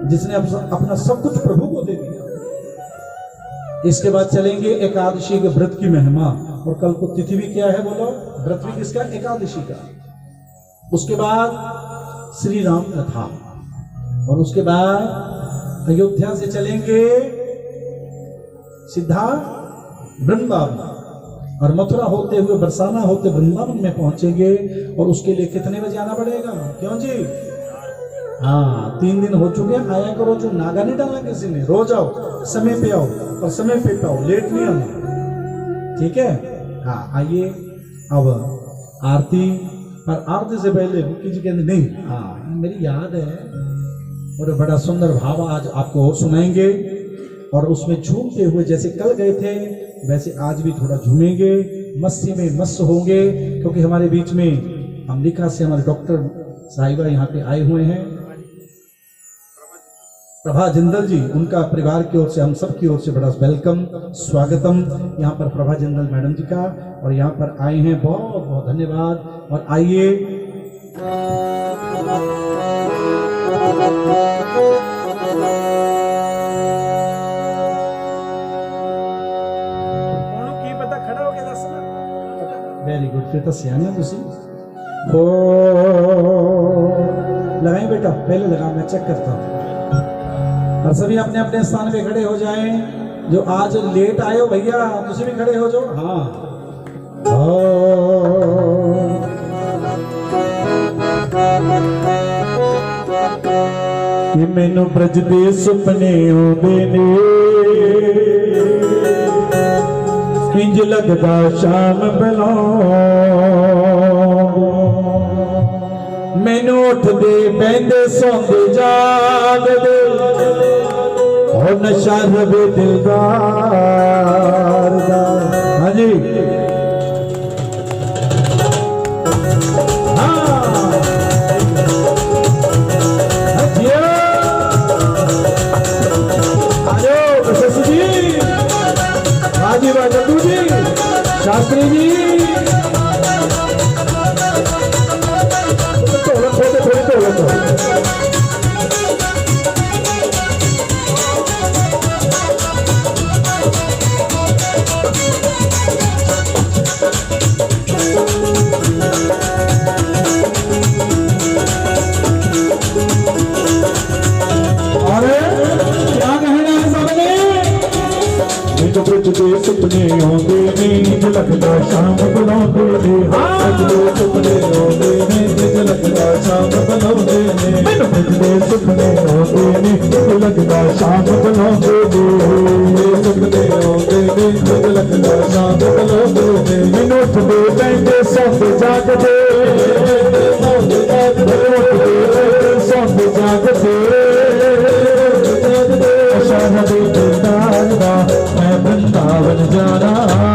जिसने अपना सब कुछ प्रभु को दे दिया। इसके बाद चलेंगे एकादशी के व्रत की महिमा, और कल को तिथि भी क्या है बोलो? व्रत भी किसका? एकादशी का। उसके बाद श्री राम कथा, और उसके बाद अयोध्या से चलेंगे सीधा वृंदावन, और मथुरा होते हुए बरसाना होते वृंदावन में पहुंचेंगे। और उसके लिए कितने बजे आना पड़ेगा? क्यों जी? हाँ 3 दिन हो चुके हैं, आया करो। जो नागा नहीं डाला किसी ने, रोज आओ, समय पे आओ और समय पे पाओ, लेट नहीं आना, ठीक है? हाँ आइए। अब आरती, पर आरती से पहले मुक्की जी कहते नहीं, हाँ मेरी याद है, और बड़ा सुंदर भाव आज आपको और सुनाएंगे। और उसमें झूमते हुए जैसे कल गए थे वैसे आज भी थोड़ा झूमेंगे, मस्ती में मस्त होंगे। क्योंकि हमारे बीच में अमेरिका से हमारे डॉक्टर साहिबा यहाँ पे आए हुए हैं, प्रभा जिंदल जी, उनका परिवार की ओर से, हम सब की ओर से बड़ा वेलकम, स्वागतम यहाँ पर प्रभा जिंदल मैडम जी का। और यहाँ पर आए हैं, बहुत बहुत धन्यवाद। और आइए वेरी गुड, फिर तो सियाने तुसी हो। लगाएं बेटा, पहले लगा, मैं चेक करता हूँ। और सभी अपने अपने स्थान पे खड़े हो जाएं। जो आज लेट आए हो भैया, तुसी भी खड़े हो जाओ। हाँ कि मैनू ब्रज दे सुपने आउंदे ने, इंज लगदा शाम बलाओ। मैनू उठदे बहंदे सौंदे जागदे, और नशा रवे दिलदार दा। हाँ जी शास्त्री जी, थोड़ी अरे क्या कहना है सबने? जो ब्रज दे सुपने आउंदे ने, इंज लगदा शाम बनाउंदे ने। ब्रज दे सुपने आउंदे ने, इंज लगदा शाम बनाउंदे ने। मैनू ब्रज दे सुपने आउंदे ने, इंज लगदा शाम बनाउंदे ਲਾਉਂਦੇ ਨੇ ਸੁਪਨੇ ਆਉਂਦੇ ਨੇ ਜਗ ਲੱਗਦਾ ਸ਼ਾਮ ਬਲਾਉਂਦੇ ਨੇ ਮੈਨੂੰ ਉੱਠਦੇ ਬੈਠੇ ਸੌਂਦੇ ਜਾਗਦੇ ਆਉਂਦੇ ਜਾਗਦੇ ਸੌਂਦੇ ਜਾਗਦੇ ਸ਼ਾਮ ਦੇ ਦੀਦਾਰ ਦਾ ਮੈਂ ਬ੍ਰਿੰਦਾਵਨ ਜਾਣਾ